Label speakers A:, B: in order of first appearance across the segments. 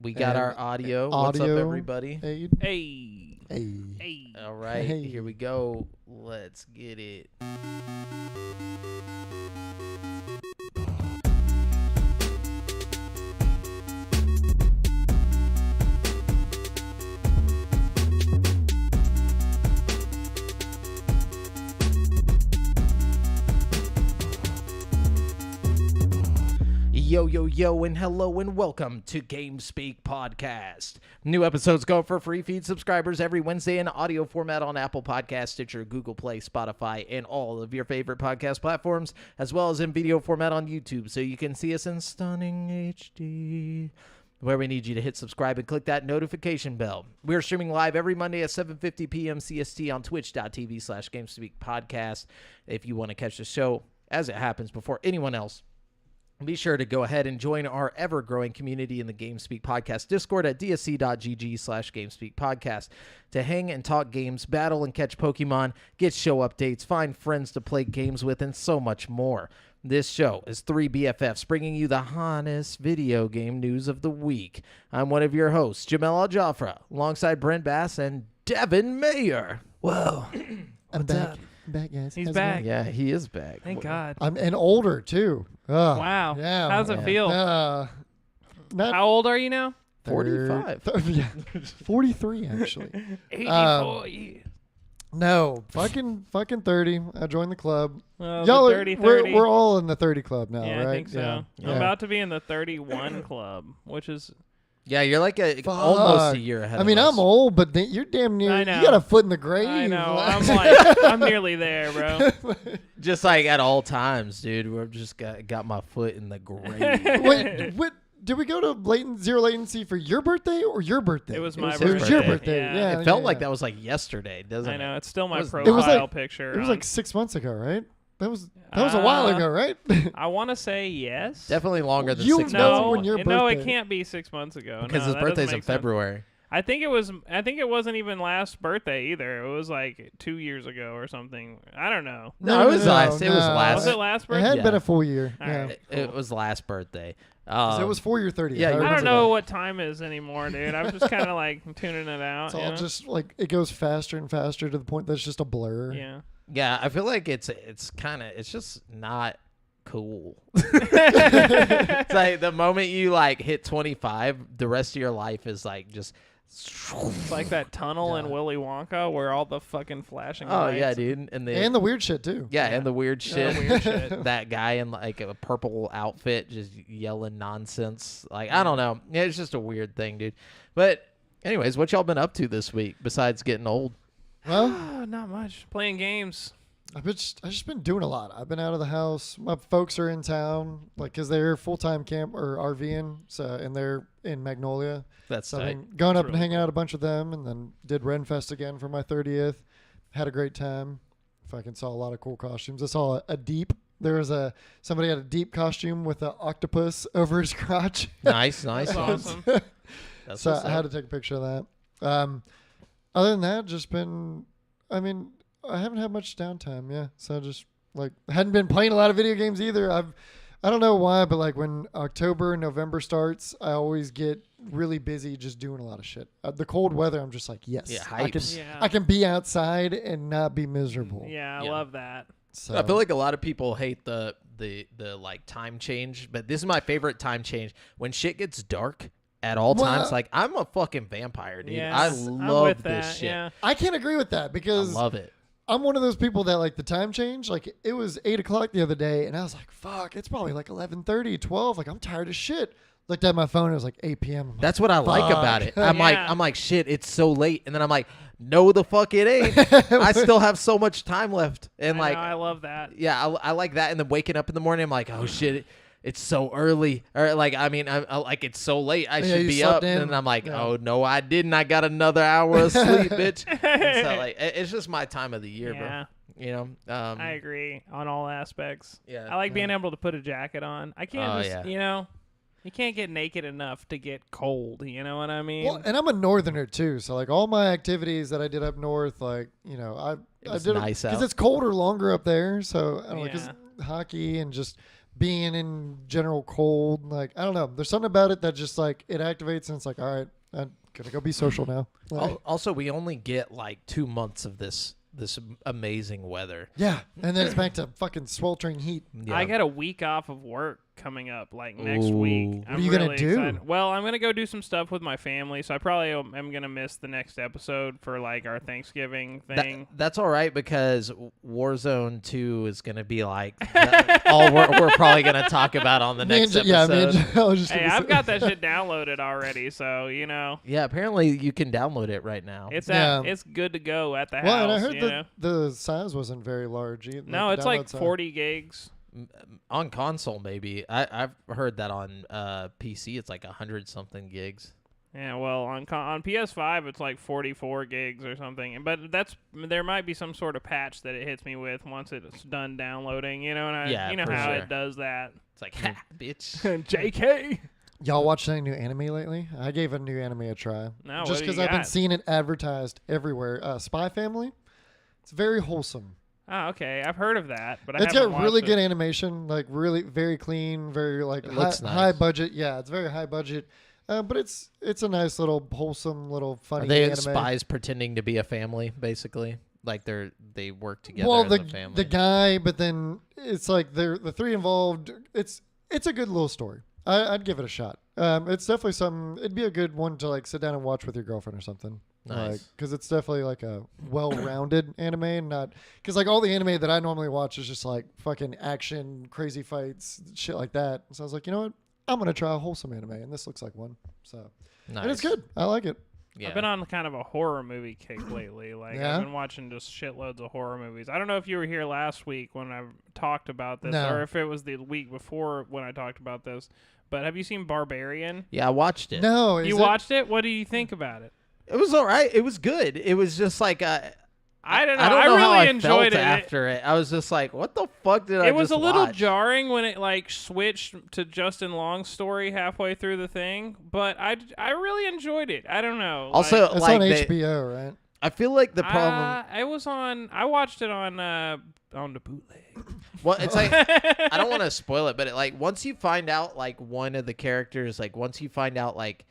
A: We got our audio. What's up, everybody?
B: Hey.
A: All right, Here we go. Let's get it. Yo, and hello, and welcome to GameSpeak Podcast. New episodes go for free feed subscribers every Wednesday in audio format on Apple Podcasts, Stitcher, Google Play, Spotify, and all of your favorite podcast platforms, as well as in video format on YouTube, so you can see us in stunning HD, where we need you to hit subscribe and click that notification bell. We're streaming live every Monday at 7:50 p.m. CST on twitch.tv/GameSpeak Podcast. If you want to catch the show as it happens before anyone else, be sure to go ahead and join our ever-growing community in the GameSpeak Podcast Discord at dsc.gg/GameSpeak Podcast to hang and talk games, battle and catch Pokemon, get show updates, find friends to play games with, and so much more. This show is 3 BFFs bringing you the hottest video game news of the week. I'm one of your hosts, Jamel Al-Jafra, alongside Brent Bass and Devin Mayer.
B: Whoa.
C: I'm back. I'm back, guys.
B: He's back.
A: Yeah, he is back.
B: Thank God.
C: I'm and older too.
B: Wow.
C: Yeah.
B: How does it feel?
C: Not
B: How old are you now?
A: 45.
C: Yeah, 43 actually.
B: 84 years.
C: No, fucking 30. I joined the club.
B: Well,
C: Y'all
B: the
C: are,
B: 30.
C: we're all in the 30 club now,
B: Yeah,
C: right?
B: I think so.
C: Yeah.
B: I'm about to be in the 31 club, which is...
A: Yeah, you're like almost a year ahead
C: I mean,
A: of us.
C: I'm old, but you're damn near.
B: I know.
C: You got a foot in the grave.
B: I know. I'm nearly there, bro.
A: Just like at all times, dude. We've just got my foot in the grave.
C: Wait, what? Did we go to zero latency for your birthday or your birthday?
B: It was my
C: It was your
A: birthday.
C: birthday.
B: Yeah.
C: Yeah.
A: It felt
C: yeah.
A: like that was like yesterday, doesn't
B: I
A: it?
B: know. It's still my
A: It was
B: profile
C: like-
B: picture.
C: It was
B: on-
C: like 6 months ago, right? That was a while ago, right?
B: I want to say yes.
A: Definitely longer than
C: You
A: 6
C: know
A: months
B: No,
C: when your
B: no, it
C: birthday-
B: can't be 6 months ago.
A: because
B: No,
A: his
B: that doesn't
A: birthday's in
B: make sense.
A: February.
B: I think it wasn't even last birthday either. It was like 2 years ago or something. I don't know.
A: No, it was last. It was
C: no.
A: last.
B: Was it last
C: It
B: birthday?
C: had
A: Yeah.
C: been a full year.
B: All
C: Yeah.
B: right.
A: It was last birthday.
C: 'Cause it was for your 30th.
A: yeah,
B: I
A: remember
B: don't know what time is anymore, dude. I'm just kind of like tuning it out.
C: It's
B: you
C: all
B: know?
C: just like it goes faster and faster to the point that it's just a blur.
B: Yeah.
A: Yeah, I feel like it's just not cool. It's like the moment you like hit 25, the rest of your life is like just.
B: It's like that tunnel in
C: Yeah.
B: Willy Wonka where all the fucking flashing
A: Oh
B: lights.
A: yeah, dude, and
C: And the weird shit too.
A: yeah, and the weird shit.
B: weird shit.
A: That guy in like a purple outfit just yelling nonsense. Like, I don't know. Yeah, it's just a weird thing, dude. But anyways, what y'all been up to this week besides getting old?
C: Well,
B: Not much. Playing games.
C: I've just been doing a lot. I've been out of the house. My folks are in town, like, cause they're full-time camp or RVing, so and they're in Magnolia.
A: That's
C: So I've
A: tight.
C: been going up
B: really
C: and hanging out a bunch with them, and then did Renfest again for my 30th. Had a great time. Fucking saw a lot of cool costumes. I saw a deep. There was somebody had a deep costume with an octopus over his crotch.
A: Nice.
B: That's awesome.
A: That's
C: So
A: what's
C: I had
A: up.
C: to take a picture of that. Other than that, just been. I mean, I haven't had much downtime. Yeah, so just like hadn't been playing a lot of video games either. I don't know why, but like when October, November starts, I always get really busy just doing a lot of shit. The cold weather, I'm just like, yes,
A: Yeah,
C: I can.
A: hypes.
B: Yeah.
C: I can be outside and not be miserable.
B: Yeah, I
A: Yeah.
B: love that.
C: So,
A: I feel like a lot of people hate the like time change, but this is my favorite time change. When shit gets dark at all
C: Well,
A: times, like I'm a fucking vampire, dude.
B: Yes,
A: I
B: I'm
A: love
B: with
A: this
B: that,
A: shit.
B: Yeah.
C: I can't agree with that
A: I
C: because
A: love it.
C: I'm one of those people that like the time change. Like it was 8 o'clock the other day, and I was like, "Fuck, it's probably like 11:30, 12. Like I'm tired as shit." Looked at my phone, it was like 8 p.m. I'm like,
A: That's what I like about it.
C: Fuck.
A: I'm like, shit, it's so late, and then I'm like, no, the fuck it ain't. I still have so much time left, and like,
B: I love that.
A: yeah, I like that. And then waking up in the morning, I'm like, oh shit, it's so early, or like, I mean, I like it's so late. I
C: Yeah,
A: should
C: you
A: be
C: slept
A: up,
C: in.
A: and then I'm like,
C: Yeah.
A: oh no, I didn't. I got another hour of sleep, bitch. And so like, it's just my time of the year,
B: Yeah.
A: bro. You know,
B: I agree on all aspects.
A: Yeah.
B: I like being able to put a jacket on. I can't
A: Oh,
B: just,
A: yeah.
B: you know, you can't get naked enough to get cold. You know what I mean?
C: Well, and I'm a northerner too, so like all my activities that I did up north, like I
A: was
C: did
A: nice
C: because
A: out.
C: it's colder longer up there. So I don't know, because
B: Yeah.
C: hockey and just being in general cold. Like, I don't know. There's something about it that just like it activates and it's like, all right, I'm gonna go be social now. Like,
A: Also, we only get like 2 months of this amazing weather.
C: yeah, and then it's back to fucking sweltering heat.
A: Yeah.
B: I got a week off of work coming up, like next
A: Ooh.
B: week.
C: What are you gonna do?
B: Excited. Well, I'm gonna go do some stuff with my family, so I probably am gonna miss the next episode for like our Thanksgiving thing.
A: That's all right because Warzone 2 is going to be like all we're probably going to talk about on the next episode.
C: Yeah, I was just
B: Hey,
C: gonna
B: I've
C: say-
B: got that shit downloaded already, so you know
A: Yeah, apparently you can download it right now.
B: it's
C: Yeah.
B: it's good to go at the
C: Well,
B: house.
C: and I heard
B: you
C: that
B: know?
C: the size wasn't very large.
B: No, it's like 40 gigs.
A: On console, maybe. I've heard that on PC, it's like 100-something gigs.
B: Yeah, well, on PS5 it's like 44 gigs or something. But there might be some sort of patch that it hits me with once it's done downloading. You know, and
A: Yeah,
B: you know
A: for
B: how
A: sure.
B: it does that.
A: It's like, ha, bitch.
B: JK.
C: Y'all watched any new anime lately? I gave a new anime a try.
B: No,
C: Just
B: because
C: I've been seeing it advertised everywhere. Spy Family. It's very wholesome.
B: Oh, okay. I've heard of that, but I
C: It's
B: haven't
C: got really
B: watched
C: good
B: it.
C: animation, like really very clean, very like
A: It looks
C: high
A: nice.
C: budget. Yeah, it's very high budget, but it's a nice little wholesome little funny
A: Are they
C: anime.
A: spies pretending to be a family, basically? Like they work together
C: Well,
A: as a family?
C: the guy, but then it's like they're the three involved. It's a good little story. I'd give it a shot. It's definitely something. It'd be a good one to like sit down and watch with your girlfriend or something.
A: Nice.
C: Because it's definitely like a well-rounded anime, and not because like all the anime that I normally watch is just like fucking action, crazy fights, shit like that. So I was like, you know what? I'm gonna try a wholesome anime, and this looks like one. So
A: Nice.
C: and it's good. I like it.
A: Yeah.
B: I've been on kind of a horror movie kick lately. Like
C: Yeah?
B: I've been watching just shitloads of horror movies. I don't know if you were here last week when I talked about this,
C: No.
B: or if it was the week before when I talked about this. But have you seen Barbarian?
A: Yeah, I watched it.
C: No,
B: You watched it? What do you think about it?
A: It was all right. It was good. It was just like
B: I don't know.
A: I don't know
B: really
A: how I
B: enjoyed
A: felt
B: it.
A: after it. I was just like, what the fuck did I
B: It was
A: just
B: a little
A: watch?
B: jarring when it like switched to Justin Long's story halfway through the thing, but I really enjoyed it. I don't know.
A: Also,
C: It's
A: like
C: on
A: they-
C: HBO, right?
A: I feel like the problem.
B: it was on. I watched it on the bootleg.
A: Well, it's like I don't want to spoil it, but it, like once you find out like one of the characters, like once you find out like,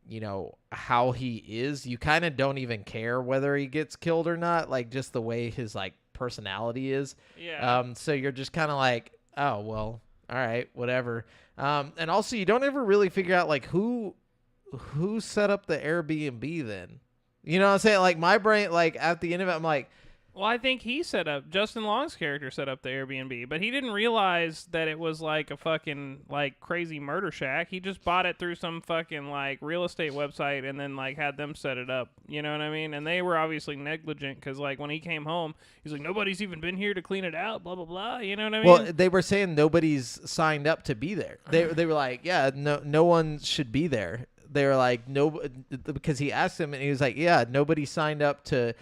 A: you know how he is, you kind of don't even care whether he gets killed or not. Like just the way his like personality is.
B: Yeah.
A: So you're just kind of like, oh well, all right, whatever. And also you don't ever really figure out like who set up the Airbnb then. You know what I'm saying? Like my brain, like at the end of it, I'm like,
B: Well, I think Justin Long's character set up the Airbnb, but he didn't realize that it was like a fucking like crazy murder shack. He just bought it through some fucking like real estate website and then like had them set it up. You know what I mean? And they were obviously negligent because like when he came home, he's like, nobody's even been here to clean it out, blah, blah, blah. You know what I mean?
A: well, they were saying nobody's signed up to be there. They were like, yeah, no one should be there. They were like, no, because he asked him and he was like, yeah, nobody signed up to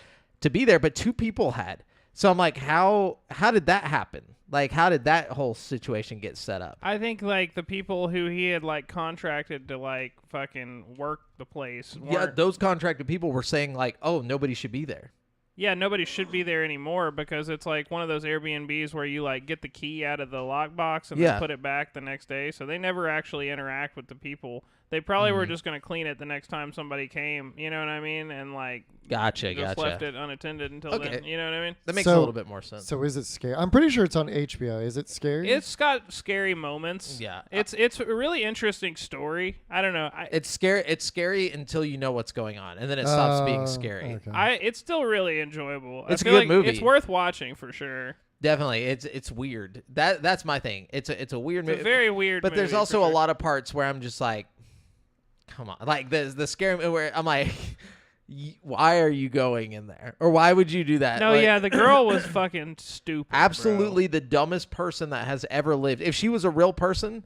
A: be there, but 2 people had. So I'm like, how did that happen? Like, how did that whole situation get set up?
B: I think like the people who he had like contracted to like fucking work the place.
A: Yeah,
B: weren't-
A: those contracted people were saying like, oh, nobody should be there.
B: Yeah, nobody should be there anymore because it's like one of those Airbnbs where you like get the key out of the lockbox and
A: Yeah.
B: then put it back the next day. So they never actually interact with the people. They probably were just going to clean it the next time somebody came, you know what I mean? And like
A: Gotcha.
B: just left it unattended until
A: Okay.
B: then, you know what I mean?
A: That makes a
C: So-
A: little bit more sense.
C: So is it scary? I'm pretty sure it's on HBO. Is it scary?
B: It's got scary moments.
A: Yeah.
B: It's a really interesting story. I don't know.
A: It's scary. It's scary until you know what's going on, and then it stops being scary.
C: Okay.
B: It's still really enjoyable.
A: It's a
B: I feel
A: good
B: like
A: movie.
B: It's worth watching for sure.
A: Definitely, it's weird. That's my thing. It's a weird
B: It's a
A: movie.
B: very weird
A: But there's
B: movie,
A: also
B: for
A: a
B: sure.
A: lot of parts where I'm just like, come on, like the scary where I'm like, why are you going in there, or why would you do that?
B: No,
A: Like,
B: yeah, the girl was fucking stupid. bro.
A: absolutely the dumbest person that has ever lived. If she was a real person,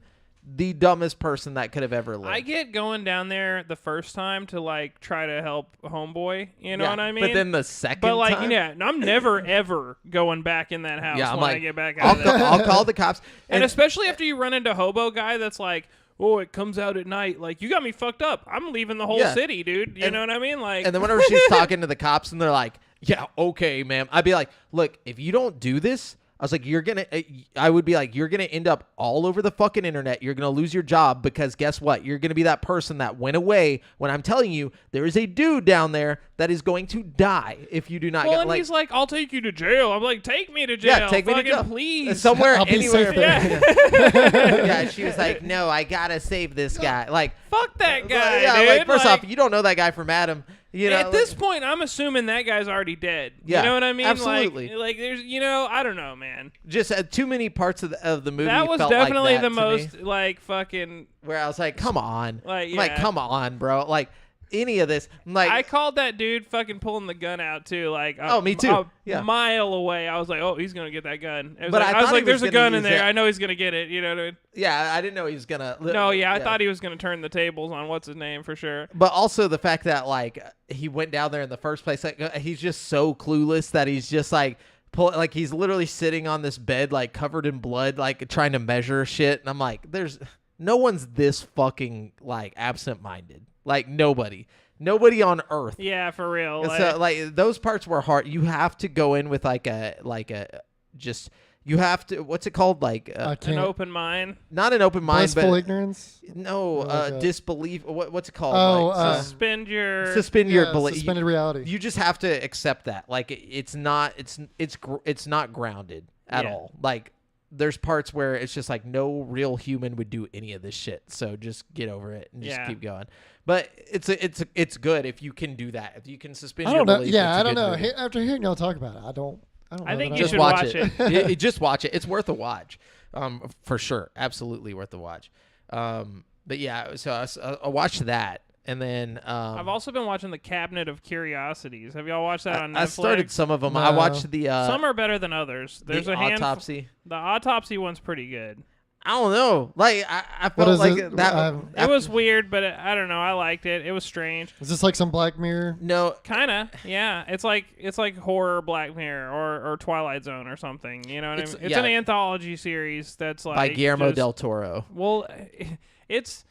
A: the dumbest person that could have ever lived.
B: I get going down there the first time to like try to help homeboy. You know
A: Yeah,
B: what I mean?
A: But then the second
B: But like,
A: time,
B: yeah, I'm never ever going back in that house
A: yeah, I'm
B: when I
A: like,
B: get back out of there.
A: I'll call the cops.
B: And especially after you run into hobo guy that's like, oh, it comes out at night. Like, you got me fucked up. I'm leaving the whole
A: Yeah.
B: city, dude. You
A: And-
B: know what I mean? Like,
A: And then whenever she's talking to the cops and they're like, yeah, okay, ma'am, I'd be like, look, if you don't do this, I was like, I would be like, you're going to end up all over the fucking internet. You're going to lose your job because guess what? You're going to be that person that went away when I'm telling you there is a dude down there that is going to die if you do not
B: Well,
A: get
B: and he's like, I'll take you to jail. I'm like, take me to jail.
A: Yeah, take me to jail.
B: Please.
A: Somewhere,
C: I'll be
A: anywhere.
C: safe there.
A: Yeah, she was like, no, I got to save this guy. Like,
B: Fuck that guy,
A: yeah,
B: dude.
A: like, first off, you don't know that guy from Adam. You know,
B: at this point, I'm assuming that guy's already dead.
A: Yeah,
B: You know what I mean?
A: absolutely.
B: Like there's, I don't know, man.
A: just too many parts of the movie.
B: That was
A: felt
B: definitely
A: like that
B: the
A: to me,
B: most, like, fucking.
A: where I was like, come on.
B: Like,
A: I'm like,
B: yeah.
A: come on, bro. Like, any of this. I'm like,
B: I called that dude fucking pulling the gun out, too. Like,
A: Oh, me too.
B: A
A: Yeah.
B: mile away. I was like, oh, he's going to get that gun.
A: But
B: I
A: I
B: was
A: thought
B: like,
A: he
B: there's
A: was
B: a
A: gonna
B: gun in
A: use
B: there.
A: it.
B: I know he's going to get it. You know what I mean?
A: yeah, I didn't know he was going to.
B: No, yeah, I thought he was going to turn the tables on what's his name for sure.
A: But also the fact that, like, he went down there in the first place. Like, he's just so clueless that he's just, like, like he's literally sitting on this bed, like, covered in blood, like, trying to measure shit. And I'm like, no one's this fucking, like, absent-minded. Like, nobody on earth.
B: Yeah, for real.
A: And so, like, those parts were hard. You have to go in with, you have to, what's it called? Like,
B: an open mind.
A: not an open mind,
C: Blissful
A: but
C: ignorance.
A: no,
C: Like a-
A: disbelief. What's it called?
C: Oh,
A: Like,
B: Suspend your.
A: suspend your belief.
C: Suspended reality.
A: You just have to accept that. Like, it's not grounded at
B: Yeah.
A: all. Like, there's parts where it's just like no real human would do any of this shit. So just get over it and just
B: Yeah.
A: keep going. But it's good if you can do that. If you can suspend
C: I
A: your
C: don't know.
A: belief.
C: Yeah,
A: it's a
C: I don't
A: good
C: know.
A: movie.
C: After hearing y'all talk about it, I don't know.
B: I think
C: that
B: you
A: Just
B: should
A: watch
B: watch
A: it.
B: it.
A: Just watch it. It's worth a watch, for sure. Absolutely worth a watch. But yeah, so I watched that, and then
B: I've also been watching The Cabinet of Curiosities. Have y'all watched that on Netflix?
A: I started some of them.
C: No.
A: I watched the
B: Some are better than others. There's
A: the
B: a handful.
A: autopsy.
B: The autopsy one's pretty good.
A: I don't know. Like I
C: What
A: felt
C: is
A: like
C: it?
A: that.
B: It was weird, but I don't know. I liked it. It was strange.
C: Is this like some Black Mirror?
A: no.
B: Kinda, yeah. It's like horror Black Mirror or Twilight Zone or something. You know what I mean? It's
A: yeah.
B: an anthology series that's like
A: By Guillermo
B: just-
A: del Toro.
B: Well, it's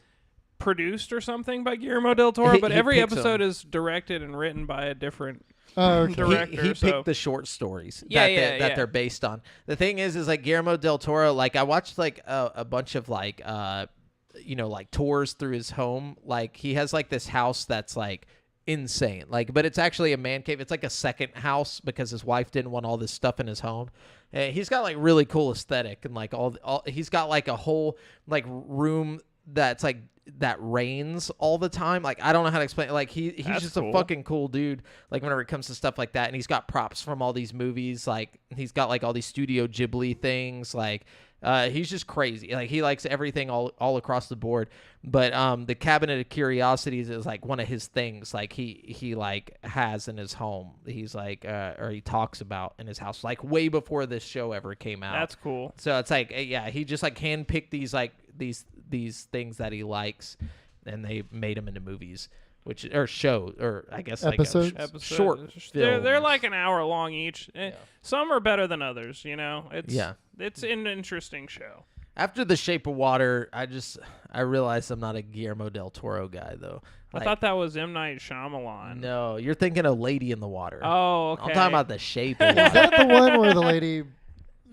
B: produced or something by Guillermo del Toro, but
A: He
B: every
A: picks
B: episode
A: them.
B: is directed and written by a different.
C: Oh, okay.
B: Director,
A: He
B: so-
A: picked the short stories
B: Yeah,
A: that they're based on. The thing is like Guillermo del Toro. Like I watched like a bunch of like like tours through his home. Like he has like this house that's like insane. Like, but it's actually a man cave. It's like a second house because his wife didn't want all this stuff in his home. And he's got like really cool aesthetic and like all he's got like a whole like room that's like that rains all the time. Like I don't know how to explain it. Like he's
B: That's
A: just
B: cool.
A: a fucking cool dude. Like whenever it comes to stuff like that, and he's got props from all these movies. Like he's got like all these Studio Ghibli things. Like he's just crazy. Like he likes everything all across the board. But the Cabinet of Curiosities is like one of his things. Like he like has in his home. He's like or he talks about in his house. Like way before this show ever came out.
B: That's cool.
A: So it's like, yeah, he just like handpicked these like these things that he likes, and they made them into movies, or show, or I guess
C: Episodes?
A: like
B: Episodes.
A: short
B: They're
A: films.
B: like an hour long each. Some are better than others. You know, it's an interesting show.
A: After The Shape of Water, I realized I'm not a Guillermo del Toro guy though.
B: I thought that was M. Night Shyamalan.
A: No, you're thinking of Lady in the Water.
B: Oh, okay.
A: I'm talking about The Shape of
C: Is
A: Water.
C: that the one where the lady?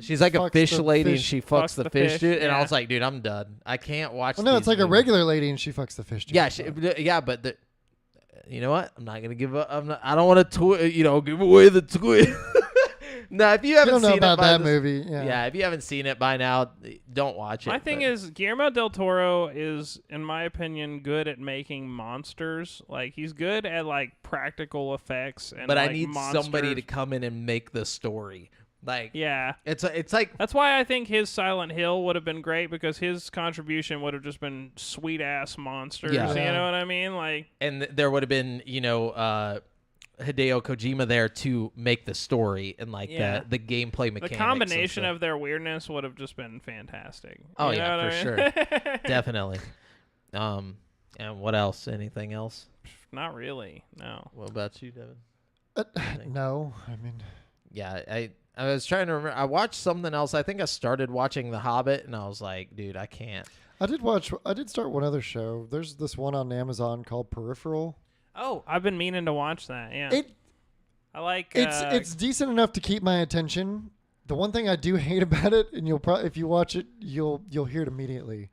A: She's like a
C: fucks
A: fish
C: the
A: lady and
C: fish-
A: she fucks the fish, dude. And I
B: yeah.
A: was like, dude, I'm done. I can't watch.
C: Well, no, it's
A: these
C: like a
A: movies.
C: regular lady and she fucks the fish.
A: Yeah, but you know what? I'm not gonna give up. I don't want to give away the twist. No, if you
C: You
A: haven't
C: don't know
A: seen
C: about
A: it by
C: that
A: this-
C: movie. Yeah.
A: Yeah, if you haven't seen it by now, don't watch it.
B: My thing is, Guillermo del Toro is, in my opinion, good at making monsters. Like he's good at like practical effects and.
A: but I
B: like,
A: need
B: monsters.
A: somebody to come in and make the story. Like,
B: Yeah.
A: it's like
B: That's why I think his Silent Hill would have been great because his contribution would have just been sweet ass monsters.
A: Yeah.
B: You
C: Yeah.
B: know what I mean? Like,
A: and there would have been Hideo Kojima there to make the story and like
B: Yeah.
A: the gameplay
B: the
A: mechanics.
B: combination of their weirdness would have just been fantastic.
A: Oh,
B: You
A: yeah,
B: know what
A: for
B: I
A: sure.
B: mean?
A: Definitely. And what else? Anything else?
B: Not really. No.
A: What about you, Devin?
C: No, I mean,
A: Yeah, I was trying to remember. I watched something else. I think I started watching The Hobbit, and I was like, dude, I can't.
C: I did start one other show. There's this one on Amazon called Peripheral.
B: Oh, I've been meaning to watch that. Yeah.
C: It
B: I like.
C: it's decent enough to keep my attention. The one thing I do hate about it, and you'll probably if you watch it, you'll hear it immediately,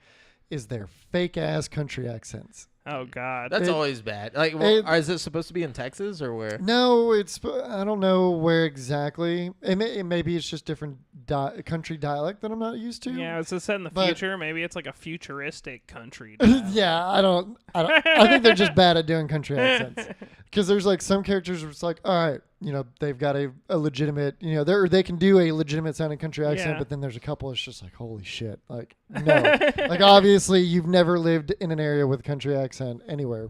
C: is their fake ass country accents.
B: Oh God,
A: That's always bad. Like, is it supposed to be in Texas or where?
C: No, I don't know where exactly. Maybe it's just different country dialect that I'm not used to.
B: yeah, it's set in the future. Maybe it's like a futuristic country.
C: Yeah, I think they're just bad at doing country accents. Because there's like some characters where it's like, all right, they've got a legitimate, they can do a legitimate sounding country accent, but then there's a couple that's just like, holy shit, like no, like obviously you've never lived in an area with a country accent anywhere,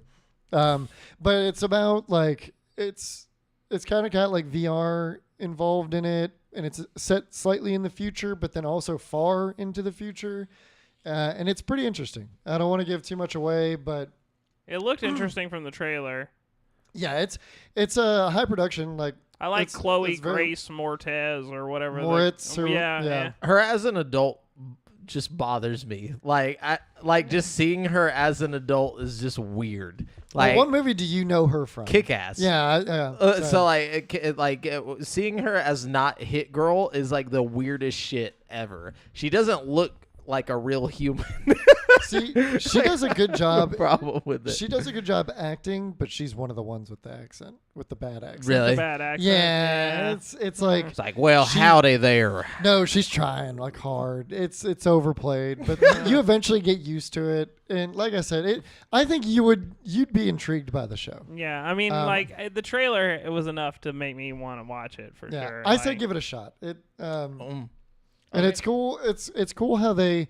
C: but it's about like it's kind of got like VR involved in it, and it's set slightly in the future, but then also far into the future, and it's pretty interesting. I don't want to give too much away, but
B: it looked interesting from the trailer.
C: Yeah, it's a high production. Like
B: I like Chloe Grace Moretz or whatever.
C: Moritz,
B: yeah.
A: Her as an adult just bothers me. Like just seeing her as an adult is just weird. Like,
C: what movie do you know her from?
A: Kick-Ass.
C: Yeah.
A: So seeing her as not Hit Girl is like the weirdest shit ever. She doesn't look like a real human.
C: See, she does a good job.
A: No problem with it.
C: She does a good job acting, but she's one of the ones with the accent, with the bad accent.
A: Really?
B: The bad accent.
C: Yeah, it's like
A: well, howdy there.
C: No, she's trying like hard. It's overplayed, but you eventually get used to it. And like I said, I think you'd be intrigued by the show.
B: Yeah, I mean, the trailer, it was enough to make me want to watch it for sure.
C: I say give it a shot. And it's cool. It's cool how they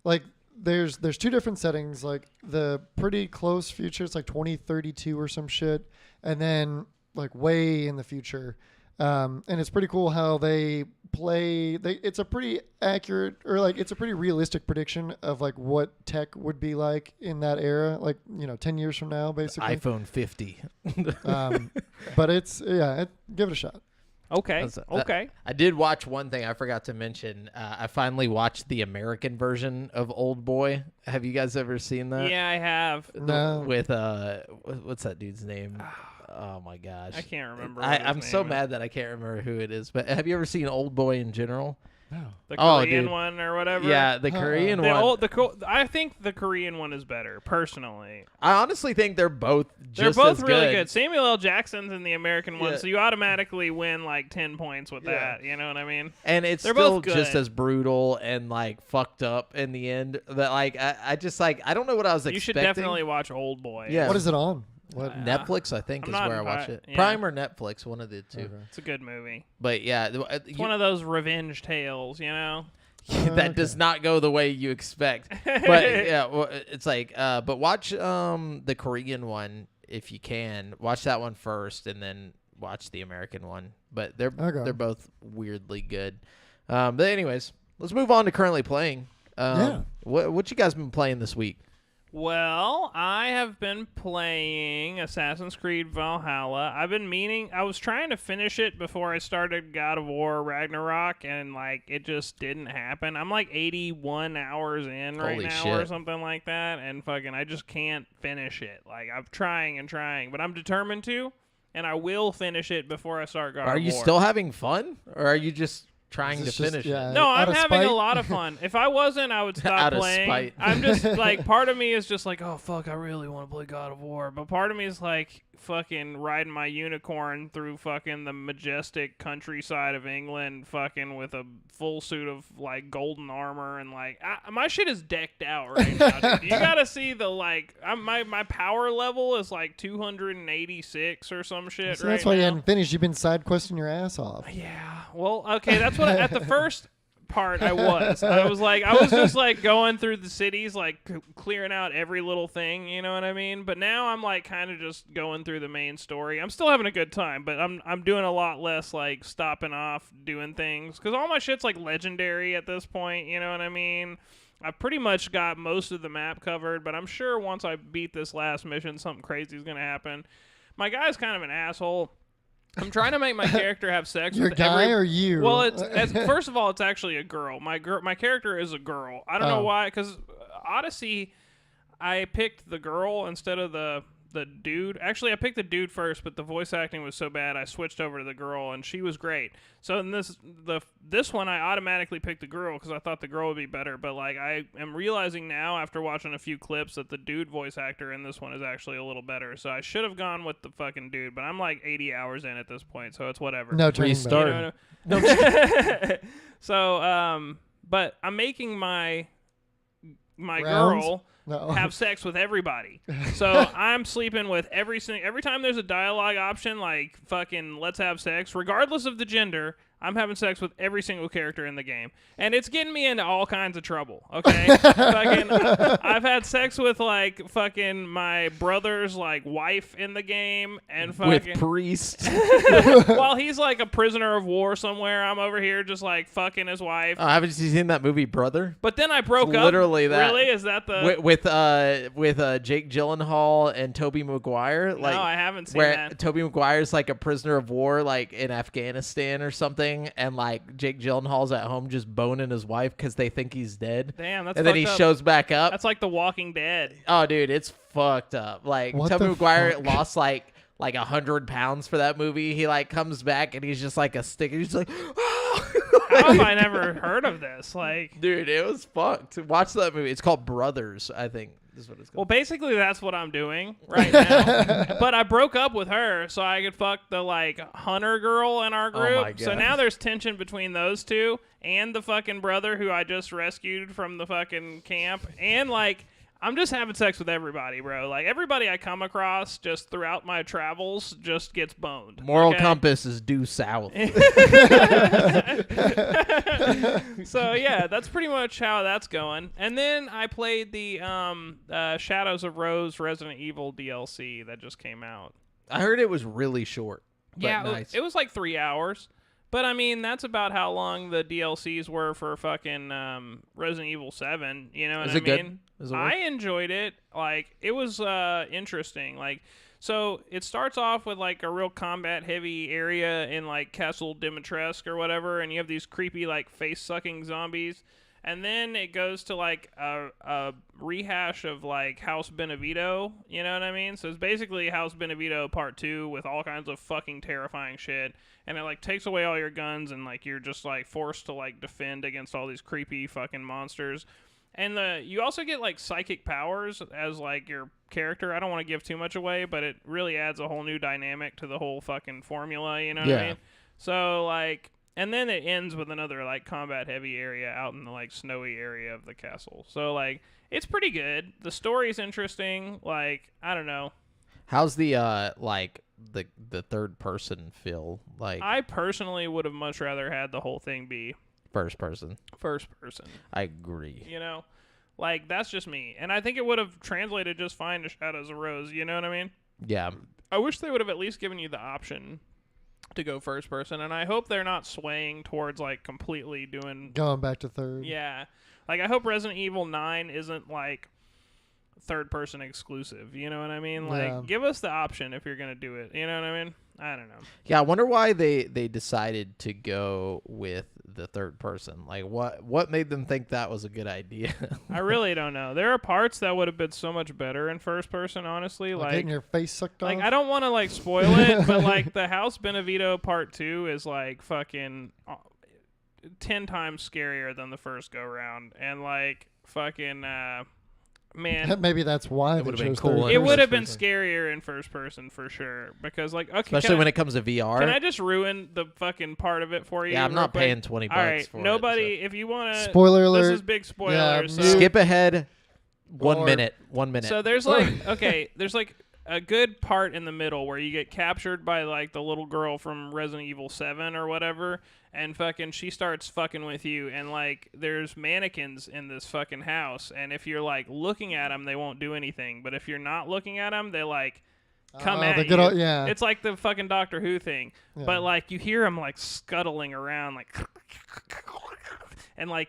C: like. There's two different settings, like the pretty close future, it's like 2032 or some shit, and then like way in the future, and it's pretty cool how they play. It's a pretty accurate, or like it's a pretty realistic prediction of like what tech would be like in that era, like 10 years from now, basically.
A: iPhone 50.
C: But give it a shot.
B: Okay.
A: I did watch one thing I forgot to mention. I finally watched the American version of Old Boy. Have you guys ever seen that?
B: Yeah, I have.
C: No.
A: With what's that dude's name? Oh my gosh,
B: I can't remember.
A: I'm so mad that I can't remember who it is. But have you ever seen Old Boy in general?
C: No.
B: The Korean one or whatever.
A: Yeah, the Korean one.
B: I think the Korean one is better, personally.
A: I honestly think they're both just
B: They're both
A: as
B: really good. Samuel L. Jackson's in the American one,
A: Yeah.
B: so you automatically win like 10 points with that. You know what I mean?
A: And it's
B: They're
A: still
B: both good.
A: just as brutal and like fucked up in the end. That like I just like I don't know what I was expecting.
B: You should definitely watch Old Boy.
A: Yeah.
C: What is it on? What?
A: Netflix, I think,
B: I'm
A: is
B: not
A: where I
B: in
A: watch it.
B: yeah.
A: Prime or Netflix, one of the two.
C: Okay.
B: It's a good movie.
A: But yeah,
B: It's one of those revenge tales,
A: that does not go the way you expect. But yeah, well, it's like, but watch the Korean one if you can. Watch that one first, and then watch the American one. But they're both weirdly good. But anyways, let's move on to currently playing. What you guys been playing this week?
B: Well, I have been playing Assassin's Creed Valhalla. I was trying to finish it before I started God of War Ragnarok, and like it just didn't happen. I'm like 81 hours in right now or something like that, and fucking I just can't finish it. Like I'm trying and trying, but I'm determined to, and I will finish it before I start God of War.
A: Are you still having fun, or are you just trying to finish it?
B: No, I'm having a lot of fun. If I wasn't, I would stop playing.
A: Spite.
B: I'm just like, part of me is just like, oh fuck, I really want to play God of War. But part of me is like fucking riding my unicorn through fucking the majestic countryside of England, fucking with a full suit of like golden armor, and like my shit is decked out right now, dude. You gotta see the like my power level is like 286 or some shit.
C: So that's why you hadn't finished. You've been side questing your ass off.
B: Yeah. Well, okay, that's what at the first part I was just like going through the cities, like clearing out every little thing, you know what I mean? But now I'm like kind of just going through the main story. I'm still having a good time, but I'm doing a lot less like stopping off doing things, because all my shit's like legendary at this point, you know what I mean? I've pretty much got most of the map covered, but I'm sure once I beat this last mission, something crazy is gonna happen. My guy's kind of an asshole. I'm trying to make my character have sex
C: Your
B: with
C: guy or you?
B: Well, it's first of all, it's actually a girl. My character is a girl. I don't know why, because Odyssey, I picked the girl instead of the the dude. Actually, I picked the dude first, but the voice acting was so bad, I switched over to the girl, and she was great. So in this one, I automatically picked the girl because I thought the girl would be better. But like, I am realizing now after watching a few clips that the dude voice actor in this one is actually a little better. So I should have gone with the fucking dude, but I'm like 80 hours in at this point, so it's whatever.
C: No turning back.
A: Restart.
B: You know? So, but I'm making my
C: Rounds?
B: girl
C: No.
B: have sex with everybody. So I'm sleeping with every time there's a dialogue option like fucking let's have sex, regardless of the gender, I'm having sex with every single character in the game. And it's getting me into all kinds of trouble, okay? Fucking, I've had sex with, like, fucking my brother's, like, wife in the game. And fucking...
A: With priest.
B: While he's, like, a prisoner of war somewhere, I'm over here just, like, fucking his wife.
A: Haven't you seen that movie, Brother?
B: But then I broke up.
A: Literally that.
B: Really? Is that the...
A: With Jake Gyllenhaal and Tobey Maguire? Like,
B: no, I haven't seen
A: where
B: that.
A: Tobey Maguire's, like, a prisoner of war, like, in Afghanistan or something. And like Jake Gyllenhaal's at home just boning his wife because they think he's dead.
B: Damn, that's
A: and then he
B: fucked up.
A: shows back up.
B: That's like The Walking Dead.
A: Oh, dude, it's fucked up. Like
C: What
A: Tobey
C: the
A: Maguire
C: fuck?
A: lost like 100 pounds for that movie. He like comes back and he's just like a stick. He's like,
B: How have I never heard of this? Like,
A: dude, it was fucked. Watch that movie. It's called Brothers, I think. Is what it's
B: well,
A: called.
B: basically that's what I'm doing right now. But I broke up with her so I could fuck the like hunter girl in our group.
A: my
B: So
A: God.
B: now there's tension between those two and the fucking brother who I just rescued from the fucking camp. And like, I'm just having sex with everybody, bro. Like everybody I come across just throughout my travels just gets boned.
A: Moral
B: okay?
A: compass is due south.
B: So yeah, that's pretty much how that's going. And then I played the Shadows of Rose Resident Evil DLC that just came out.
A: I heard it was really short. But
B: Yeah,
A: nice.
B: it was like 3 hours. But I mean, that's about how long the DLCs were for fucking Resident Evil 7. You know what
A: Is
B: I
A: it good?
B: mean?
A: Is it
B: I
A: worth?
B: enjoyed it. Like, it was interesting. Like, so it starts off with like a real combat heavy area in like Castle Dimitrescu or whatever, and you have these creepy like face sucking zombies. And then it goes to like a rehash of like House Benevito, you know what I mean? So it's basically House Benevito Part 2 with all kinds of fucking terrifying shit. And it like takes away all your guns and like you're just like forced to like defend against all these creepy fucking monsters. And you also get like psychic powers as like your character. I don't want to give too much away, but it really adds a whole new dynamic to the whole fucking formula, you know what I mean? So like, and then it ends with another like combat heavy area out in the like snowy area of the castle. So like, it's pretty good. The story's interesting. Like, I don't know.
A: How's the like the third person feel like?
B: I personally would have much rather had the whole thing be
A: First person.
B: first person.
A: I agree.
B: You know, like that's just me, and I think it would have translated just fine to Shadows of Rose. You know what I mean?
A: Yeah.
B: I wish they would have at least given you the option to go first person, and I hope they're not swaying towards like completely doing.
C: Going back to third.
B: Yeah, like I hope Resident Evil 9 isn't like third person exclusive. You know what I mean? Like,
C: Yeah.
B: give us the option if you're gonna do it. You know what I mean? I don't know.
A: Yeah, I wonder why they decided to go with the third person. Like, what made them think that was a good idea?
B: I really don't know. There are parts that would have been so much better in first person, honestly.
C: Like
B: Like
C: getting your face sucked off.
B: Like, I don't want to, like, spoil it, but, like, the House Benevito Part 2 is, like, fucking 10 times scarier than the first go-round. And, like, fucking, man,
C: Maybe that's why they
A: would've been
C: chose
A: cool
C: third
A: in
B: it would have
C: person.
B: been scarier in first person for sure. Because, like, okay,
A: Especially when it comes to VR.
B: can I just ruin the fucking part of it for you?
A: Yeah, I'm
B: real
A: not
B: quick?
A: paying 20 bucks
B: All right,
A: for
B: nobody,
A: it.
B: if you want to...
C: Spoiler alert.
B: This is big spoiler.
C: Yeah,
B: so.
A: So. Skip ahead 1
C: Or-
A: minute. 1 minute.
B: So there's like, okay, there's like a good part in the middle where you get captured by like the little girl from Resident Evil 7 or whatever, and fucking she starts fucking with you, and like there's mannequins in this fucking house, and if you're like looking at them, they won't do anything, but if you're not looking at them, they like come
C: Oh,
B: at
C: the
B: you.
C: good old- yeah.
B: It's like the fucking Doctor Who thing,
C: Yeah.
B: but like you hear them like scuttling around like. And like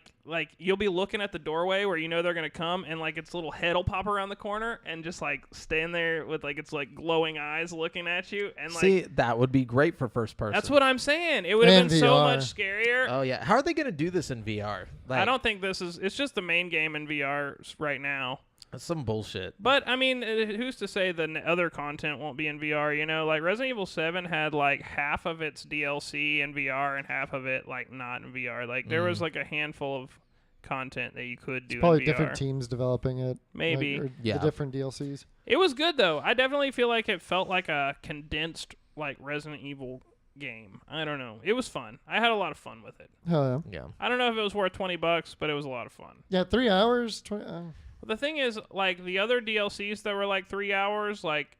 B: you'll be looking at the doorway where you know they're gonna come, and like its little head will pop around the corner and just like stand there with like its like glowing eyes looking at you, and like
A: See, that would be great for first person.
B: that's what I'm saying. It would have
C: And
B: been so
C: VR.
B: much scarier.
A: Oh yeah. How are they going to do this in VR? Like,
B: I don't think this is. It's just the main game in VR right now.
A: That's some bullshit.
B: But I mean, who's to say the other content won't be in VR? You know, like Resident Evil 7 had like half of its DLC in VR and half of it like not in VR. Like there was like a handful of content that you could do.
C: It's probably
B: in VR.
C: different teams developing it.
B: Maybe.
C: Like,
A: Yeah.
C: The different DLCs.
B: It was good though. I definitely feel like it felt like a condensed like Resident Evil game. I don't know. It was fun. I had a lot of fun with it.
C: Hell yeah.
A: Yeah.
B: I don't know if it was worth $20, but it was a lot of fun.
C: Yeah, 3 hours. 20,
B: The thing is, like, the other DLCs that were, like, 3 hours, like,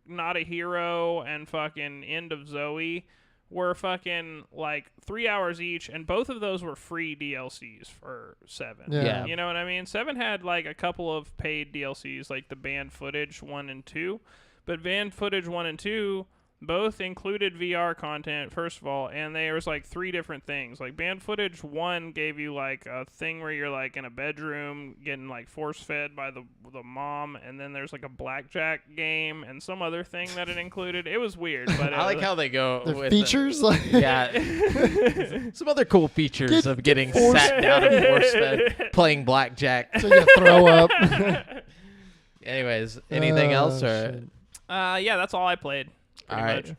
B: Not a Hero and fucking End of Zoe, were fucking, like, 3 hours each, and both of those were free DLCs for 7.
C: Yeah.
B: You know what I mean? 7 had, like, a couple of paid DLCs, like the banned footage 1 and 2, but banned footage 1 and 2 both included VR content, first of all, and there was like 3 different things. Like banned footage 1 gave you like a thing where you're like in a bedroom getting like force fed by the mom, and then there's like a blackjack game and some other thing that it included. It was weird, but
A: I like how they go
C: the
A: with
C: features.
A: yeah. Some other cool features of getting sat down and force fed playing blackjack.
C: So you throw up.
A: Anyways, anything else or?
C: Shit.
B: yeah, that's all I played.
A: All
B: Pretty
A: right.
B: much.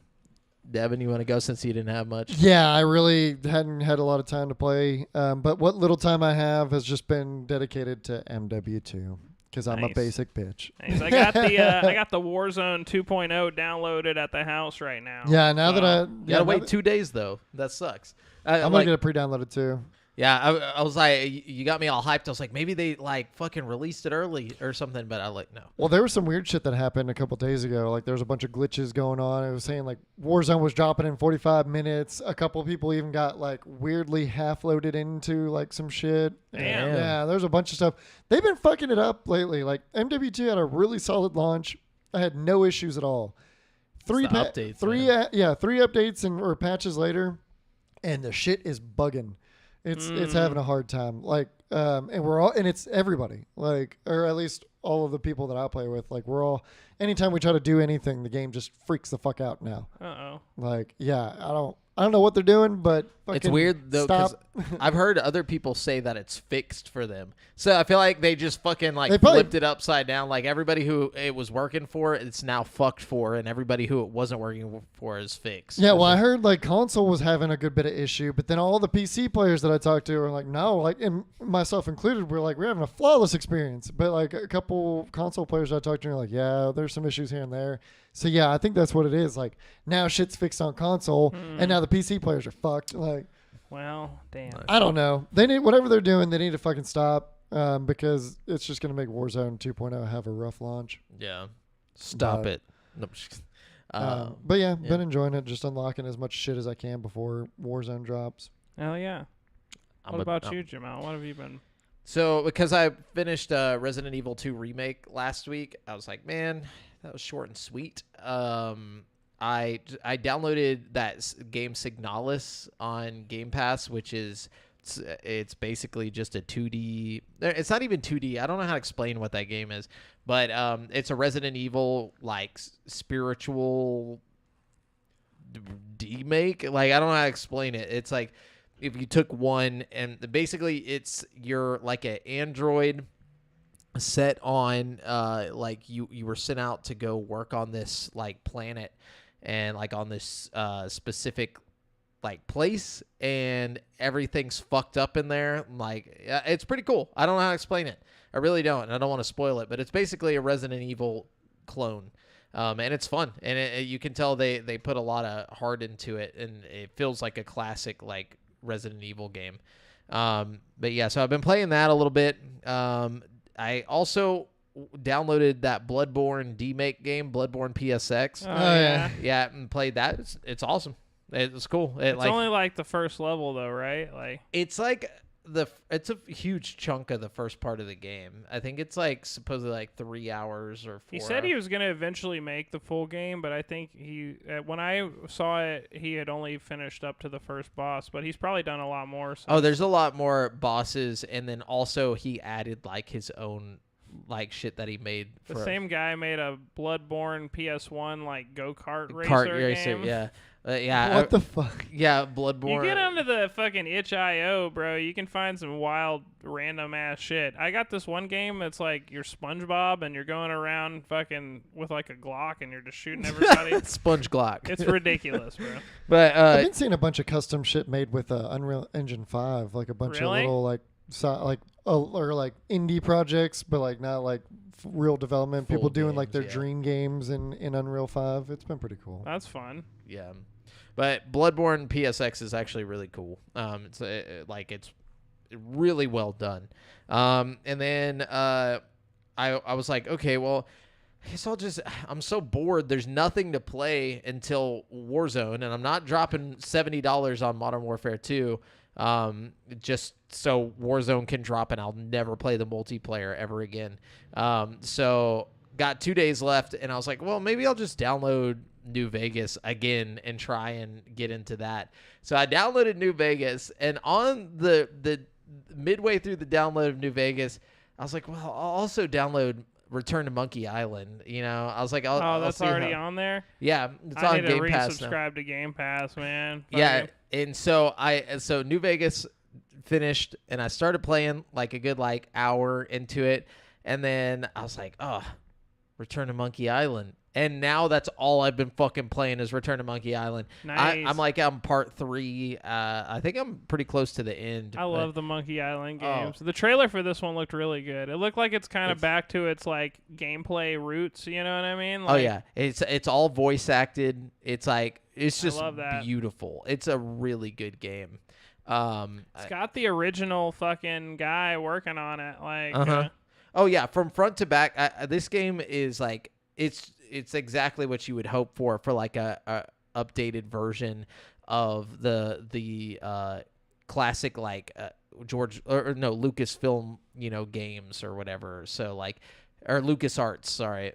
A: Devin, you want to go since you didn't have much?
C: Yeah, I really hadn't had a lot of time to play, but what little time I have has just been dedicated to MW2 because I'm a
B: Nice.
C: basic bitch.
B: Nice. I got the Warzone 2.0 downloaded at the house right now.
C: Yeah, now that I
A: You gotta wait 2 days though. That sucks.
C: I'm gonna get it pre-downloaded too.
A: Yeah, I was like, you got me all hyped. I was like, maybe they like fucking released it early or something, but I like no.
C: Well, there was some weird shit that happened a couple days ago. Like there was a bunch of glitches going on. It was saying like Warzone was dropping in 45 minutes. A couple people even got like weirdly half loaded into like some shit.
B: Damn.
C: Yeah, there's a bunch of stuff. They've been fucking it up lately. Like MW2 had a really solid launch. I had no issues at all. Three
A: the updates,
C: three
A: man.
C: three updates or patches later, and the shit is bugging. It's having a hard time. Like and it's everybody. Like or at least all of the people that I play with. Like we're all anytime we try to do anything, the game just freaks the fuck out now.
B: Uh-oh.
C: Like yeah, I don't know what they're doing, but
A: It's
C: fucking
A: weird though because
C: stop.
A: I've heard other people say that it's fixed for them. So I feel like they just fucking like
C: They probably-
A: flipped it upside down. Like everybody who it was working for, it's now fucked for, and everybody who it wasn't working for is fixed.
C: Yeah, well, I heard like console was having a good bit of issue, but then all the PC players that I talked to were like, no, like, and myself included, we're having a flawless experience. But like a couple console players I talked to are like, yeah, there's some issues here and there. So yeah, I think that's what it is. Like now shit's fixed on console, and now the PC players are fucked. Like,
B: Well, damn.
C: I don't know. They need whatever they're doing. They need to fucking stop because it's just gonna make Warzone 2.0 have a rough launch.
A: Yeah. Stop
C: But-
A: it. No, I'm just kidding.
C: But yeah, been enjoying it. Just unlocking as much shit as I can before Warzone drops.
B: Hell yeah. What about you, Jamal? What have you been?
A: So because I finished Resident Evil 2 remake last week, I was like, man, that was short and sweet. I downloaded that game Signalis on Game Pass, which is it's basically just a 2D. It's not even 2D. I don't know how to explain what that game is, but it's a Resident Evil like spiritual remake. Like I don't know how to explain it. It's like if you took one and basically it's you're like an android set on like you were sent out to go work on this like planet and like on this specific like place, and everything's fucked up in there. Like it's pretty cool. I don't know how to explain it. I really don't, and I don't want to spoil it, but it's basically a Resident Evil clone. And it's fun, and you can tell they put a lot of heart into it, and it feels like a classic like Resident Evil game. But yeah, so I've been playing that a little bit. I also downloaded that Bloodborne demake game, Bloodborne PSX.
B: Oh,
C: yeah.
A: Yeah, and played that. It's awesome. It's cool.
B: It's only like the first level though, right? Like
A: it's like it's a huge chunk of the first part of the game. I think it's like supposedly like 3 hours or 4
B: he said
A: hours.
B: he was going to eventually make the full game, but I think when I saw it, he had only finished up to the first boss, but he's probably done a lot more.
A: Oh, there's a lot more bosses, and then also he added like his own like shit that he made.
B: The
A: for
B: same guy made a Bloodborne PS1 like go-kart
A: kart
B: racer
A: racer.
B: game.
A: Yeah, yeah.
C: What the fuck?
A: Yeah, Bloodborne.
B: You get onto the fucking itch.io, bro. You can find some wild, random ass shit. I got this one game that's like you're SpongeBob and you're going around fucking with like a Glock and you're just shooting everybody.
A: Sponge Glock.
B: It's ridiculous, bro.
A: But
C: I've been seeing a bunch of custom shit made with Unreal Engine 5, like a bunch
B: Really?
C: of little or like indie projects, but like not like real development.
A: Full
C: People doing like their
A: games, yeah.
C: dream games in Unreal 5. It's been pretty cool.
B: That's fun.
A: yeah, but Bloodborne PSX is actually really cool. It's it's really well done. And then I was like, okay, well, I guess I'm so bored. There's nothing to play until Warzone, and I'm not dropping $70 on Modern Warfare 2 just so Warzone can drop and I'll never play the multiplayer ever again. So got 2 days left, and I was like, well, maybe I'll just download New Vegas again and try and get into that. So I downloaded New Vegas, and on the midway through the download of New Vegas, I was like, well, I'll also download Return to Monkey Island. You know, I was like,
B: That's
A: see
B: already on there?
A: Yeah, it's
B: I
A: on
B: need to
A: Game Pass now.
B: resubscribe to Game Pass, man.
A: Yeah,
B: Fuck
A: and so New Vegas finished, and I started playing like a good hour into it, and then I was like, oh, Return to Monkey Island. And now that's all I've been fucking playing is Return to Monkey Island.
B: Nice.
A: I'm part 3. I think I'm pretty close to the end.
B: I love the Monkey Island
A: Oh.
B: games. The trailer for this one looked really good. It looked like it's kind of back to its like gameplay roots. You know what I mean?
A: Oh yeah, it's all voice acted. It's just
B: love that.
A: beautiful. It's a really good game.
B: It's got the original fucking guy working on it. Like,
A: Uh-huh. Oh yeah, from front to back. This game is like it's exactly what you would hope for like a updated version of the classic Lucasfilm games or whatever. So or LucasArts, sorry.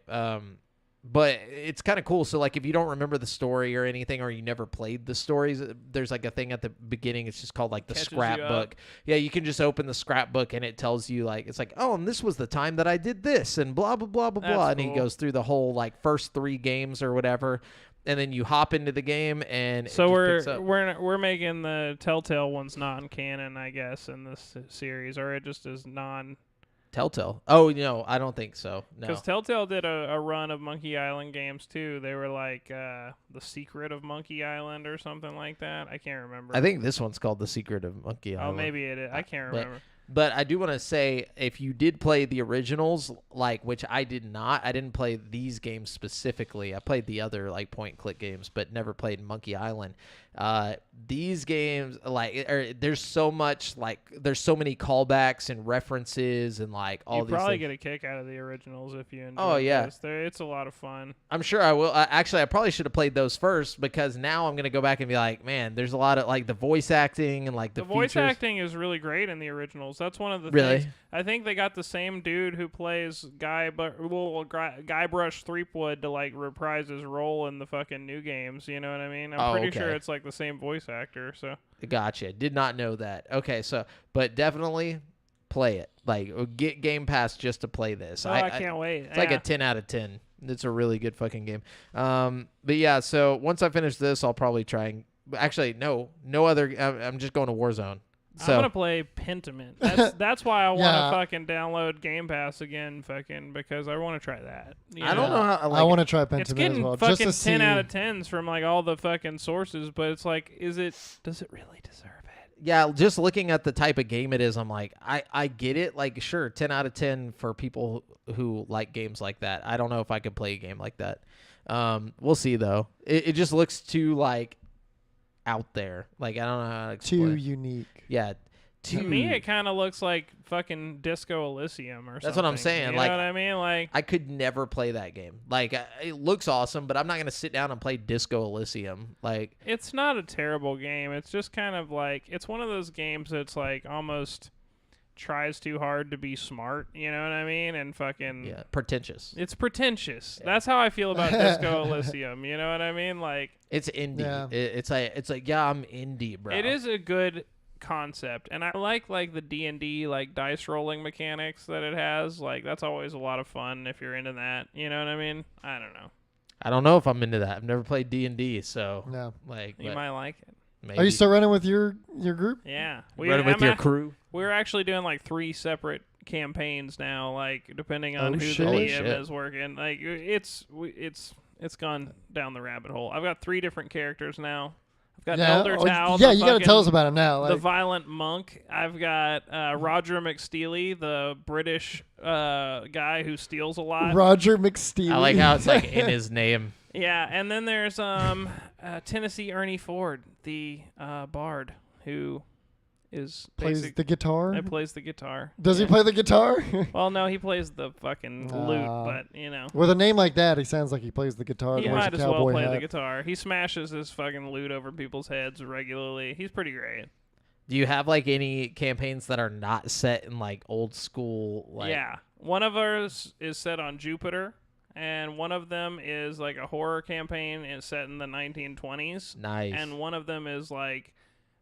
A: But it's kind of cool. So if you don't remember the story or anything, or you never played the stories, there's a thing at the beginning. It's just called the
B: Catches you
A: scrapbook. Yeah, you can just open the scrapbook and it tells you it's oh, and this was the time that I did this and blah blah blah blah blah. And he
B: cool.
A: goes through the whole first 3 games or whatever, and then you hop into the game and
B: so
A: it just picks up.
B: we're making the Telltale ones non-canon, I guess, in this series, or it just is non.
A: Telltale. Oh no, I don't think so. No.
B: Because Telltale did a run of Monkey Island games too. They were The Secret of Monkey Island or something like that. I can't remember.
A: I think this one's called The Secret of Monkey
B: Oh,
A: Island.
B: maybe it is. I can't remember.
A: But I do want to say, if you did play the originals, which I did not, I didn't play these games specifically. I played the other point-and-click games, but never played Monkey Island. These games, there's so much, there's so many callbacks and references and all
B: You
A: these
B: probably
A: things.
B: get a kick out of the originals if you enjoy.
A: Oh, yeah.
B: this. It's a lot of fun.
A: I'm sure I will. Actually, I probably should have played those first, because now I'm going to go back and be like, man, there's a lot of the voice acting and the
B: voice
A: features.
B: acting is really great in the originals. That's one of the
A: Really?
B: things. I think they got the same dude who plays Guybrush Threepwood to reprise his role in the fucking new games. You know what I mean? I'm pretty sure
A: okay.
B: it's the same voice actor. So
A: Gotcha. Did not know that. Okay, but definitely play it. Get Game Pass just to play this.
B: I can't wait.
A: It's a 10 out of 10. It's a really good fucking game. But yeah, so once I finish this, I'll probably try and actually no other. I'm just going to Warzone. So
B: I'm gonna play Pentiment. That's why I want to
C: Yeah.
B: fucking download Game Pass again, because I want to try that. You
A: I don't know how.
C: I want to try Pentiment
B: It's
C: as
B: getting
C: well, just
B: fucking
C: to see.
B: 10 out of 10s from all the fucking sources, but it's does it really deserve it?
A: Yeah, just looking at the type of game it is, I'm I get it. Sure, 10 out of 10 for people who like games like that. I don't know if I could play a game like that. We'll see though. It just looks too out there. I don't know how to explain.
C: Too unique.
A: Yeah.
B: To me, it kind of looks like fucking Disco Elysium or something.
A: That's what I'm saying.
B: You know what I mean?
A: I could never play that game. It looks awesome, but I'm not gonna sit down and play Disco Elysium.
B: It's not a terrible game. It's just kind of it's one of those games that's almost tries too hard to be smart. You know what I mean? And fucking
A: yeah, pretentious.
B: It's pretentious. Yeah. That's how I feel about Disco Elysium. You know what I mean?
A: It's indie.
C: Yeah.
A: It's like yeah, I'm indie, bro.
B: It is a good concept, and I like the D&D like dice rolling mechanics that it has. Like that's always a lot of fun if you're into that. You know what I mean? I don't know.
A: I don't know if I'm into that. I've never played D&D, so
C: No.
A: like
B: You might like it.
A: maybe.
C: Are you still running with your group?
B: Yeah,
A: running with your crew?
B: We're actually doing like 3 separate campaigns now, like depending on who
C: shit.
B: the
C: Holy
B: DM
A: shit.
B: is working. Like it's gone down the rabbit hole. I've got 3 different characters now. I've got Elder Tao.
C: Yeah, you got to tell us about him now.
B: The
C: Like,
B: violent monk. I've got Roger McSteely, the British guy who steals a lot.
C: Roger McSteely.
A: I like how it's like in his name.
B: Yeah, and then there's Tennessee Ernie Ford, the bard, who is
C: plays the guitar.
B: plays the guitar.
C: Does he play the guitar?
B: Well, no, he plays the fucking lute, but you know.
C: With a name like that, he sounds like he plays the guitar.
B: He
C: wears
B: might
C: a
B: as well
C: cowboy
B: play
C: hat.
B: the guitar. He smashes his fucking lute over people's heads regularly. He's pretty great.
A: Do you have like any campaigns that are not set in like old school? Like,
B: Yeah. One of ours is set on Jupiter, and one of them is like a horror campaign and set in the 1920s.
A: Nice.
B: And one of them is like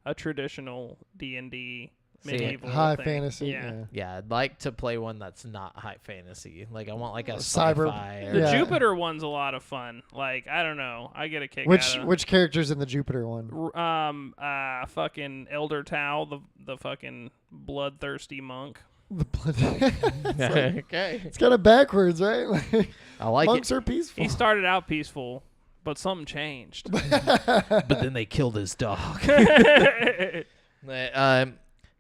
B: a traditional D&D
A: See,
B: medieval
C: high
B: thing.
C: fantasy.
B: Yeah.
A: Yeah, I'd like to play one that's not high fantasy. Like I want like a
C: Cyber-
A: sci-fi.
B: The
C: Yeah.
B: Jupiter one's a lot of fun. Like, I don't know. I get a kick out of
C: Which character's in the Jupiter one?
B: fucking Elder Tao, the fucking bloodthirsty monk.
C: The blood.
A: Okay.
C: It's kind of backwards, right? Like,
A: I like
C: monks
A: it.
C: are peaceful.
B: He started out peaceful, but something changed.
A: But then they killed his dog.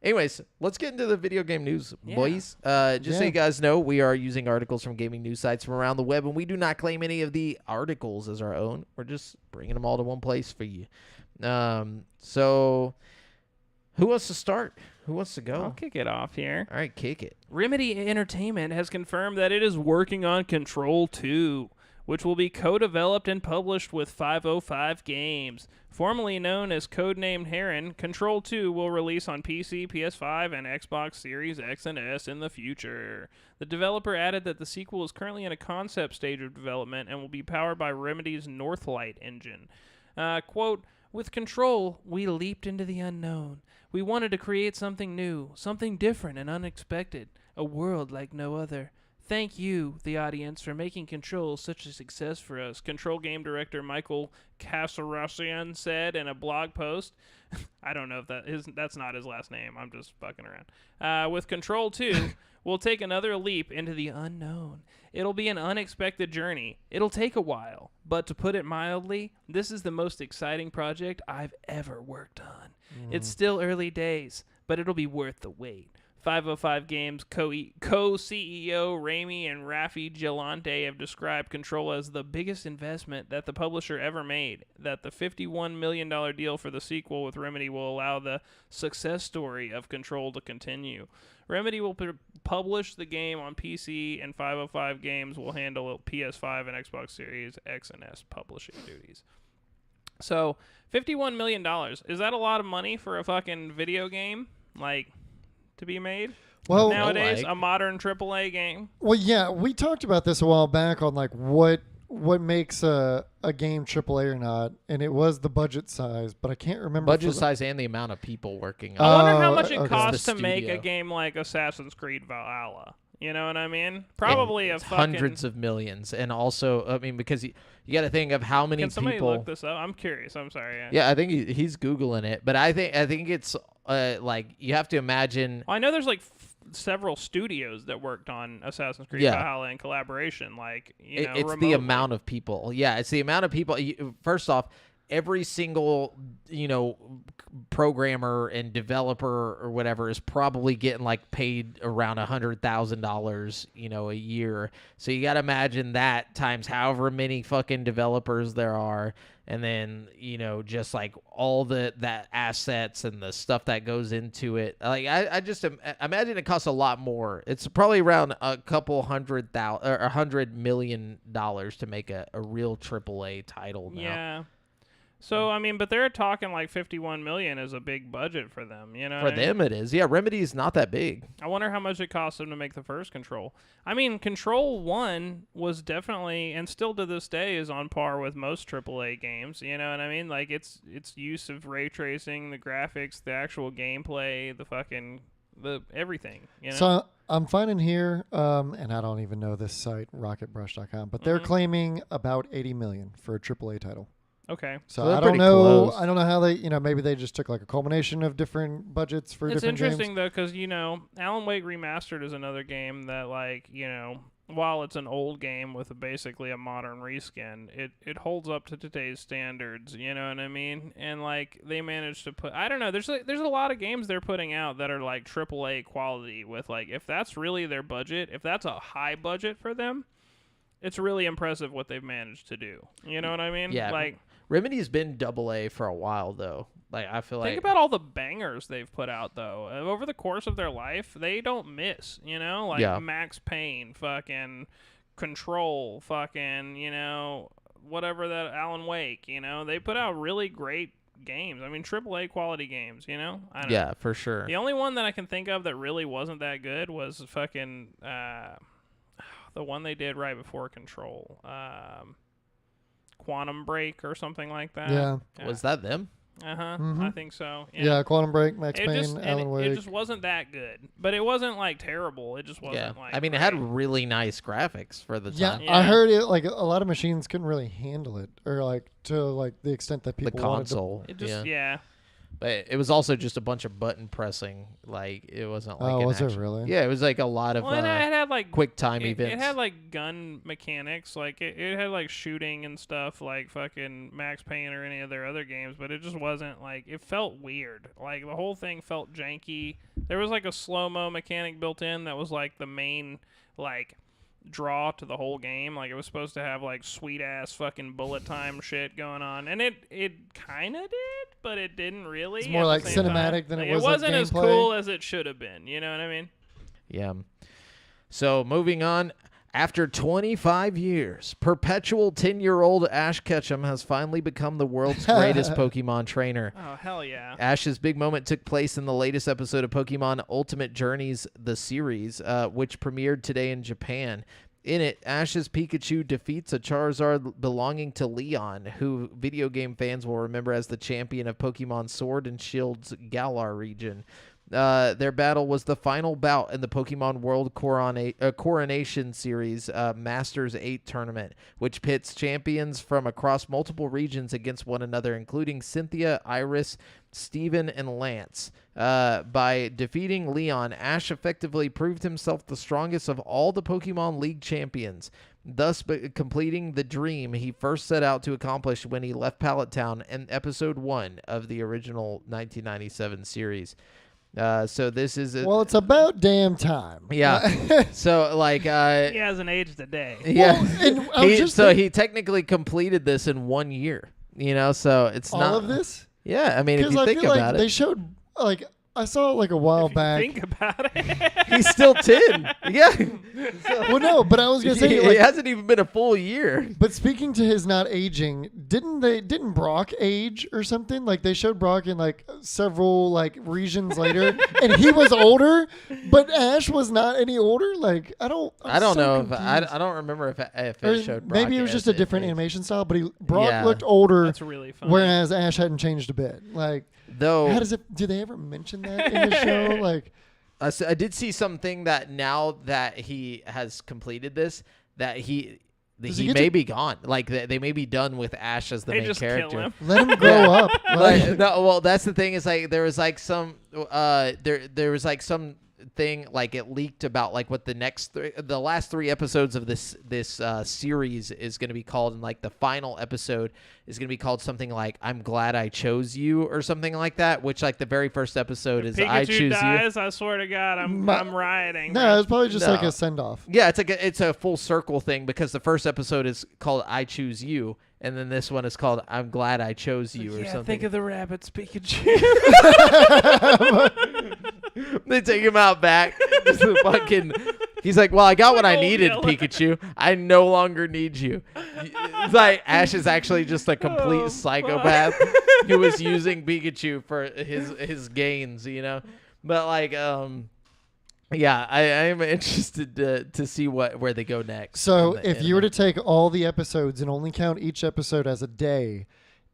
A: Anyways, let's get into the video game news, boys. Just so you guys know, we are using articles from gaming news sites from around the web, and we do not claim any of the articles as our own. We're just bringing them all to one place for you. So who wants to start? Who wants to go?
B: I'll kick it off here.
A: All right, kick it.
B: Remedy Entertainment has confirmed that it is working on Control 2, which will be co-developed and published with 505 Games. Formerly known as codenamed Heron, Control 2 will release on PC, PS5, and Xbox Series X and S in the future. The developer added that the sequel is currently in a concept stage of development and will be powered by Remedy's Northlight engine. Quote, "With Control, we leaped into the unknown. We wanted to create something new, something different and unexpected, a world like no other. Thank you, the audience, for making Control such a success for us," Control game director Michael Kasarassian said in a blog post. I don't know if that's not his last name. I'm just fucking around. With Control 2, we'll take another leap into the unknown. It'll be an unexpected journey. It'll take a while. But to put it mildly, this is the most exciting project I've ever worked on. It's still early days, but it'll be worth the wait. 505 Games co-CEO Rami and Rafi Gelante have described Control as the biggest investment that the publisher ever made, that the $51 million deal for the sequel with Remedy will allow the success story of Control to continue. Remedy will publish the game on PC, and 505 Games will handle PS5 and Xbox Series X and S publishing duties. So, $51 million. Is that a lot of money for a fucking video game? Like, to be made?
C: Well,
B: Nowadays,
A: like-
B: a modern AAA game?
C: Well, yeah, we talked about this a while back on like what makes a game AAA or not, and it was the budget size, but I can't remember
A: Budget size and the amount of people working
B: I
A: on
B: wonder how
C: Oh,
B: much it
C: okay.
B: costs
A: The
B: to make a
A: studio.
B: game like Assassin's Creed Valhalla. You know what I mean? Probably
A: It's
B: a fucking...
A: hundreds of millions, and also, I mean, because you got to think of how many
B: Can somebody
A: people.
B: look this up? I'm curious. I'm sorry.
A: Yeah, I think he's googling it, but I think it's like you have to imagine.
B: Well, I know there's like several studios that worked on Assassin's Creed
A: Yeah.
B: Valhalla in collaboration. Like, you know,
A: It's the
B: remotely.
A: amount of people. Yeah, it's the amount of people. First off, every single programmer and developer or whatever is probably getting like paid around $100,000 a year. So you got to imagine that times however many fucking developers there are, and then just like all that assets and the stuff that goes into it. Like I just imagine it costs a lot more. It's probably around a couple $100,000 or $100 million to make a real AAA title now.
B: Yeah. So I mean, but they're talking like 51 million is a big budget for them. You know,
A: For them, it is. Yeah, Remedy's not that big.
B: I wonder how much it cost them to make the first Control. I mean, Control 1 was definitely, and still to this day, is on par with most AAA games. You know what I mean? Like, its use of ray tracing, the graphics, the actual gameplay, the everything. You know?
C: So I'm finding here, and I don't even know this site, rocketbrush.com, but they're claiming about 80 million for a AAA title.
B: Okay.
C: So
A: they're
C: I don't
A: pretty
C: know.
A: close.
C: I don't know how they. Maybe they just took like a culmination of different budgets for
B: It's
C: different
B: interesting
C: games.
B: though, because Alan Wake Remastered is another game that, like, while it's an old game with basically a modern reskin, it holds up to today's standards. You know what I mean? And like they managed to put, I don't know. There's a lot of games they're putting out that are like AAA quality with, like, if that's really their budget, if that's a high budget for them, it's really impressive what they've managed to do. You know what I mean?
A: Yeah.
B: Like,
A: Remedy's been AA for a while, though. Like, I feel like...
B: Think about all the bangers they've put out, though. Over the course of their life, they don't miss, Like,
A: Yeah.
B: Max Payne, fucking Control, fucking, whatever that, Alan Wake, They put out really great games. I mean, AAA quality games, I don't know.
A: Yeah, for sure.
B: The only one that I can think of that really wasn't that good was fucking, the one they did right before Control. Quantum Break or something like that.
C: Yeah.
A: Was that them?
B: I think so.
C: Yeah, Quantum Break, Max Payne,
B: just,
C: Alan Wake.
B: It just wasn't that good, but it wasn't like terrible. It just wasn't
A: Yeah.
B: like.
A: I mean, it had really nice graphics for the
C: Yeah,
A: time.
B: Yeah.
C: I heard it. Like a lot of machines couldn't really handle it, or like to like the extent that
A: The
C: people wanted to.
A: console.
B: It just yeah.
A: But it was also just a bunch of button pressing. Like, it wasn't like
C: Oh,
A: an
C: was it
A: actual-
C: really?
A: Yeah, it was like a lot of
B: Well, and it had like
A: quick time
B: it
A: events.
B: had like gun mechanics, like it had like shooting and stuff, like fucking Max Payne or any of their other games. But it just wasn't like, it felt weird. Like the whole thing felt janky. There was like a slow mo mechanic built in that was like the main like draw to the whole game. Like, it was supposed to have like sweet ass fucking bullet time shit going on, and it kind of did, but it didn't really.
C: It's more
B: at the
C: like
B: same
C: cinematic
B: time.
C: than it
B: Like,
C: was
B: It wasn't
C: like
B: as
C: gameplay.
B: cool as it should have been. You know what I mean?
A: Yeah. So moving on, after 25 years, perpetual 10-year-old Ash Ketchum has finally become the world's greatest Pokemon trainer.
B: Oh hell yeah!
A: Ash's big moment took place in the latest episode of Pokemon Ultimate Journeys, the series, which premiered today in Japan. In it, Ash's Pikachu defeats a Charizard belonging to Leon, who video game fans will remember as the champion of Pokemon Sword and Shield's Galar region. Their battle was the final bout in the Pokemon World Coronation Series Masters 8 tournament, which pits champions from across multiple regions against one another, including Cynthia, Iris, Steven, and Lance. By defeating Leon, Ash effectively proved himself the strongest of all the Pokemon League champions, thus completing the dream he first set out to accomplish when he left Pallet Town in Episode 1 of the original 1997 series. So this is
C: Well, it's about damn time.
A: yeah. So like
B: He hasn't aged a day.
A: yeah.
C: and I was just
A: He technically completed this in 1 year. So it's
C: all
A: not
C: of this.
A: Yeah, I mean, if
C: Because
A: you
C: I
A: think
C: feel
A: about
C: like they
A: it,
C: showed like I saw like a while
B: If you
C: back.
B: think about it.
A: he's still 10. Yeah.
C: Well, no, but I was gonna say
A: it
C: like,
A: hasn't even been a full year.
C: but speaking to his not aging, didn't Brock age or something? Like they showed Brock in like several like regions later, and he was older, but Ash was not any older. Like I don't
A: know if I don't remember if
C: Or
A: it showed Brock
C: maybe it was just a
A: as
C: different
A: age.
C: animation style, but Brock
A: Yeah.
C: looked older,
B: That's really funny.
C: whereas Ash hadn't changed a bit. Like,
A: Though
C: how does it? Do they ever mention that in the show? Like,
A: I did see something that now that he has completed this, that he
C: Does he get
A: may
C: to-
A: be gone. Like they may be done with Ash as the
B: They
A: main
B: just
A: character.
B: kill him.
C: let him grow up.
A: Like, no, well, that's the thing is like there was like some there was like some thing like it leaked about like what the last 3 episodes of this series is going to be called, and like the final episode is going to be called something like I'm Glad I Chose You or something like that, which like the very first episode is
B: Pikachu
A: I Choose
B: dies, I swear to God, I'm rioting.
C: No, it's probably just like
A: No.
C: a send off.
A: You. Yeah, it's a full circle thing because the first episode is called I Choose You, and then this one is called I'm Glad I Chose You or something.
B: Think of the rabbits, Pikachu.
A: They take him out back. Just the fucking He's like, well, I got what I
B: Old
A: needed,
B: Yeller.
A: Pikachu. I no longer need you. It's like Ash is actually just a complete
B: Oh,
A: psychopath who was using Pikachu for his gains, you know? But like, yeah, I am interested to see where they go next.
C: So
A: in the
C: if you were to
A: anime.
C: take all the episodes and only count each episode as a day,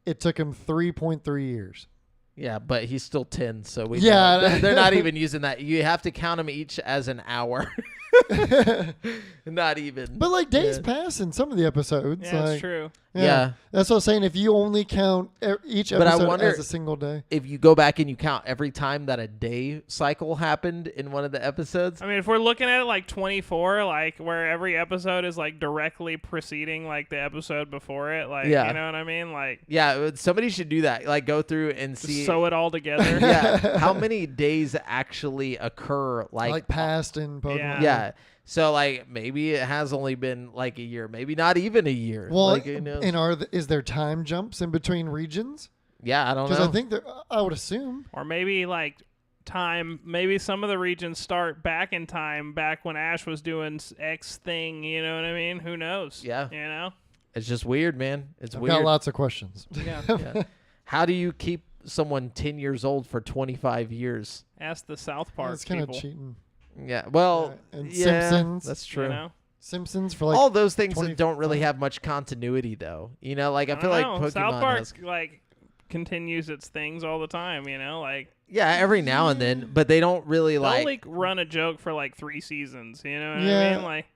C: it took him 3.3 years.
A: Yeah, but he's still 10, so we
C: Yeah.
A: know. They're not even using that. You have to count them each as an hour. Not even.
C: But like days
A: Yeah.
C: pass in some of the episodes.
B: Yeah,
C: like,
B: that's true.
A: Yeah.
C: That's what I'm saying. If you only count each
A: But I
C: episode
A: wonder-
C: as a single day.
A: If you go back and you count every time that a day cycle happened in one of the episodes,
B: I mean, if we're looking at it like 24, like where every episode is like directly preceding like the episode before it, like
A: Yeah.
B: you know what I mean? Like
A: yeah, somebody should do that. Like go through and
B: just
A: see
B: sew it all together.
A: yeah, how many days actually occur
C: Like past in Pokemon.
B: Yeah.
A: yeah. So like maybe it has only been like a year, maybe not even a year.
C: Well,
A: like, you know,
C: and is there time jumps in between regions?
A: yeah, I don't
C: Because
A: know.
C: I think there. I would assume.
B: Or maybe like time, maybe some of the regions start back in time, back when Ash was doing X thing, you know what I mean? Who knows?
A: Yeah.
B: You know?
A: It's just weird, man. It's
C: I've
A: weird.
C: got lots of questions.
B: Yeah.
A: Yeah. How do you keep someone 10 years old for 25 years?
B: Ask the South Park
C: That's kind of
B: people.
C: cheating.
A: Yeah, well,
C: Yeah, and
A: yeah,
C: Simpsons.
A: that's true.
B: You know?
C: Simpsons for like
A: All those things that don't really
C: 25.
A: have much continuity, though. You know, like I
B: I
A: feel
B: don't
A: like
B: know.
A: Pokemon
B: South Park
A: has,
B: like continues its things all the time, you know? Like
A: yeah, every now and then, but they don't really
B: they'll
A: like.
B: like run a joke for like 3 seasons, you know what I
C: Yeah.
B: mean? Like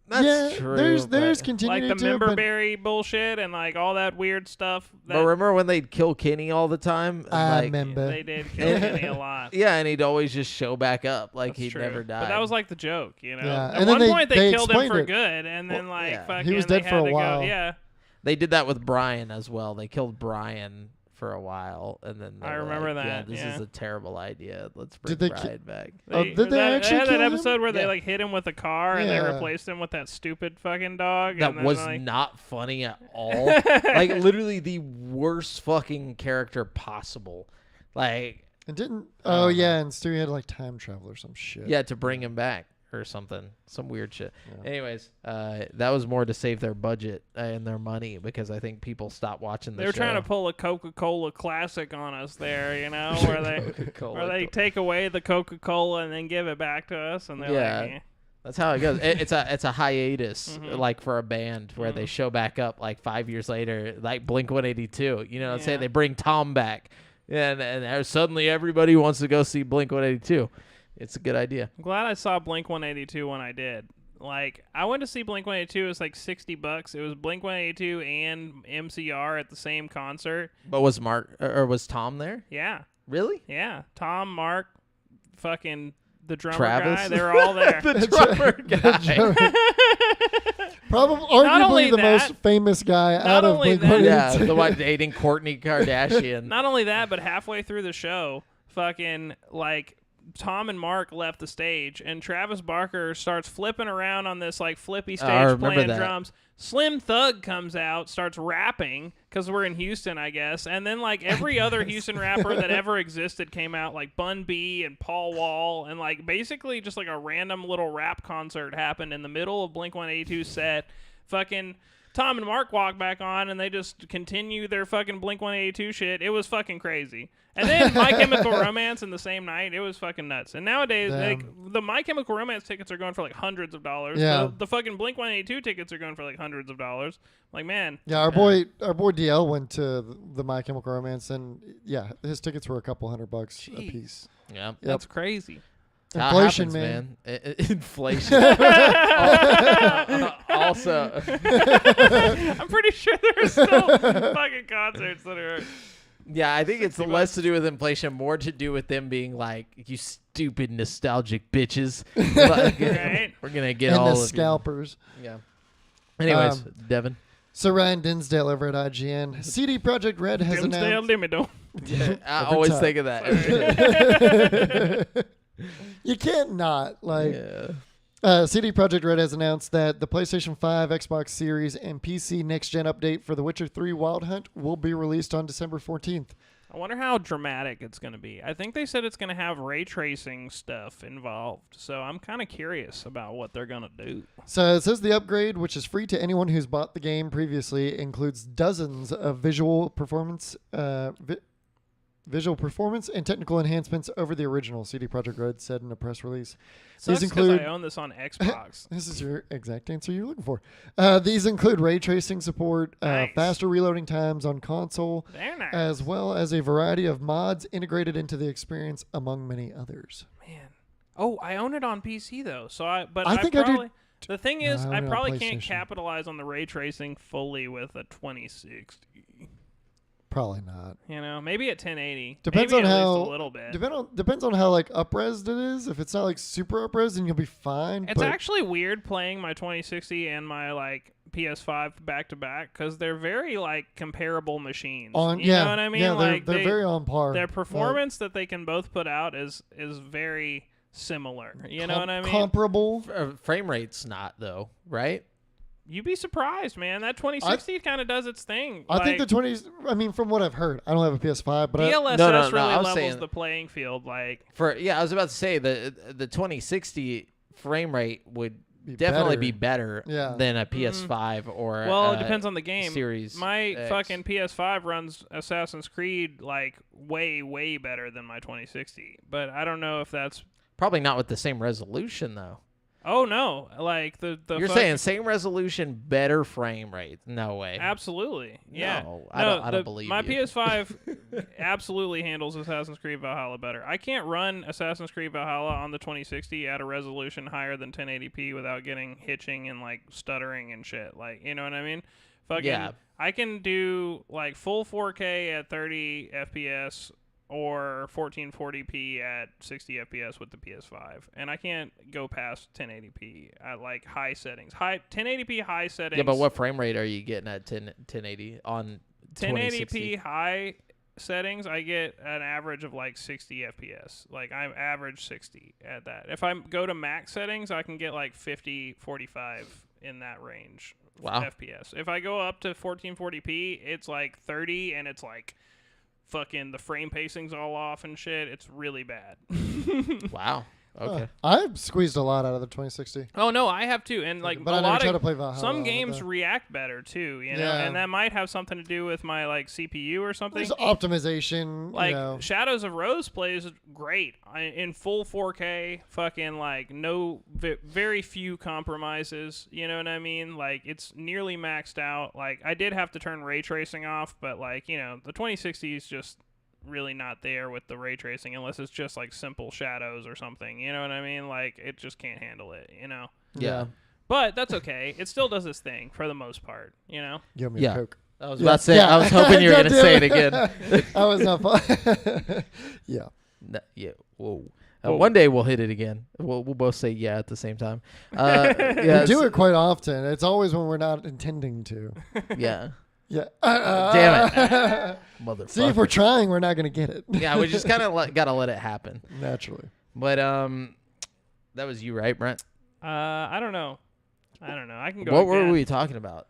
A: That's
C: yeah,
A: true.
C: There's
A: but
C: continuity
B: like the
C: to it,
B: member
C: but
B: berry bullshit and like all that weird stuff. That
A: remember when they'd kill Kenny all the time? And,
C: I
A: like,
C: remember.
B: they did kill Kenny a lot.
A: Yeah, and he'd always just show back up like
B: That's
A: he'd
B: true.
A: never died.
B: But that was like the joke, you know.
C: Yeah,
B: At
C: and then
B: one point
C: they
B: they killed him
C: explained
B: for
C: it.
B: good, and then like
A: yeah.
B: fucking
C: He was
B: they
C: dead
B: had
C: for a
B: to
C: while.
B: Go, yeah,
A: they did that with Brian as well. They killed Brian for a while, and then they
B: I
A: were
B: remember
A: like, Yeah,
B: that,
A: this
B: yeah.
A: is a terrible idea. Let's bring
C: Did they ki-
A: Brian back.
C: Oh, did they actually
B: had that
C: kill him?
B: episode where
A: Yeah.
B: they like hit him with a car and they
C: Yeah.
B: replaced him with that stupid fucking dog.
A: That
B: and then,
A: was
B: like,
A: not funny at all. Like literally the worst fucking character possible. Like
C: it didn't.
A: I
C: Oh
A: don't know.
C: yeah, and Stewie had like time travel or some shit.
A: yeah, to bring him back or something, some weird shit.
C: Yeah.
A: Anyways, that was more to save their budget and their money because I think people stopped watching the
B: they were
A: show.
B: trying to pull a Coca-Cola classic on us there, you know, where they
A: Coca-Cola.
B: where they take away the Coca-Cola and then give it back to us, and they're
A: Yeah.
B: like, eh.
A: That's how it goes. It's a hiatus
B: Mhm.
A: like for a band where they show back up like 5 years later, like Blink 182. You know, let's say
B: Yeah.
A: they bring Tom back, and suddenly everybody wants to go see Blink 182. It's a good idea.
B: I'm glad I saw Blink 182 when I did. Like, I went to see Blink 182. It was like $60. It was Blink 182 and MCR at the same concert.
A: But was Mark or was Tom there?
B: Yeah,
A: Really?
B: yeah. Tom, Mark, fucking the drummer
A: Travis?
B: guy. They were all there.
A: The drummer guy.
C: Probably
B: Not only
C: arguably the most
B: that-
C: famous guy
B: not
C: out of
B: only
C: Blink
B: that-
A: Yeah,
C: 182.
A: the one dating Kourtney Kardashian.
B: Not only that, but halfway through the show, fucking like Tom and Mark left the stage, and Travis Barker starts flipping around on this like flippy
A: I
B: stage
A: remember
B: playing
A: that.
B: drums. Slim Thug comes out, starts rapping because we're in Houston, I guess, and then like every other Houston rapper that ever existed came out, like Bun B and Paul Wall, and like basically just like a random little rap concert happened in the middle of Blink 182 set. Fucking Tom and Mark walk back on, and they just continue their fucking Blink 182 shit. It was fucking crazy. And then My Chemical Romance in the same night. It was fucking nuts. And nowadays, like the My Chemical Romance tickets are going for like hundreds of dollars.
C: Yeah.
B: The fucking Blink 182 tickets are going for like hundreds of dollars. Like, man.
C: Yeah, our boy DL went to the My Chemical Romance, and yeah, his tickets were a couple $100 a
B: Jeez.
C: piece.
A: Yeah.
B: That's crazy.
A: How it
C: Inflation,
A: happens,
C: man.
A: Inflation. Also,
B: I'm pretty sure there's still fucking concerts that are.
A: yeah, I think it's
B: 60
A: less to do with inflation, more to do with them being like, "You stupid nostalgic bitches." Like,
B: Right.
A: We're gonna get
C: And
A: all
C: the
A: of you.
C: scalpers.
A: Yeah. Anyways, Devin.
C: So Ryan Dinsdale over at IGN. CD Projekt Red has
B: Dimsdale
C: announced.
B: Dimido.
A: Yeah, I
C: Every
A: always
C: time.
A: think of that.
C: You can't not like.
A: Yeah.
C: CD Projekt Red has announced that the PlayStation 5, Xbox Series, and PC next-gen update for The Witcher 3 Wild Hunt will be released on December 14th.
B: I wonder how dramatic it's going to be. I think they said it's going to have ray tracing stuff involved, so I'm kind of curious about what they're going to do.
C: So it says the upgrade, which is free to anyone who's bought the game previously, includes dozens of visual performance and technical enhancements over the original, CD Projekt Red said in a press release.
B: Sucks
C: These
B: 'cause
C: include...
B: I own this on Xbox.
C: This is your exact answer you're looking for. These include ray tracing support,
B: Nice.
C: faster reloading times on console,
B: Very nice.
C: as well as a variety of mods integrated into the experience, among many others.
B: Man. Oh, I own it on PC though. So I
C: think I do
B: probably the thing is
C: No, I
B: I
C: own it on
B: probably can't
C: PlayStation.
B: capitalize on the ray tracing fully with a 2060.
C: Probably not.
B: You know, maybe at 1080.
C: Depends
B: maybe
C: on
B: at
C: how
B: least a little bit.
C: Depends on how like up-resed it is. If it's not like super up-resed, then you'll be fine.
B: It's
C: but
B: actually weird playing my 2060 and my like PS5 back to back because they're very like comparable machines. You know what I mean?
C: Yeah,
B: like
C: they're very on par.
B: Their performance that they can both put out is very similar. You know what I mean?
C: Comparable.
A: Frame rate's not though, right?
B: You'd be surprised, man. That 2060 kind of does its thing.
C: I think the
B: Like,
C: 20s. I mean, from what I've heard, I don't have a PS5, but
B: DLSS
A: No,
B: really
A: I was
B: levels
A: saying-
B: the playing field. Like,
A: I was about to say the 2060 frame rate would
C: Be
A: definitely
C: better.
A: be better
C: Yeah.
A: than a PS5 or
B: well, it depends on the game.
A: Series
B: My
A: X.
B: fucking PS5 runs Assassin's Creed like way better than my 2060. But I don't know if that's.
A: Probably not with the same resolution though.
B: Oh no! Like the
A: You're saying same resolution, better frame rate? No way.
B: Absolutely, yeah.
A: No, I don't believe
B: my
A: you.
B: PS5 absolutely handles Assassin's Creed Valhalla better. I can't run Assassin's Creed Valhalla on the 2060 at a resolution higher than 1080p without getting hitching and like stuttering and shit. Like, you know what I mean? Fucking,
A: Yeah.
B: I can do like full 4K at 30 FPS or 1440p at 60 FPS with the PS5, and I can't go past 1080p at like high settings. 1080p high settings.
A: Yeah, but what frame rate are you getting at 1080 on 2060?
B: 1080p high settings, I get an average of like 60 FPS. Like I average 60 at that. If I go to max settings, I can get like 50, 45 in that range.
A: Wow.
B: FPS. If I go up to 1440p, it's like 30, and it's like fucking the frame pacing's all off and shit. It's really bad.
A: Wow. Okay.
C: I've squeezed a lot out of the 2060.
B: Oh no, I have too, and like
C: But
B: a
C: I never
B: lot
C: tried
B: of
C: to play Valhalla
B: some
C: with
B: games
C: that.
B: react better too, you know,
C: Yeah.
B: and that might have something to do with my like CPU or something.
C: There's optimization.
B: Like
C: you know.
B: Shadows of Rose plays great in full 4K, fucking like no very few compromises. You know what I mean? Like it's nearly maxed out. Like I did have to turn ray tracing off, but like, you know, the 2060 is just really not there with the ray tracing unless it's just like simple shadows or something. You know what I mean? Like it just can't handle it. You know.
A: Yeah.
B: But that's okay. It still does its thing for the most part. You know.
C: Give me
A: Yeah.
C: a Coke.
A: I was
C: Yeah.
A: about to say.
C: Yeah.
A: I was hoping you were going to
C: God
A: say it
C: damn
A: again.
C: I was not fun. Yeah.
A: No, yeah. Whoa.
B: Whoa.
A: One day we'll hit it again. We'll both say yeah at the same time. Yeah.
C: We do it quite often. It's always when we're not intending to.
A: Yeah.
C: Yeah.
A: Damn it. Motherfucker.
C: See, if we're trying, we're not going to get it.
A: Yeah, we just kind of got to let it happen.
C: Naturally.
A: But that was you, right, Brent?
B: I don't know. I can go.
A: What were
B: again.
A: we talking about?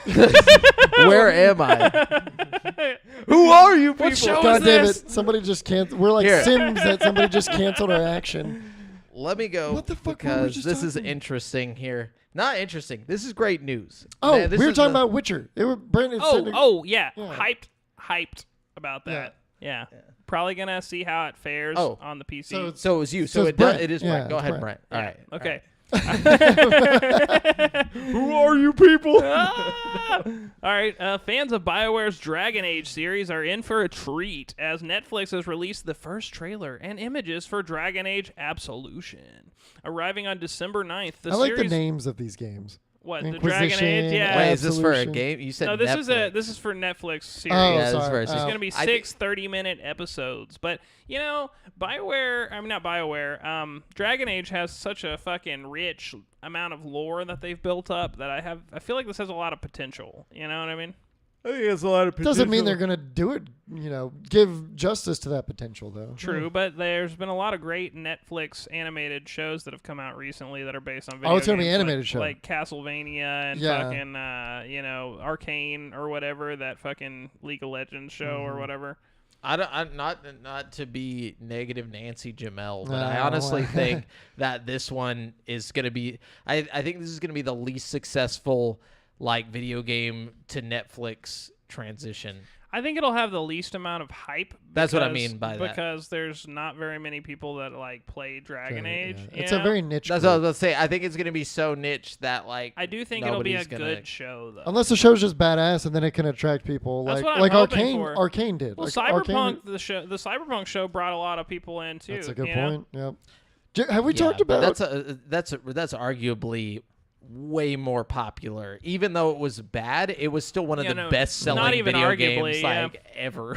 A: Where am I? Who are you people?
B: What show
C: God
B: is
C: damn
B: this?
C: it. Somebody just canceled. We're like
A: Here.
C: Sims that somebody just canceled our action.
A: Let me go.
C: What the fuck were we
A: because
C: just
A: this is
C: talking?
A: interesting here. Not interesting. This is great news.
C: Oh,
A: This
C: we were
A: is
C: talking
A: the-
C: about Witcher. Brandon said
B: Yeah.
C: Yeah.
B: Hyped about that. Yeah. Probably gonna see how it fares
A: Oh.
B: on the PC.
C: So
A: So it was you.
C: So
A: So
C: it's
A: it does.
C: Brent.
A: It is
C: Yeah,
A: Brent. Go
C: it's
A: ahead,
C: Brent.
A: Brent. All right.
B: Okay.
A: Who are you people?
B: Ah! All right, fans of BioWare's Dragon Age series are in for a treat as Netflix has released the first trailer and images for Dragon Age Absolution. Arriving on December 9th, the
C: I like
B: series...
C: the names of these games.
B: What, the Dragon Age?
C: Inquisition,
B: Yeah.
A: Wait, is this for a
C: Absolution.
A: game? You said
B: No, this
A: Netflix.
B: is for Netflix series.
C: Oh,
A: Yeah, this is
C: sorry.
A: for-
B: It's
A: Oh.
B: going to be
A: I
B: six 30-minute episodes. But, you know, BioWare, I mean, not BioWare, Dragon Age has such a fucking rich amount of lore that they've built up that I feel like this has a lot of potential. You know what I mean?
A: I think it's a lot of potential.
C: Doesn't mean they're gonna do it. Give justice to that potential though.
B: True, but there's been a lot of great Netflix animated shows that have come out recently that are based on video
C: Oh, it's gonna be
B: games,
C: animated show.
B: like Castlevania and
C: Yeah.
B: fucking Arcane or whatever, that fucking League of Legends show or whatever.
A: I'm not to be negative Nancy Jamel, but
C: No.
A: I honestly think that this one is going to be I think this is going to be the least successful like video game to Netflix transition.
B: I think it'll have the least amount of hype.
A: That's what I mean by that.
B: Because there's not very many people that like play Dragon Age.
C: Yeah. It's
B: you
C: a
B: know?
C: very niche.
A: That's what I was
C: group.
A: going to say. I think it's going to be so niche that like
B: I do think it'll be a
A: nobody's gonna-
B: good show though.
C: Unless the show's just badass, and then it can attract people.
B: That's
C: like
B: what I'm
C: like
B: hoping
C: Arcane.
B: for.
C: Arcane did.
B: Well,
C: Like,
B: Cyberpunk,
C: Arcane,
B: the Cyberpunk show brought a lot of people in too.
C: That's a good
B: you know?
C: point. Yep. Have we
A: Yeah,
C: talked
A: but
C: about?
A: that's arguably way more popular. Even though it was bad, it was still one of the best selling
B: not even
A: video
B: arguably,
A: games
B: yeah.
A: like ever.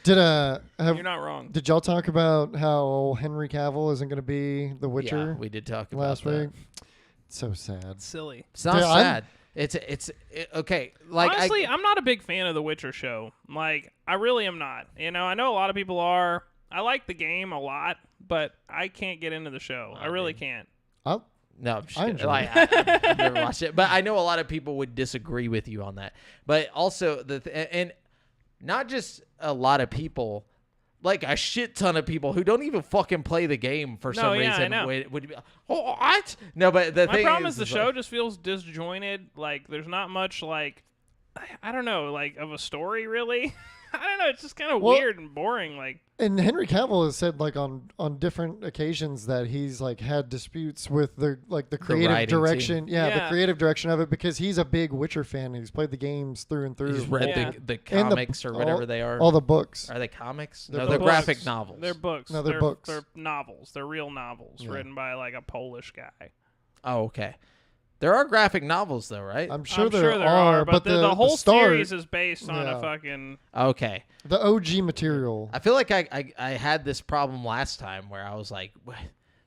B: You're not wrong.
C: Did y'all talk about how Henry Cavill isn't going to be The Witcher
A: Yeah, we did talk about
C: last
A: that.
C: week? It's so sad.
B: Silly.
A: It's not
C: Dude, I'm-
A: sad. It's okay. Like
B: Honestly, I'm not a big fan of the Witcher show. Like, I really am not. I know a lot of people are. I like the game a lot, but I can't get into the show. I really can't.
C: I'll,
A: no, I'm just
C: I
A: kidding.
C: enjoy
A: Like, I've never watched it, but I know a lot of people would disagree with you on that. But also and not just a lot of people, like a shit ton of people who don't even fucking play the game for some
B: yeah, I
A: reason
B: know.
A: would be, oh, what? No, but the
B: My
A: thing
B: problem is the
A: like-
B: show just feels disjointed. Like, there's not much, like, I don't know, like, of a story, really. I don't know. It's just kind of weird and boring. Like,
C: and Henry Cavill has said like on different occasions that he's like had disputes with the creative
A: writing
C: direction.
A: team.
C: Yeah,
B: Yeah.
C: the creative direction of it because he's a big Witcher fan. He's played the games through and through.
A: He's read
B: Yeah.
A: the
C: And the-
A: comics or whatever they are.
C: all the books.
A: Are they comics?
C: They're
A: No, they're
C: books.
A: graphic novels.
B: They're books.
C: No, they're books.
B: They're novels. They're real novels written by, like, a Polish guy.
A: Oh, okay. There are graphic novels, though, right?
C: I'm sure
B: I'm
C: there
B: sure there
C: are,
B: but the
C: the
B: whole
C: start,
B: series is based on
C: Yeah.
B: a fucking...
A: Okay.
C: the OG material.
A: I feel like I had this problem last time where I was like, what?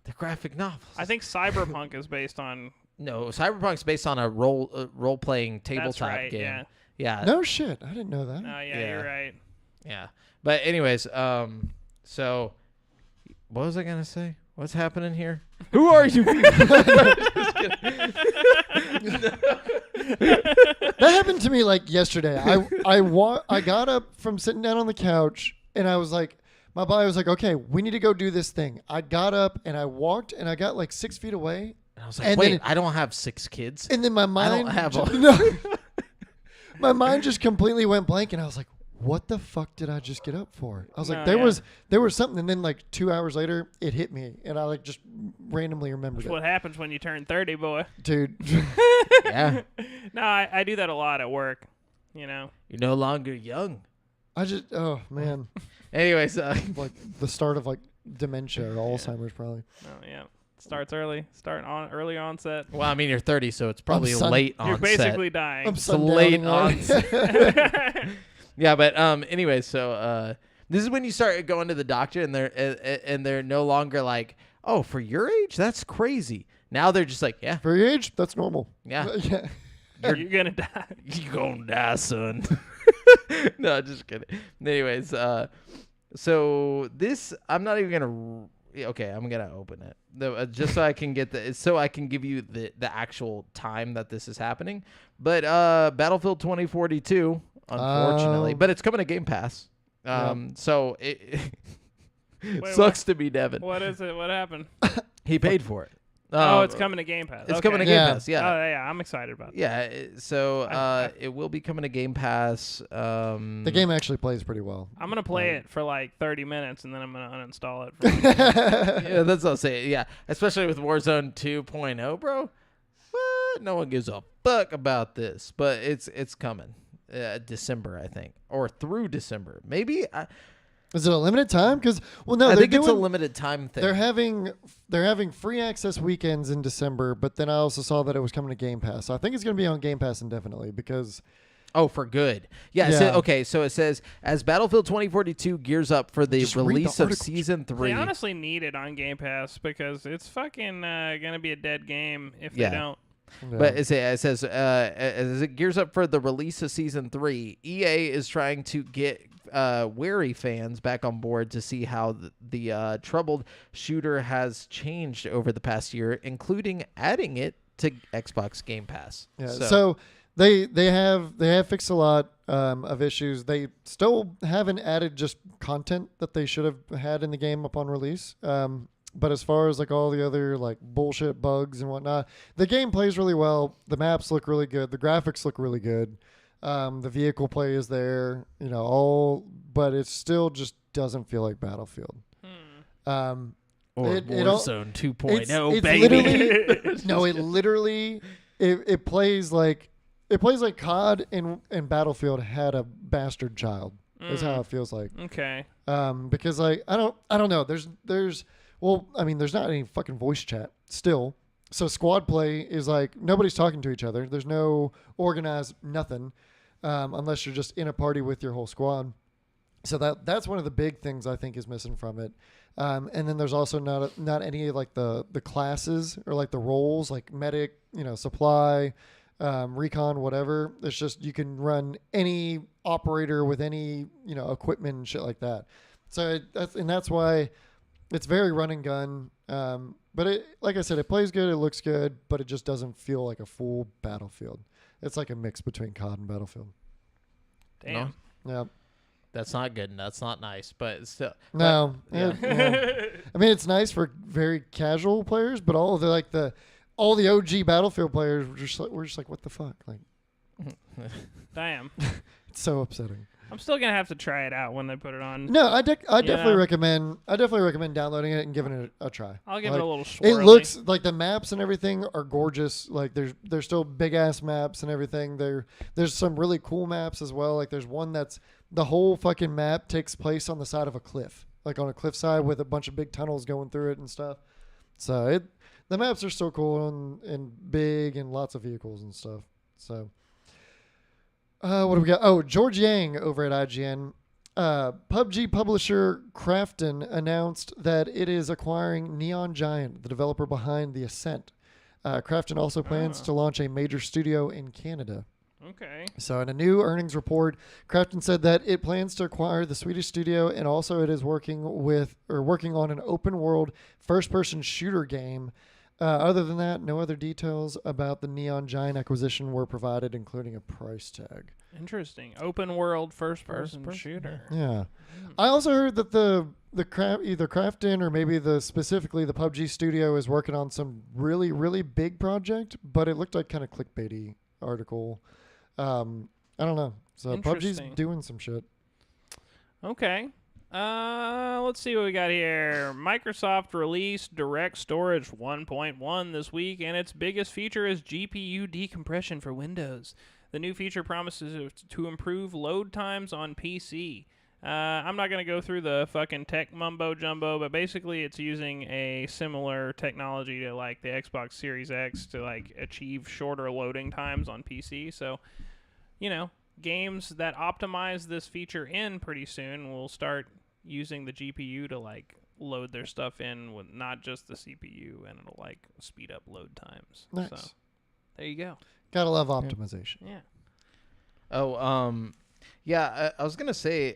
A: The graphic novels.
B: I think Cyberpunk is based on...
A: No, Cyberpunk's based on a role playing tabletop
B: right,
A: game.
B: yeah.
A: Yeah.
C: No shit, I didn't know that.
B: Oh, yeah,
A: Yeah.
B: you're right.
A: Yeah. But anyways, so what was I gonna say? What's happening here? Who are you people?
C: That happened to me like yesterday. I got up from sitting down on the couch and I was like, my body was like, okay, we need to go do this thing. I got up and I walked and I got like 6 feet away.
A: And I was like,
C: And
A: wait,
C: then-
A: I don't have 6 kids.
C: And then my mind,
A: have
C: no, my mind just completely went blank and I was like, what the fuck did I just get up for? I was like,
B: No,
C: there was something. And then like 2 hours later, it hit me and I like just randomly remembered
B: That's what
C: it.
B: happens when you turn 30, boy.
C: Dude.
A: Yeah.
B: No, I do that a lot at work, you know.
A: You're no longer young.
C: I just, oh man.
A: Anyways,
C: Like the start of like dementia or Alzheimer's probably.
B: Oh, yeah. Starts early. Early onset.
A: well, I mean, you're 30, so it's probably
C: sun-
A: late
B: You're
A: onset.
B: basically dying.
C: I'm
A: It's a late
C: sundowning already.
A: onset. Yeah, but anyway, so this is when you start going to the doctor and they're no longer like, oh, for your age, that's crazy. Now they're just like, yeah,
C: For your age, that's normal.
A: yeah,
C: Yeah.
B: You're gonna die.
A: you gonna die, son. No, just kidding. Anyways, so this I'm not even gonna. Okay, I'm gonna open it just so I can get so I can give you the actual time that this is happening. But Battlefield 2042, unfortunately, but it's coming to Game Pass. So it
B: Wait,
A: sucks to be Devin.
B: What is it? What happened?
A: He paid for it.
B: Oh, it's coming to Game Pass.
A: It's
B: Okay.
A: coming to Game
C: Yeah.
A: Pass. Yeah.
B: Oh, yeah. I'm excited about that.
A: Yeah, so it will be coming to Game Pass.
C: The game actually plays pretty well.
B: I'm gonna play it for like 30 minutes and then I'm gonna uninstall it.
A: Yeah, that's what I'll say. Yeah, especially with Warzone 2.0, bro. What? No one gives a fuck about this, but it's coming. December, I think, or through December, maybe.
C: Is it a limited time? Because no,
A: I
C: they're
A: think it's a
C: doing-
A: limited time thing.
C: They're having free access weekends in December, but then I also saw that it was coming to Game Pass. So I think it's going to be on Game Pass indefinitely because
A: Oh, for good. Yeah.
C: Yeah.
A: Okay. So it says as Battlefield 2042 gears up for the
C: Just read the
A: release of
C: article.
A: Season 3.
B: They honestly need it on Game Pass because it's fucking gonna be a dead game if
A: Yeah.
B: they don't.
A: But it says as it gears up for the release of Season 3, EA is trying to get wary fans back on board to see how the troubled shooter has changed over the past year, including adding it to Xbox Game Pass.
C: Yeah. So they have fixed a lot of issues. They still haven't added just content that they should have had in the game upon release. But as far as like all the other like bullshit bugs and whatnot, the game plays really well. The maps look really good. The graphics look really good. The vehicle play is there, but it still just doesn't feel like Battlefield.
A: Or Warzone 2.0,
C: it's
A: baby.
C: It plays like COD and Battlefield had a bastard child. Is how it feels like.
B: Okay.
C: Because like I don't know. There's not any fucking voice chat still. So squad play is like nobody's talking to each other. There's no organized nothing, unless you're just in a party with your whole squad. So that's one of the big things I think is missing from it. And then there's also not any like the classes or like the roles like medic, supply, recon, whatever. It's just you can run any operator with any equipment and shit like that. So that's why it's very run and gun. But it, like I said, it plays good, it looks good, but it just doesn't feel like a full Battlefield. It's like a mix between COD and Battlefield.
B: Damn.
C: No? Yeah.
A: That's not good and that's not nice, but still.
C: No.
A: Yeah.
C: I mean, it's nice for very casual players, but all the OG Battlefield players were just like, what the fuck? Like,
B: Damn.
C: it's so upsetting.
B: I'm still gonna have to try it out when they put it on.
C: No, I definitely recommend downloading it and giving it a try.
B: I'll give it a little swirly.
C: It looks like the maps and everything are gorgeous. Like there's still big ass maps and everything. There's some really cool maps as well. Like there's one that's the whole fucking map takes place on the side of a cliff, like on a cliffside with a bunch of big tunnels going through it and stuff. So the maps are so cool and big and lots of vehicles and stuff. So. What do we got? Oh, George Yang over at IGN. PUBG publisher Krafton announced that it is acquiring Neon Giant, the developer behind The Ascent. Krafton also plans to launch a major studio in Canada.
B: Okay.
C: So in a new earnings report, Krafton said that it plans to acquire the Swedish studio, and also it is working on an open world first-person shooter game. Other than that, no other details about the Neon Giant acquisition were provided, including a price tag.
B: Interesting. Open world first person shooter.
C: Yeah. I also heard that either Krafton or maybe specifically the PUBG studio is working on some really, really big project, but it looked like kind of clickbaity article. I don't know. So PUBG's doing some shit.
B: Okay. Let's see what we got here. Microsoft released Direct Storage 1.1 this week, and its biggest feature is GPU decompression for Windows. The new feature promises to improve load times on PC. I'm not going to go through the fucking tech mumbo jumbo, but basically it's using a similar technology to like the Xbox Series X to like achieve shorter loading times on PC. So, games that optimize this feature in pretty soon will start using the GPU to like load their stuff in with not just the CPU, and it'll like speed up load times.
C: Nice.
B: So there you go.
C: Gotta love optimization.
B: Yeah.
A: Oh, yeah. I was gonna say,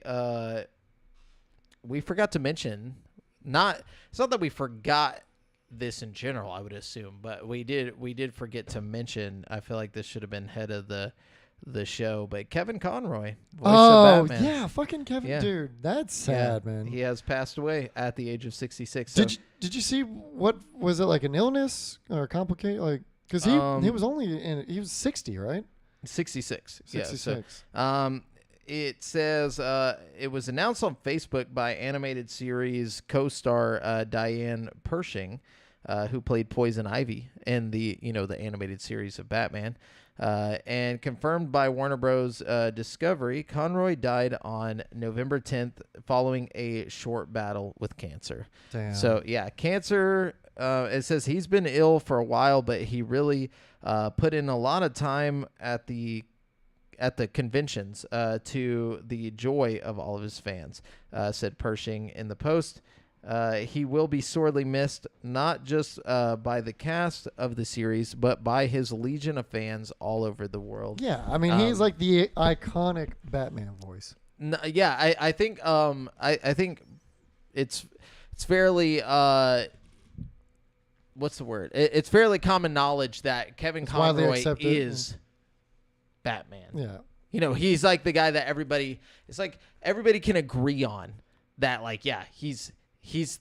A: we forgot to mention. It's not that we forgot this in general. I would assume, but we did forget to mention. I feel like this should have been head of the show, but Kevin Conroy, voice of Batman.
C: Yeah, fucking Kevin, dude, that's sad, man.
A: He has passed away at the age of 66.
C: So. Did you see what was it, like an illness or complicated, like because he was 60, right?
A: 66.
C: 66.
A: Yeah, so, it says it was announced on Facebook by animated series co-star Diane Pershing, who played Poison Ivy in the animated series of Batman. And confirmed by Warner Bros. Discovery, Conroy died on November 10th following a short battle with cancer.
C: Damn.
A: So, yeah, cancer, it says he's been ill for a while, but he really put in a lot of time at the conventions to the joy of all of his fans, said Pershing in the post. He will be sorely missed, not just by the cast of the series, but by his legion of fans all over the world.
C: Yeah, I mean, he's like the iconic Batman voice.
A: Yeah, I think I think it's fairly what's the word? It's fairly common knowledge that Kevin Conroy is Batman.
C: Yeah.
A: You know, he's like the guy that everybody can agree on that, like, yeah, he's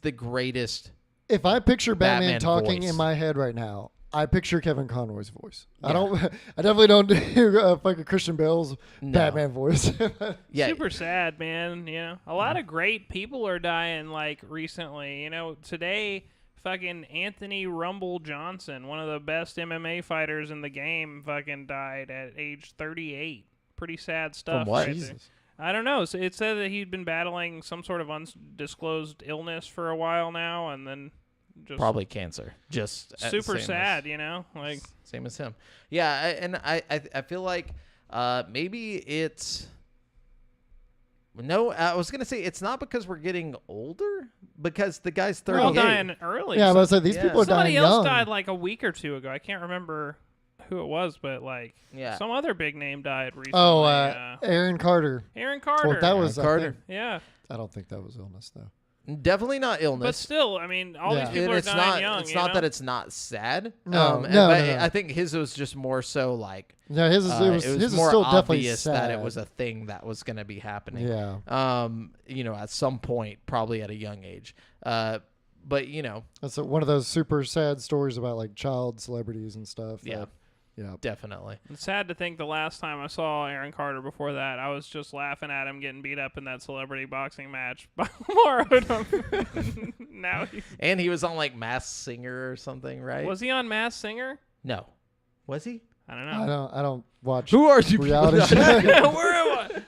A: the greatest.
C: If I picture Batman talking
A: voice
C: in my head right now, I picture Kevin Conroy's voice.
A: Yeah.
C: I definitely don't do fucking Christian Bale's Batman voice.
A: Yeah.
B: Super sad, man. You know, a lot of great people are dying, like, recently. You know, today, fucking Anthony Rumble Johnson, one of the best MMA fighters in the game, fucking died at age 38. Pretty sad stuff.
A: From what?
B: Right
C: Jesus.
B: there. I don't know. So it said that he'd been battling some sort of undisclosed illness for a while now, and then just
A: Probably cancer. Just
B: super
A: same
B: sad,
A: as,
B: you know? Like,
A: same as him. Yeah, I feel like maybe it's no. I was gonna say it's not because we're getting older, because the guy's
B: they're all
A: 38.
B: dying early.
C: Yeah, I
B: So-
C: was like, these people are dying
B: somebody else
C: young.
B: died like a week or two ago. I can't remember who it was, but like
A: Yeah.
B: some other big name died recently.
C: Oh, Aaron Carter.
B: Aaron Carter.
C: Well, that was
A: Carter.
B: yeah,
C: I don't think that was illness though.
A: Definitely not
B: but
A: illness.
B: still, I mean, all
C: Yeah.
B: these people
A: And
B: are
A: it's
B: dying
A: not.
B: young.
A: It's
B: you
A: not
B: know?
A: that it's not sad.
C: No,
A: but
C: no.
A: I think his was just more so like
C: Yeah, his is
A: it was
C: his is
A: more
C: still definitely
A: obvious
C: sad.
A: that it was a thing that was going to be happening.
C: Yeah,
A: You know, at some point, probably at a young age. But you know,
C: that's one of those super sad stories about like child celebrities and stuff.
A: yeah,
C: Yeah.
A: definitely.
B: It's sad to think the last time I saw Aaron Carter before that, I was just laughing at him getting beat up in that celebrity boxing match by Lamar Odom. Now
A: And he was on like Masked Singer or something, right?
B: was he on Masked Singer?
A: No, was he?
B: I don't know.
C: I don't watch.
A: Who are you?
C: Reality
A: people?
C: show.
B: Where am I?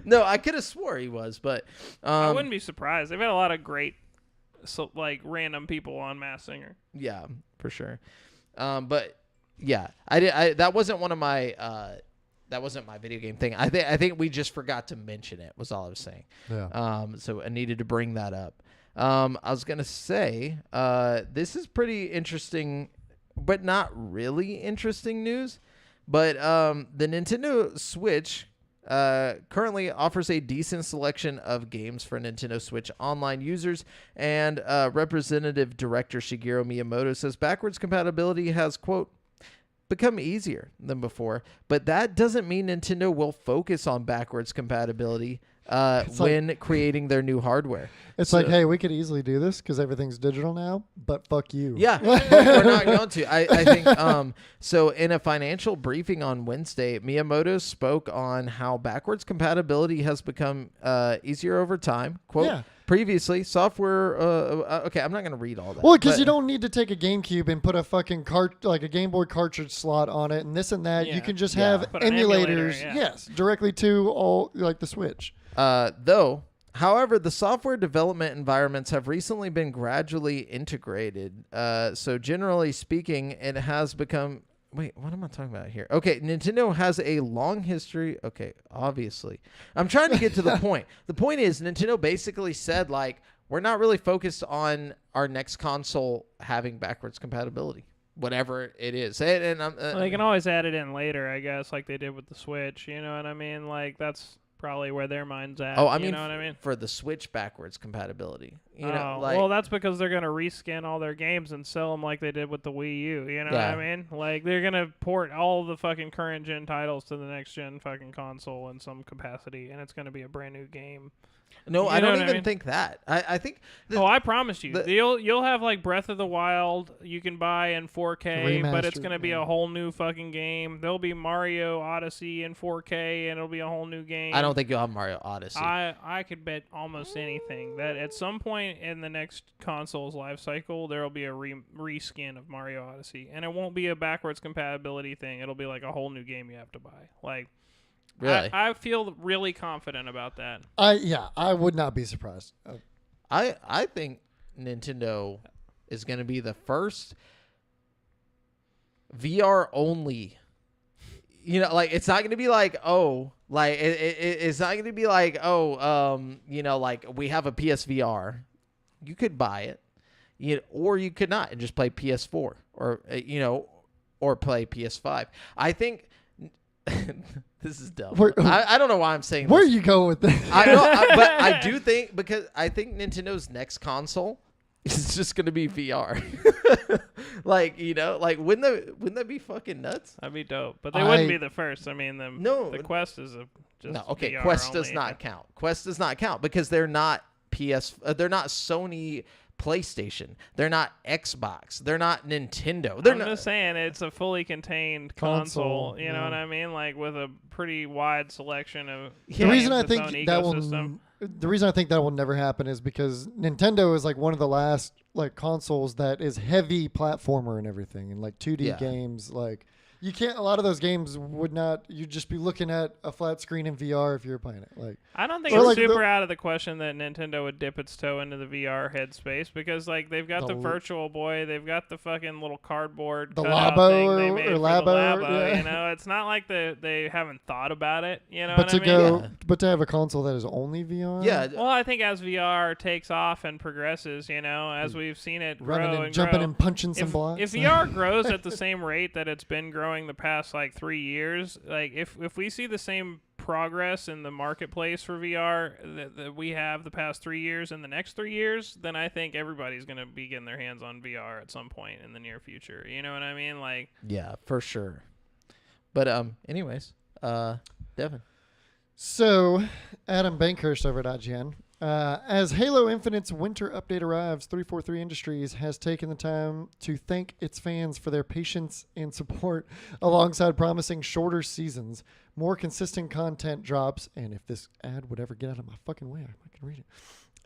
A: No, I could have swore he was, but
B: I wouldn't be surprised. They've had a lot of great, like random people on Masked Singer.
A: yeah, for sure. But yeah, I that wasn't one of my that wasn't my video game thing. I think we just forgot to mention it. Was all I was saying.
C: Yeah.
A: So I needed to bring that up. I was gonna say this is pretty interesting, but not really interesting news. But the Nintendo Switch currently offers a decent selection of games for Nintendo Switch online users, and Representative Director Shigeru Miyamoto says backwards compatibility has, quote, become easier than before, but that doesn't mean Nintendo will focus on backwards compatibility when creating their new hardware.
C: It's like, hey, we could easily do this because everything's digital now, but fuck you.
A: Yeah, we're not going to. I think so. In a financial briefing on Wednesday, Miyamoto spoke on how backwards compatibility has become easier over time. Quote,
C: Yeah.
A: previously, software... okay, I'm not going to read all that.
C: Well, because
A: but-
C: you don't need to take a GameCube and put a fucking like a Game Boy cartridge slot on it and this and that.
B: Yeah.
C: You can just
A: Yeah.
C: have
B: Put an emulator,
C: emulators,
B: yeah.
C: yes, directly to all like the Switch.
A: However, the software development environments have recently been gradually integrated. So generally speaking, it has become... Wait, what am I talking about here? Okay, Nintendo has a long history. Okay, obviously. I'm trying to get to the point. The point is, Nintendo basically said, like, we're not really focused on our next console having backwards compatibility, whatever it is. And
B: Well, they can always add it in later, I guess, like they did with the Switch. You know what I mean? Like that's probably where their mind's at.
A: Oh, I
B: you
A: mean,
B: know what I mean?
A: for the Switch backwards compatibility. You know,
B: Oh,
A: like,
B: well, that's because they're gonna reskin all their games and sell them like they did with the Wii U. You know
A: Yeah.
B: what I mean? Like they're gonna port all the fucking current gen titles to the next gen fucking console in some capacity, and it's gonna be a brand new game.
A: no,
B: you
A: I
B: know
A: don't
B: what I
A: even
B: mean?
A: think that. I think...
B: Oh, I promise you,
A: the-
B: you'll have like Breath of the Wild you can buy in 4K, but it's
C: Remastered,
B: gonna be
C: yeah.
B: a whole new fucking game. There'll be Mario Odyssey in 4K, and it'll be a whole new game.
A: I don't think you'll have Mario Odyssey.
B: I could bet almost anything that at some point in the next console's life cycle, there will be a reskin of Mario Odyssey, and it won't be a backwards compatibility thing. It'll be like a whole new game you have to buy. Like,
A: Really?
B: I feel really confident about that.
C: I would not be surprised.
A: I think Nintendo is going to be the first VR only. You know, like it's not going to be like, oh, like it's not going to be like, oh, you know, like we have a PSVR. you could buy it, or you could not and just play PS4 or or play PS5. I think this is dumb. I don't know why I'm saying
C: Where
A: this.
C: you go with this?
A: I know, but I do think because I think Nintendo's next console is just going to be VR. Like, wouldn't that be fucking nuts?
B: That'd be dope. But they wouldn't be the first. I mean, the Quest is just VR
A: Quest
B: only.
A: does not count. Quest does not count because they're not they're not Sony PlayStation. They're not Xbox. They're not Nintendo.
B: I'm just saying it's a fully contained console. You know what I mean? Like with a pretty wide selection of.
C: The reason I think that will never happen is because Nintendo is like one of the last like consoles that is heavy platformer and everything, and like 2D games. Like you can't. A lot of those games would not. You'd just be looking at a flat screen in VR if you're playing it. Like
B: I don't think it's super out of the question that Nintendo would dip its toe into the VR headspace because like they've got the Virtual Boy, they've got the fucking little cardboard,
C: the
B: Labo
C: Labo
B: thing they made
C: or
B: for
C: Labo.
B: The Labo
C: Yeah.
B: You know, it's not like they haven't thought about it. You know,
C: but
B: what I mean?
C: But to have a console that is only VR.
A: Yeah.
B: Well, I think as VR takes off and progresses, as we've seen it
C: running
B: grow
C: and
B: and
C: jumping
B: grow,
C: and punching some blocks.
B: if VR grows at the same rate that it's been growing the past like 3 years, like if we see the same progress in the marketplace for VR that we have the past 3 years in the next 3 years, then I think everybody's going to be getting their hands on VR at some point in the near future. You know what I mean? Like,
A: yeah, for sure. But anyways, Devin.
C: So, Adam Bankhurst over at IGN. As Halo Infinite's winter update arrives, 343 Industries has taken the time to thank its fans for their patience and support, alongside promising shorter seasons, more consistent content drops, and if this ad would ever get out of my fucking way, I can read it,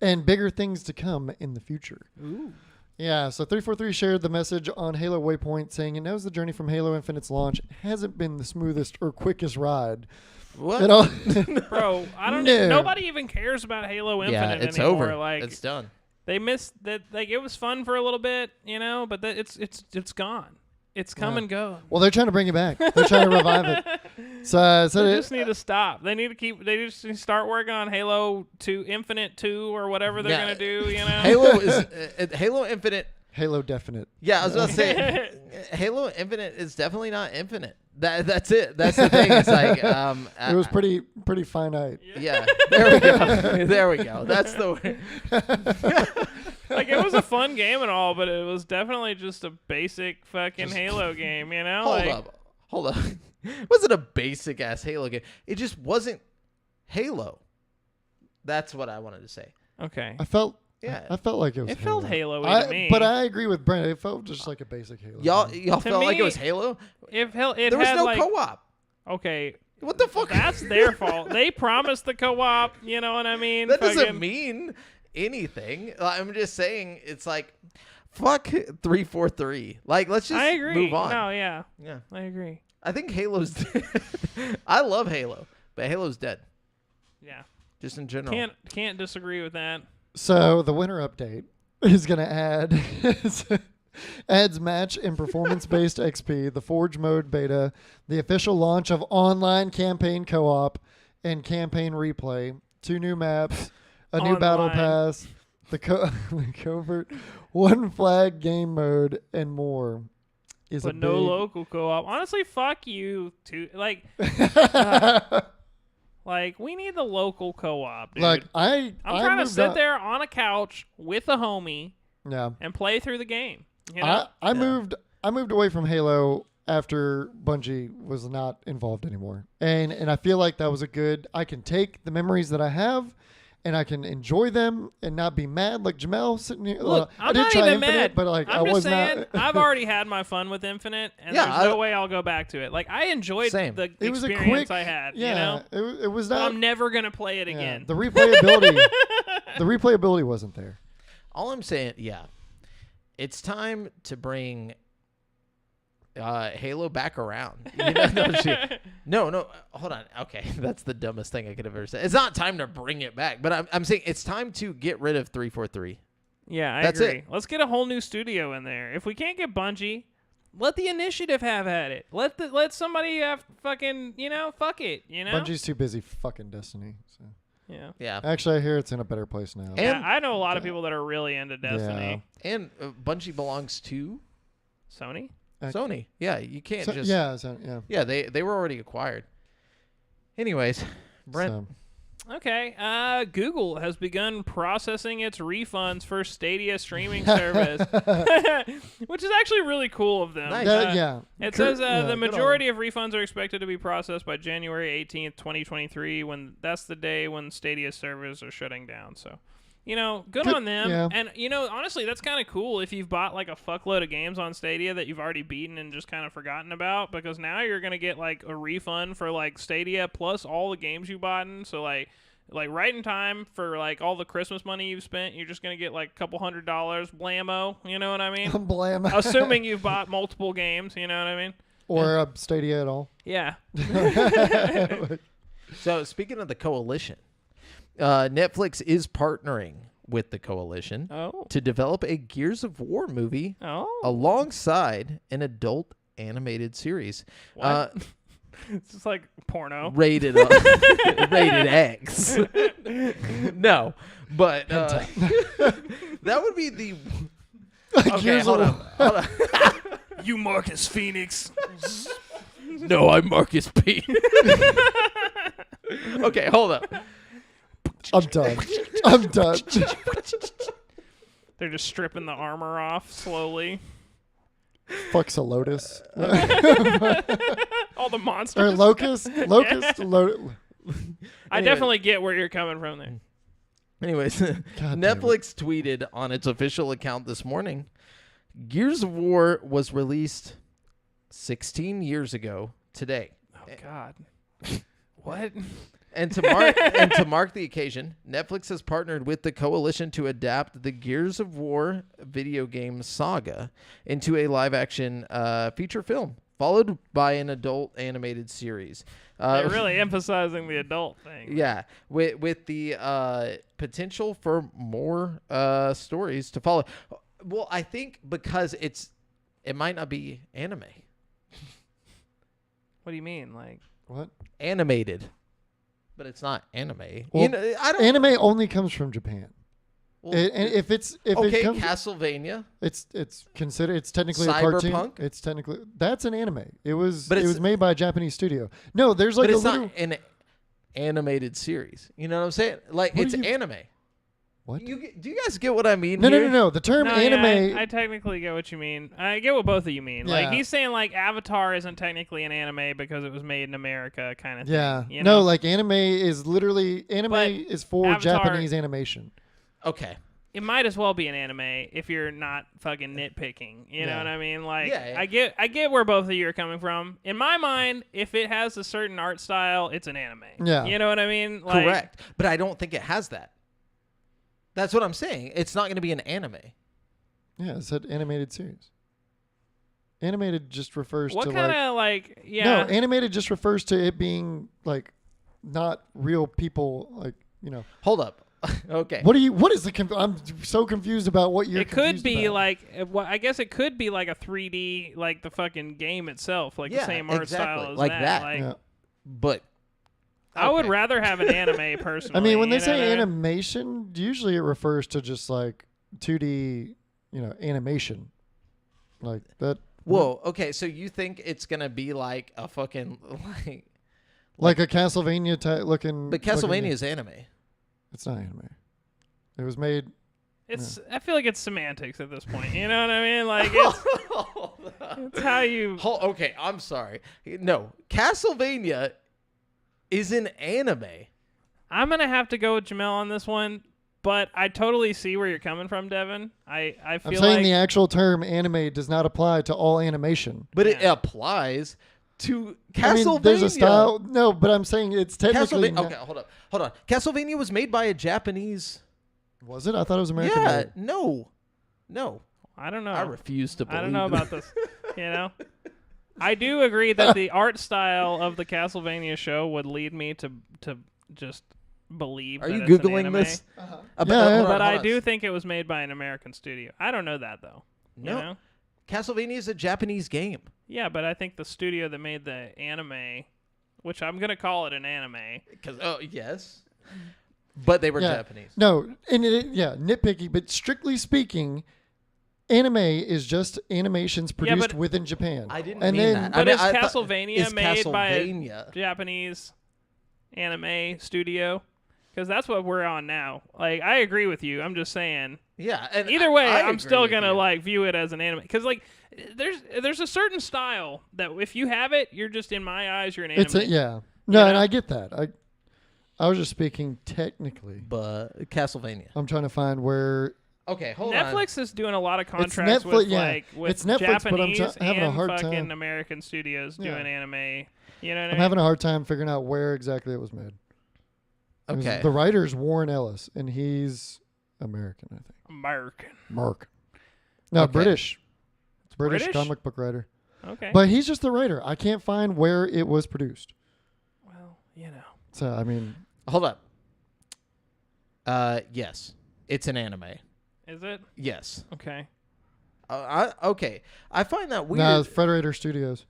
C: and bigger things to come in the future.
B: ooh.
C: Yeah, so 343 shared the message on Halo Waypoint, saying it knows the journey from Halo Infinite's launch hasn't been the smoothest or quickest ride.
A: What?
B: Bro, I don't know. Nobody even cares about Halo Infinite
A: it's
B: anymore.
A: over.
B: Like,
A: it's done.
B: They missed that. Like, it was fun for a little bit, but it's gone. It's come and go.
C: Well, they're trying to bring it back. They're trying to revive it. So
B: they just need to stop. They need to keep. They just need to start working on Halo 2, Infinite 2, or whatever they're gonna do.
A: Halo is Halo Infinite.
C: Halo Definite.
A: Yeah, I was gonna say Halo Infinite is definitely not infinite. That's it. That's the thing. It's like
C: it was pretty finite.
A: Yeah. There we go. There we go. That's the way.
B: Like, it was a fun game and all, but it was definitely just a basic fucking Halo game.
A: Hold up. It wasn't a basic ass Halo game. It just wasn't Halo. That's what I wanted to say.
B: Okay.
C: I felt
A: Yeah.
C: like it was.
B: It felt Halo-y to me.
C: But I agree with Brent. It felt just like a basic Halo.
A: Y'all felt like it was Halo?
B: There
A: was no co-op.
B: Okay.
A: What the fuck?
B: That's their fault. They promised the co-op. You know what I mean?
A: That doesn't mean anything. I'm just saying it's like, fuck 343. Like, let's just move on.
B: No, yeah.
A: Yeah.
B: I agree.
A: I think Halo's dead. I love Halo, but Halo's dead.
B: Yeah.
A: Just in general.
B: Can't disagree with that.
C: So the winter update is going to adds match and performance-based XP, the Forge mode beta, the official launch of online campaign co-op and campaign replay, 2 new maps, a new battle pass, the covert one flag game mode, and more.
B: But no local co-op. Honestly, fuck you too. Like, like, we need the local co-op, dude.
C: Like,
B: I'm trying to sit there on a couch with a homie and play through the game. You know?
C: I moved away from Halo after Bungie was not involved anymore. And I feel like that was I can take the memories that I have and I can enjoy them and not be mad like Jamel sitting here.
B: Look,
C: I did try Infinite,
B: mad,
C: but like
B: I'm
C: I
B: just
C: was
B: saying,
C: not.
B: I've already had my fun with Infinite, and there's no way I'll go back to it. Like, I enjoyed the experience I had.
C: Yeah,
B: you know?
C: it was not.
B: I'm never gonna play it again.
C: The replayability wasn't there.
A: All I'm saying, it's time to bring Halo back around. No, hold on. Okay, that's the dumbest thing I could have ever said. It's not time to bring it back, but I'm saying it's time to get rid of 343.
B: Yeah, I
A: That's
B: agree.
A: it.
B: Let's get a whole new studio in there. If we can't get Bungie, let the initiative have at it. Let somebody have fucking, fuck it,
C: Bungie's too busy fucking Destiny. So.
B: Yeah.
A: Yeah.
C: Actually, I hear it's in a better place now.
A: And-
B: Yeah, I know a lot of people that are really into Destiny.
A: And Bungie belongs to
B: Sony?
A: Sony. Yeah, you can't
C: So,
A: just.
C: yeah.
A: Yeah, they were already acquired. Anyways, Brent.
C: So,
B: Okay. Google has begun processing its refunds for Stadia streaming service, which is actually really cool of them.
A: Nice.
C: yeah.
B: It
C: Cur-
B: says
C: yeah,
B: the
C: good on
B: majority of refunds are expected to be processed by January 18th, 2023, when that's the day when Stadia servers are shutting down. So, good on them.
C: yeah.
B: And, honestly, that's kind of cool if you've bought like a fuckload of games on Stadia that you've already beaten and just kind of forgotten about, because now you're going to get like a refund for like Stadia plus all the games you bought in. So like right in time for like all the Christmas money you've spent, you're just going to get like a couple $100 blammo. You know what I mean?
C: Blam.
B: Assuming you've bought multiple games, you know what I mean?
C: Or Stadia at all.
B: Yeah.
A: So speaking of the coalition, Netflix is partnering with the coalition
B: Oh.
A: to develop a Gears of War movie
B: Oh.
A: alongside an adult animated series.
B: What? It's just like porno.
A: Rated rated X. No, but that would be the. Okay,
C: Gears
A: hold
C: of
A: on.
B: You Marcus Phoenix.
A: No, I'm Marcus P. Okay, hold up.
C: I'm done. I'm done.
B: They're just stripping the armor off slowly.
C: Fucks a lotus.
B: All the
C: Or
B: monsters.
C: locust.
B: I definitely get where you're coming from there.
A: Anyways,
C: damn
A: Netflix tweeted on its official account this morning, Gears of War was released 16 years ago today.
B: Oh God. What?
A: And to mark the occasion, Netflix has partnered with the coalition to adapt the Gears of War video game saga into a live-action feature film, followed by an adult animated series.
B: They're really emphasizing the adult thing.
A: Yeah, with the potential for more stories to follow. Well, I think because it might not be anime.
B: What do you mean? Like
C: What?
A: Animated. But it's not anime.
C: Well,
A: I don't.
C: Anime only comes from Japan.
A: Well,
C: And if
A: okay,
C: it comes,
A: Castlevania.
C: it's considered. It's technically a cartoon.
A: Cyberpunk?
C: It's technically that's an anime. It was
A: But
C: it
A: it's-
C: was made by a Japanese studio. No, there's like
A: But
C: a
A: it's
C: little.
A: not an animated series. You know what I'm saying? Like,
C: What
A: it's
C: do you-
A: anime.
C: What?
A: Do you guys get what I mean
C: No,
A: here?
C: no. The term
B: No,
C: anime.
B: yeah, I technically get what you mean. I get what both of you mean. Like
C: Yeah.
B: he's saying, like Avatar isn't technically an anime because it was made in America, kind of thing.
C: yeah.
B: You
C: No,
B: know?
C: like anime is literally
B: But
C: is for
B: Avatar-
C: Japanese animation.
A: Okay.
B: It might as well be an anime if you're not fucking nitpicking. You know
C: Yeah.
B: what I mean? Like,
A: Yeah, yeah.
B: I get where both of you are coming from. In my mind, if it has a certain art style, it's an anime.
C: Yeah.
B: You know what I mean? Like,
A: Correct. But I don't think it has that. That's what I'm saying. It's not going to be an anime.
C: Yeah, it said animated series. Animated just refers
B: What
C: to
B: kind
C: like
B: of like? Yeah.
C: no, animated just refers to it being like not real people. Like
A: Hold up. Okay.
C: what is the? I'm so confused about what you're.
B: It could
C: confused
B: be
C: about.
B: like, I guess it could be like a 3D, like the fucking game itself, like
A: Yeah,
B: the same art
A: exactly.
B: style as
A: Like
B: that.
A: that.
B: Like,
C: Yeah.
A: But
B: I would
A: okay.
B: rather have an anime personally.
C: I mean, when they
B: you know
C: say
B: what I mean?
C: animation, usually it refers to just like 2D, animation, like that.
A: Whoa. Okay. So you think it's going to be like a fucking
C: Like a Castlevania type looking.
A: But Castlevania is anime.
C: It's not anime. It was made.
B: It's. I feel like it's semantics at this point. You know what I mean? Like it's how you.
A: Okay, I'm sorry. No, Castlevania is an anime.
B: I'm gonna have to go with Jamel on this one, but I totally see where you're coming from, Devin. I
C: I'm
B: feel
C: saying
B: like
C: the actual term anime does not apply to all animation.
A: But it
B: Yeah.
A: applies to Castlevania.
C: I mean, there's a style. No, but I'm saying it's technically.
A: Castlevania. Okay, hold on. Castlevania was made by a Japanese.
C: Was it? I thought it was American.
A: Yeah,
C: made.
A: no.
B: I don't know.
A: I refuse to believe.
B: I don't know about this. You know, I do agree that the art style of the Castlevania show would lead me to just believe.
A: Are
B: that
A: you
B: it's an
A: googling
B: anime.
A: this?
C: Yeah,
A: hold
C: yeah.
A: on,
B: But I
A: hold on.
B: do think it was made by an American studio. I don't know that though.
A: No.
B: You know?
A: Castlevania is a Japanese game.
B: Yeah, but I think the studio that made the anime, which I'm gonna call it an anime,
A: Because yes, But they were
C: Yeah.
A: Japanese.
C: No, and nitpicky, but strictly speaking, anime is just animations produced
B: but
C: within Japan.
A: I didn't
C: and
A: mean
C: then,
A: that.
B: But
A: I
B: is
A: mean, I thought-
B: Castlevania
A: is
B: made by a
A: Castlevania.
B: Japanese anime studio? Because that's what we're on now. Like, I agree with you. I'm just saying.
A: Yeah. And
B: Either way,
A: I
B: I'm
A: agree
B: still
A: with
B: gonna
A: you.
B: like view it as an anime. Because like, there's a certain style that if you have it, you're just in my eyes, you're an anime.
C: it's no,
B: You
C: and
B: know?
C: I get that. I was just speaking technically.
A: But Castlevania.
C: I'm trying to find where.
A: Okay, hold on.
B: Netflix is doing a lot of contracts
C: Netflix,
B: with
C: yeah.
B: like with
C: It's Netflix, but I'm
B: Japanese
C: having a
B: and
C: hard
B: fucking
C: time.
B: American studios
C: Yeah.
B: doing anime. You know what I
C: I'm
B: mean?
C: having a hard time figuring out where exactly it was made. It was-
A: Okay.
C: The writer's Warren Ellis, and he's American, I think.
B: American.
C: Mark. No,
A: Okay.
C: British. British
B: British?
C: comic book writer.
B: Okay.
C: But he's just the writer. I can't find where it was produced.
B: well, you know.
C: So, I mean,
A: Hold up. Yes. It's an anime.
B: Is it?
C: Yes.
B: Okay.
A: Okay. I find that weird.
C: No, it's Frederator Studios.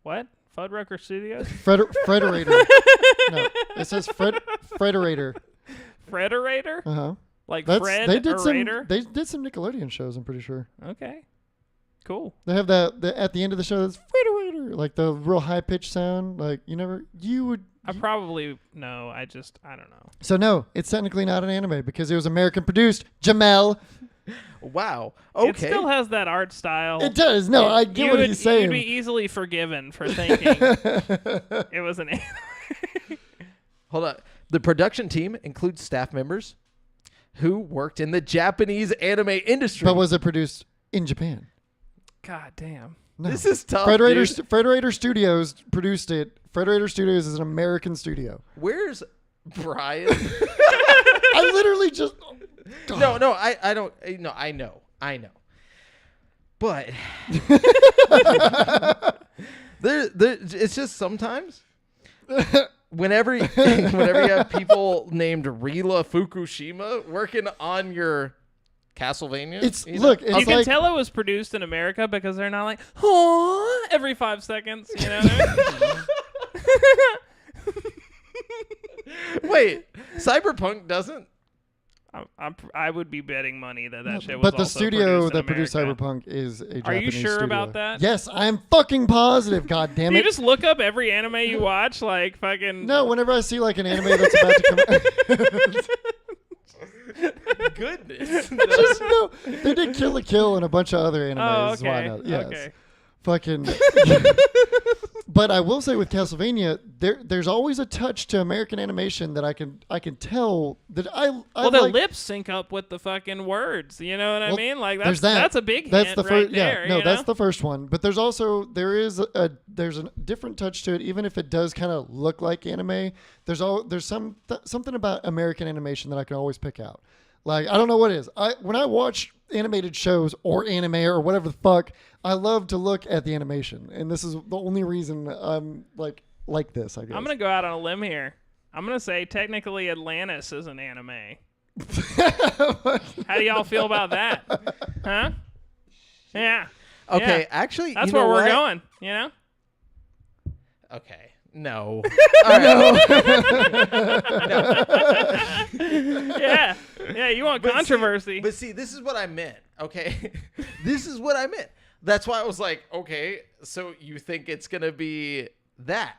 B: What? Fuddrucker Studios?
C: Frederator. No, it says Frederator.
B: Frederator?
C: Uh-huh.
B: Like
C: That's
B: Fred
C: they did some
B: Orator?
C: they did some Nickelodeon shows, I'm pretty sure.
B: Okay. Cool.
C: They have that at the end of the show that's Frederator, like the real high pitched sound. Like you would
B: I probably no. I don't know.
C: So no, it's technically not an anime because it was American produced. Jamel.
A: Wow.
B: It
A: Okay.
B: still has that art style.
C: It does. No, I get what he's saying.
B: You'd be easily forgiven for thinking it was an anime.
A: Hold on. The production team includes staff members who worked in the Japanese anime industry.
C: But was it produced in Japan?
B: God damn.
C: No.
A: This is tough.
C: Frederator,
A: Dude.
C: Frederator Studios produced it. Frederator Studios is an American studio.
A: Where's Brian?
C: I literally just
A: No, I don't. No, I know. But it's just sometimes whenever you have people named Rila Fukushima working on your Castlevania,
C: It's
A: you know?
C: look. It's
B: You can
C: like
B: tell it was produced in America because they're not like, oh, every 5 seconds. You know what I mean?
A: Wait, Cyberpunk doesn't.
B: I would be betting money that shit was
C: but the
B: also
C: studio
B: produced in
C: that produced
B: America.
C: Cyberpunk is a Japanese
B: Are you sure
C: studio.
B: about that?
C: Yes, I'm fucking positive. God damn
B: Do you
C: it!
B: just look up every anime you watch, like fucking?
C: No, whenever I see like an anime that's about to come out.
A: Goodness.
C: Just no, they did Kill la Kill and a bunch of other animes.
B: Oh,
C: is why I
B: okay.
C: know. Yes.
B: Okay.
C: Fucking. But I will say with Castlevania, there's always a touch to American animation that I can tell that I
B: Well, the
C: like.
B: lips sync up with the fucking words. You know what I
C: Well,
B: mean? Like
C: there's
B: that's
C: that.
B: a big
C: That's
B: hint
C: the
B: right
C: first.
B: there.
C: Yeah, no,
B: you
C: that's
B: know?
C: the first one. But there's a different touch to it, even if it does kind of look like anime. There's something about American animation that I can always pick out. Like I don't know what it is. When I watch animated shows or anime or whatever the fuck, I love to look at the animation, and this is the only reason I'm like this. I guess.
B: I'm gonna go out on a limb here. I'm gonna say technically Atlantis is an anime. How do y'all feel about that? Huh? Yeah.
A: Okay,
B: Yeah.
A: actually,
B: That's
A: you know
B: where we're
A: what?
B: going. You know.
A: Okay. No. All right.
B: Yeah. Yeah. You want
A: But
B: controversy?
A: But see, this is what I meant. Okay, this is what I meant. That's why I was like, okay, so you think it's gonna be that?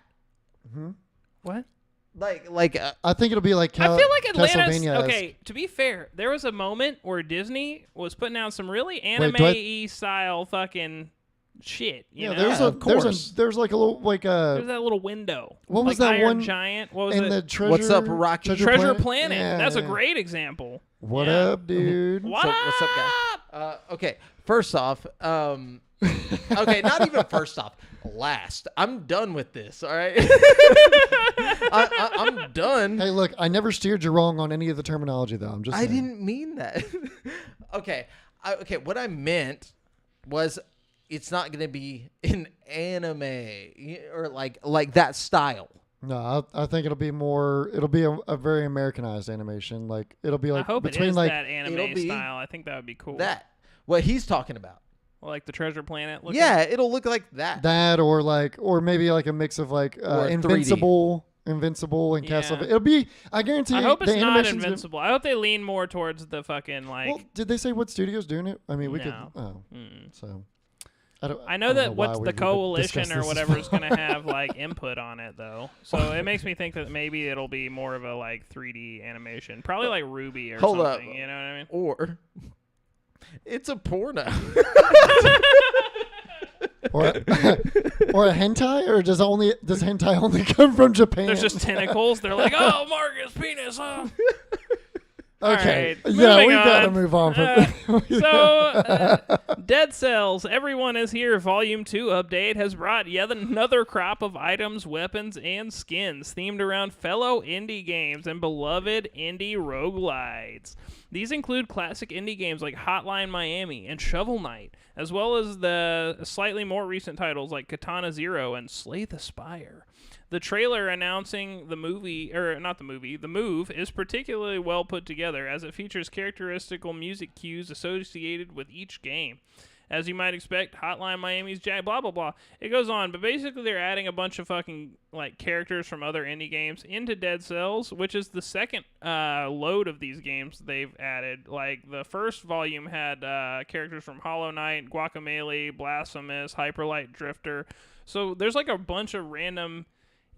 B: what?
A: Like,
C: I think it'll be like
B: I feel like Atlantis.
C: Castlevania-esque.
B: Okay, to be fair, there was a moment where Disney was putting out some really
C: Wait, do I-
B: anime-y style fucking shit. You know?
C: there's
A: Yeah,
C: a
A: of course.
C: there's like a little like
B: There's that little window.
C: What was
B: like
C: that
B: Iron
C: one-
B: Giant? What was
C: and
B: it?
C: the treasure.
A: What's up, Rocky?
B: Treasure Planet.
C: Yeah,
B: That's a
C: yeah.
B: great example.
C: What
B: Yeah.
C: up, dude?
B: What
A: So,
B: up?
A: what's up, guys? Okay, first off, okay, not even first off. Last, I'm done with this. All right, I'm done.
C: Hey, look, I never steered you wrong on any of the terminology, though. I'm just.
A: I
C: saying.
A: didn't mean that. Okay, okay. What I meant was, it's not gonna be an anime or like that style.
C: No, I think it'll be more. It'll be a very Americanized animation. Like it'll be like
B: I hope it
C: between
B: is
C: like
B: that anime
A: it'll be
B: style. I think that would be cool.
A: That what he's talking about.
B: Like the Treasure Planet. Looking.
A: Yeah, it'll look like that.
C: that or maybe like a mix of like
A: Or 3D.
C: Invincible Invincible and
B: Yeah.
C: Castlevania. It'll be. I guarantee.
B: I hope
C: the
B: it's not
C: animation's
B: Invincible. I hope they lean more towards the fucking like.
C: Well, did they say what studio's doing it? I mean, we could.
B: No.
C: Oh, so.
B: I know that what's the coalition or whatever is going to have like input on it though, so it makes me think that maybe it'll be more of a like 3D animation, probably like Ruby or something.
A: Up.
B: You know what I mean?
A: Or it's a porno.
C: or a hentai, or does hentai only come from Japan?
B: There's just tentacles. They're like, oh, Marcus penis, huh?
C: Okay.
B: Right,
C: Yeah, we
B: moving
C: gotta
B: on.
C: move on from
B: Dead Cells, Everyone is Here Volume 2 update has brought yet another crop of items, weapons, and skins themed around fellow indie games and beloved indie roguelites. These include classic indie games like Hotline Miami and Shovel Knight, as well as the slightly more recent titles like Katana Zero and Slay the Spire. The trailer announcing the move is particularly well put together as it features characteristical music cues associated with each game. As you might expect, Hotline Miami's blah blah blah. It goes on, but basically they're adding a bunch of fucking like characters from other indie games into Dead Cells, which is the second load of these games they've added. Like the first volume had characters from Hollow Knight, Guacamelee, Blasphemous, Hyperlight Drifter. So there's like a bunch of random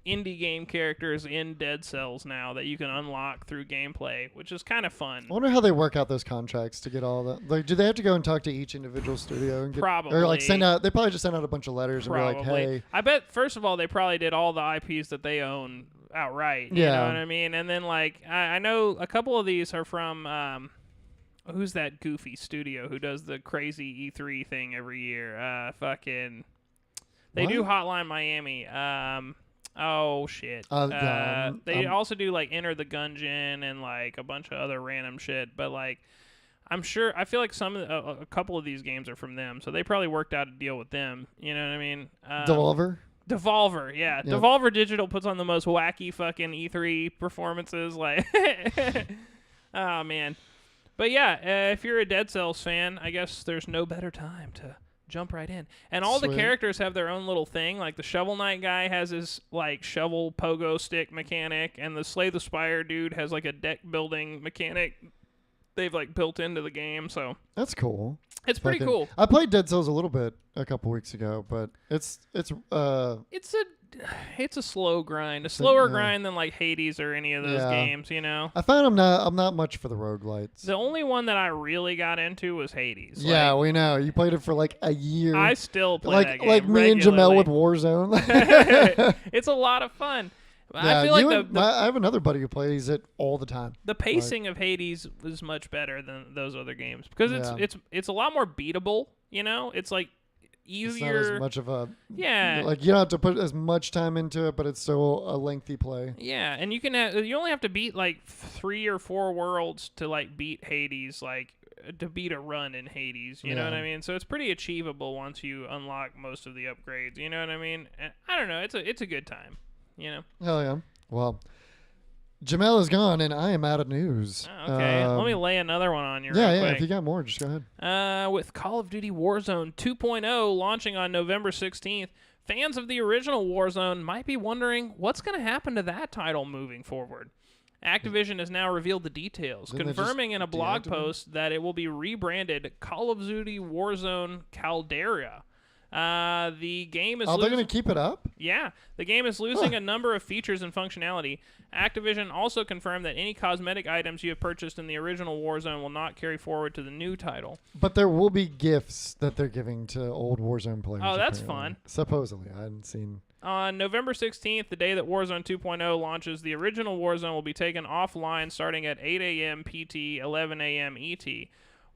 B: indie game characters in Dead Cells now that you can unlock through gameplay, which is kind of fun.
C: I wonder how they work out those contracts to get all that. Like, do they have to go and talk to each individual studio and get,
B: Probably.
C: or like send out? They probably just send out a bunch of letters and be like, "Hey."
B: I bet first of all they probably did all the IPs that they own outright. You know what I mean? And then like I know a couple of these are from who's that goofy studio who does the crazy E3 thing every year? They do Hotline Miami. Oh shit! They also do like Enter the Gungeon and like a bunch of other random shit. But like, I feel like a couple of these games are from them, so they probably worked out a deal with them. You know what I mean? Devolver, yeah. Yep. Devolver Digital puts on the most wacky fucking E3 performances. Like, oh man. But yeah, if you're a Dead Cells fan, I guess there's no better time to jump right in. And all the characters have their own little thing. Like the Shovel Knight guy has his like shovel pogo stick mechanic, and the Slay the Spire dude has like a deck building mechanic they've like built into the game. So
C: that's cool.
B: It's pretty cool.
C: I played Dead Cells a little bit a couple weeks ago, but it's
B: a slow grind, a slower grind than like Hades or any of those games, you know.
C: I find I'm not much for the roguelites.
B: The only one that I really got into was Hades.
C: Yeah, we know. You played it for like a year.
B: I still play that game
C: like me and Jamel with Warzone.
B: It's a lot of fun.
C: Yeah,
B: I feel like
C: I have another buddy who plays it all the time.
B: The pacing of Hades is much better than those other games because it's a lot more beatable. You know, it's like easier.
C: It's not as much of a
B: like
C: you don't have to put as much time into it, but it's still a lengthy play.
B: Yeah, and you only have to beat like 3 or 4 worlds to like beat Hades, like to beat a run in Hades. You know what I mean? So it's pretty achievable once you unlock most of the upgrades. You know what I mean? And I don't know. It's a good time. You know?
C: Hell yeah. Well, Jamel is gone, and I am out of news.
B: Oh, okay. Let me lay another one on you real
C: quick.
B: quick.
C: If you got more, just go ahead.
B: With Call of Duty Warzone 2.0 launching on November 16th, fans of the original Warzone might be wondering what's going to happen to that title moving forward. Activision has now revealed the details, confirming in a blog post that it will be rebranded Call of Duty Warzone Caldera. The game is.
C: They're going to keep it up?
B: Yeah, the game is losing a number of features and functionality. Activision also confirmed that any cosmetic items you have purchased in the original Warzone will not carry forward to the new title.
C: But there will be gifts that they're giving to old Warzone players.
B: Oh, that's fun.
C: Supposedly, I hadn't seen.
B: On November 16th, the day that Warzone 2.0 launches, the original Warzone will be taken offline starting at 8 a.m. PT, 11 a.m. ET.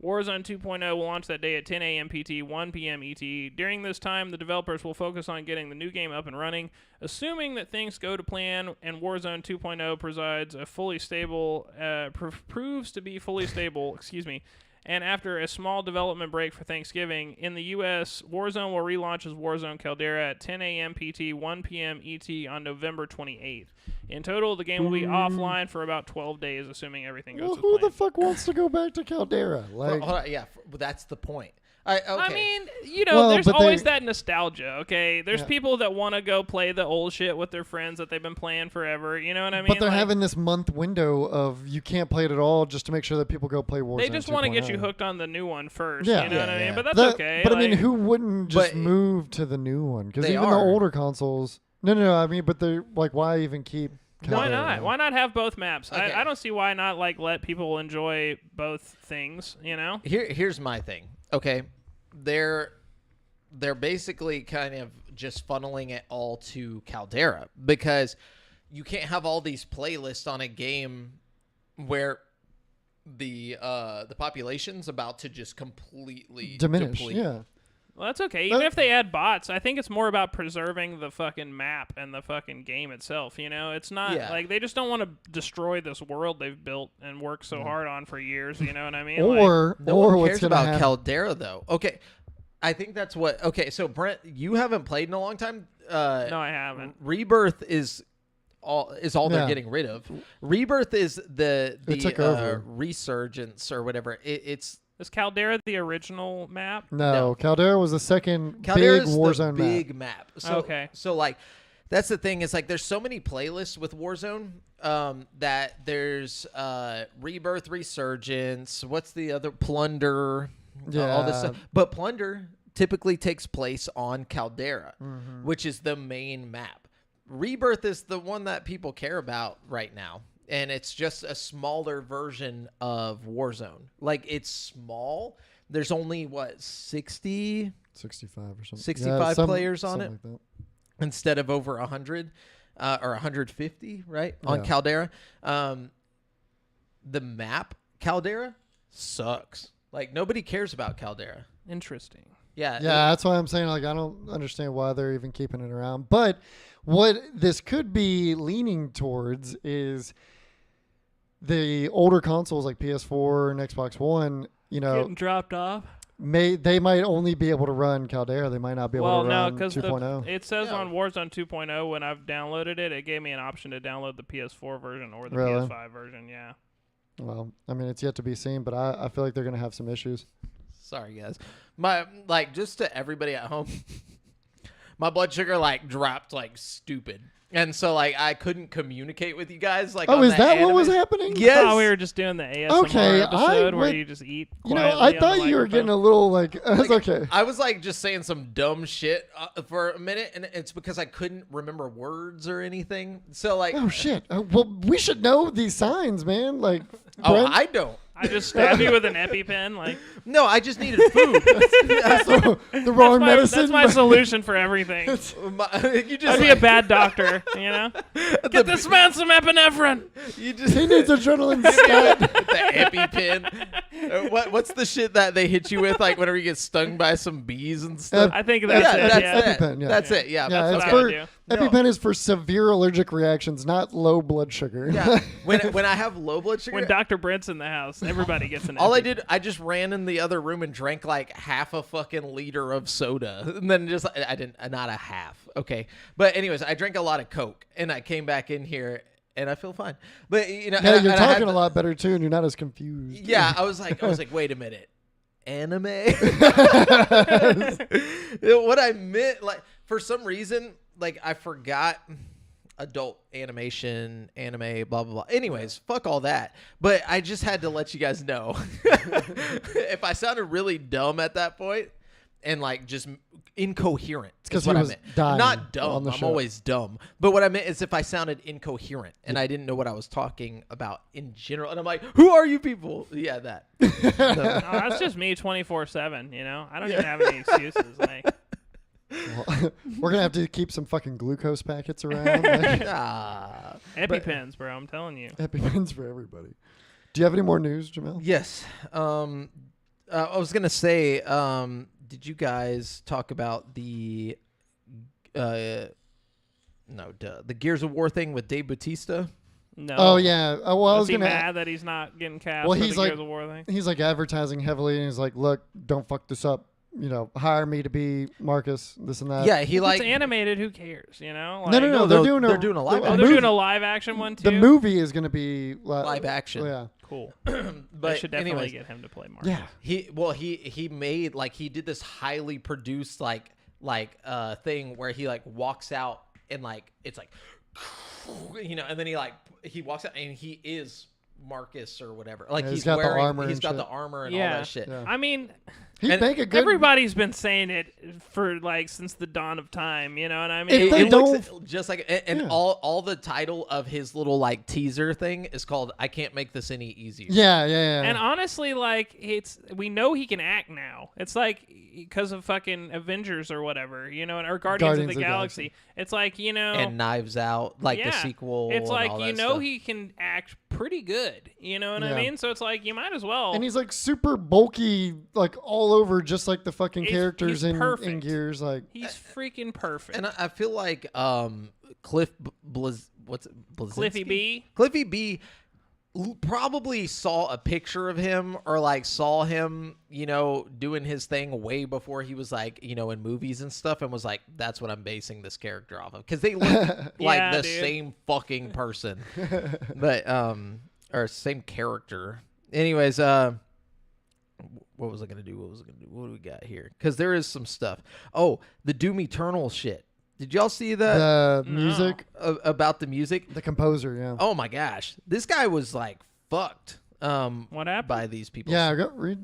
B: Warzone 2.0 will launch that day at 10 a.m. PT, 1 p.m. ET. During this time, the developers will focus on getting the new game up and running. Assuming that things go to plan and Warzone 2.0 proves to be fully stable, and after a small development break for Thanksgiving, in the U.S., Warzone will relaunch as Warzone Caldera at 10 a.m. PT, 1 p.m. ET on November 28th. In total, the game will be offline for about 12 days, assuming everything goes to plan.
C: Who the fuck wants to go back to Caldera?
A: But that's the point.
B: I mean,
C: Well,
B: there's
C: but
B: always
C: they-
B: that nostalgia, okay? There's
C: Yeah.
B: people that want to go play the old shit with their friends that they've been playing forever. You know what I mean?
C: But they're
B: Like,
C: having this month window of you can't play it at all just to make sure that people go play Warzone.
B: they just want to get you
C: 2.0.
B: hooked on the new one first.
C: Yeah.
B: You know what I
A: Yeah.
B: mean? But that's
C: That-
B: okay.
C: But I
B: like,
C: mean, who wouldn't just
A: But-
C: move to the new one? Because
A: They
C: even the
A: are.
C: older consoles. No. I mean, but they're like, why even keep?
B: Why
C: Caldera?
B: not? Why not have both maps?
A: Okay.
B: I don't see why not like let people enjoy both things.
A: Here's my thing. Okay, they're basically kind of just funneling it all to Caldera because you can't have all these playlists on a game where the population's about to just completely
C: Diminish?
A: deplete.
C: Yeah.
B: Well, that's okay. Even if they add bots, I think it's more about preserving the fucking map and the fucking game itself. It's not
A: Yeah.
B: like they just don't want to destroy this world they've built and worked so hard on for years. You know what I mean?
C: Or
A: No
C: or
A: one
C: what's
A: cares
C: gonna
A: about
C: happen?
A: Caldera though. Okay, I think that's what. Okay, so Brent, you haven't played in a long time.
B: no, I haven't.
A: Rebirth is all they're
C: Yeah.
A: getting rid of. Rebirth is the
C: It took over.
A: resurgence or whatever. It's
B: Is Caldera the original map?
C: No, Caldera was the second
A: Caldera's
C: big Warzone
A: the
C: map.
A: big map. So,
B: Okay.
A: So like that's the thing is like there's so many playlists with Warzone that there's Rebirth, Resurgence, what's the other Plunder, all this
C: Yeah.
A: stuff. But Plunder typically takes place on Caldera,
C: Mm-hmm.
A: which is the main map. Rebirth is the one that people care about right now. And it's just a smaller version of Warzone. Like, it's small. There's only, 60
C: 65 or something.
A: 65 players on it?
C: Like that.
A: instead of over 100 or 150, right? On
C: Yeah.
A: Caldera. The map, Caldera, sucks. Like, nobody cares about Caldera.
B: Interesting.
A: Yeah.
C: Yeah, that's why I'm saying, like, I don't understand why they're even keeping it around. But what this could be leaning towards is the older consoles like PS4 and Xbox One,
B: Getting dropped off.
C: they might only be able to run Caldera. They might not be able
B: Well,
C: to
B: no,
C: run
B: because
C: 2.0.
B: it says
A: Yeah.
B: on Warzone 2.0 when I've downloaded it, it gave me an option to download the PS4 version or the
C: Really?
B: PS5 version. Yeah.
C: Well, I mean, it's yet to be seen, but I feel like they're going to have some issues.
A: Sorry, guys. Just to everybody at home, my blood sugar, dropped stupid. And so, I couldn't communicate with you guys.
C: Oh, is that what was happening?
A: Yes.
B: I thought we were just doing the ASMR
C: Okay,
B: episode where
C: went-
B: you just eat.
C: You know,
B: quietly
C: I
B: on the
C: thought you were getting a little, it's okay.
A: I was just saying some dumb shit for a minute, and it's because I couldn't remember words or anything. So
C: Oh, shit. Well, we should know these signs, man. Like,
A: oh,
C: Brent-
A: I don't.
B: I just stabbed you with an EpiPen.
A: No, I just needed food.
C: the wrong medicine.
B: That's my solution for everything.
A: You
B: I'd
A: just
B: be a bad doctor, Get this man some epinephrine.
A: you just
C: He needs adrenaline stat.
A: the EpiPen. What's the shit that they hit you with whenever you get stung by some bees and stuff?
B: I think that's it.
A: that's
B: Yeah.
A: it.
C: EpiPen, yeah.
A: That's it. Yeah,
C: Yeah,
A: that's
C: it's
B: what I
C: for
B: would do.
C: EpiPen is for severe allergic reactions, not low blood sugar.
A: yeah. When I have low blood sugar,
B: When Dr. Brent's in the house, everybody gets an
A: all I
B: EpiPen.
A: did, I just ran in the other room and drank half a fucking liter of soda, and then I didn't, not a half, okay. But anyways, I drank a lot of Coke, and I came back in here, and I feel fine. But
C: Yeah,
A: and
C: you're
A: I had
C: talking a lot better too, and you're not as confused.
A: Yeah, I was like, wait a minute, anime. What I meant, for some reason, I forgot adult animation, anime, blah, blah, blah. Anyways, fuck all that. But I just had to let you guys know. If I sounded really dumb at that point and just incoherent,
C: It's 'cause
A: is what
C: he
A: I
C: was
A: meant.
C: dying
A: Not dumb.
C: on the
A: I'm
C: show.
A: always dumb. But what I meant is if I sounded incoherent and I didn't know what I was talking about in general. And I'm like, who are you people? Yeah, that.
B: No, that's just me 24/7. I don't even have any excuses.
C: Well, we're gonna have to keep some fucking glucose packets around. Like,
A: Ah.
B: EpiPens, bro. I'm telling you.
C: EpiPens for everybody. Do you have any more news, Jamel?
A: Yes. I was gonna say, did you guys talk about the the Gears of War thing with Dave Bautista?
B: No.
C: Oh yeah. Well, I was
B: Is he
C: gonna.
B: mad that he's not getting cast
C: Well,
B: for
C: he's
B: the
C: like-
B: Gears of War thing?
C: He's advertising heavily, and he's like, "Look, don't fuck this up. Hire me to be Marcus. This and that."
A: Yeah, he
B: It's animated. Who cares?
C: No.
A: No,
C: They're doing
A: they're doing a live
B: Oh,
A: action.
B: they're doing a live action one too.
C: The movie is gonna be
A: Live action.
C: Yeah.
B: Cool.
A: But
B: They should definitely
A: anyways,
B: get him to play Marcus.
C: Yeah.
A: he made like he did this highly produced thing where he like walks out and like it's like and then he walks out and he is Marcus or whatever. Like
C: Yeah,
A: he's
C: got the
A: wearing
C: armor
A: he's
C: and
A: got
C: shit.
A: the armor and all
B: Yeah.
A: that shit.
C: Yeah.
B: I mean,
C: He'd
A: And
C: make a good.
B: everybody's been saying it for like since the dawn of time. You know what I mean?
C: If they
A: It looks
C: don't-
A: just like and
C: Yeah.
A: all the title of his little like teaser thing is called "I Can't Make This Any Easier."
C: Yeah.
B: And honestly, like we know he can act now. It's like because of fucking Avengers or whatever, or Guardians of the Galaxy. It's like
A: And Knives Out, like the
B: yeah,
A: sequel.
B: It's
A: and
B: like
A: all that stuff.
B: he can act pretty good. You know what I
C: Yeah.
B: mean? So it's like you might as well.
C: And he's like super bulky, like all over, just like the fucking
B: He's
C: characters in
B: perfect.
C: Gears. Like,
B: He's freaking perfect.
A: And I feel like Cliff Blazinski?
B: Cliffy B.
A: Cliffy B probably saw a picture of him or like saw him, doing his thing way before he was like, in movies and stuff and was like, that's what I'm basing this character off of. Because they look like
B: Yeah,
A: the
B: dude.
A: same fucking person. But, or same character. Anyways, what was I going to do? What do we got here? Because there is some stuff. Oh, the Doom Eternal shit. Did y'all see that?
C: the
B: No.
C: music,
A: About the music?
C: the composer, yeah.
A: Oh my gosh. This guy was like fucked
B: What happened?
A: by these people.
C: Yeah, go read.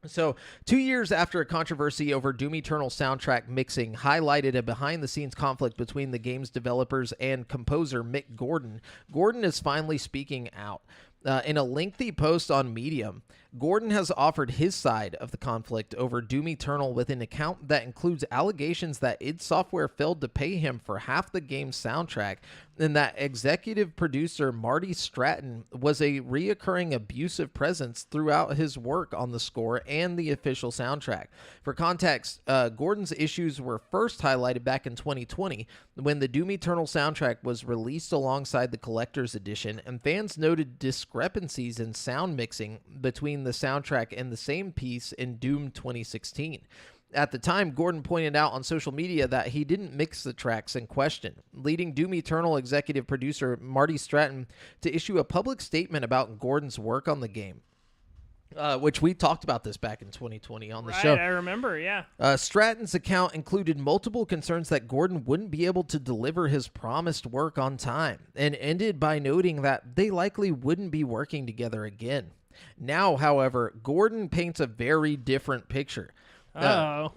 A: So 2 years after a controversy over Doom Eternal soundtrack mixing highlighted a behind-the-scenes conflict between the game's developers and composer Mick Gordon, Gordon is finally speaking out. In a lengthy post on Medium, Gordon has offered his side of the conflict over Doom Eternal with an account that includes allegations that id Software failed to pay him for half the game's soundtrack and that executive producer Marty Stratton was a reoccurring abusive presence throughout his work on the score and the official soundtrack. For context, Gordon's issues were first highlighted back in 2020 when the Doom Eternal soundtrack was released alongside the Collector's Edition, and fans noted discrepancies in sound mixing between the soundtrack and the same piece in Doom 2016. At the time, Gordon pointed out on social media that he didn't mix the tracks in question, leading Doom Eternal executive producer Marty Stratton to issue a public statement about Gordon's work on the game, which we talked about this back in 2020 on the show.
B: I remember, yeah.
A: Stratton's account included multiple concerns that Gordon wouldn't be able to deliver his promised work on time, and ended by noting that they likely wouldn't be working together again. Now, however, Gordon paints a very different picture.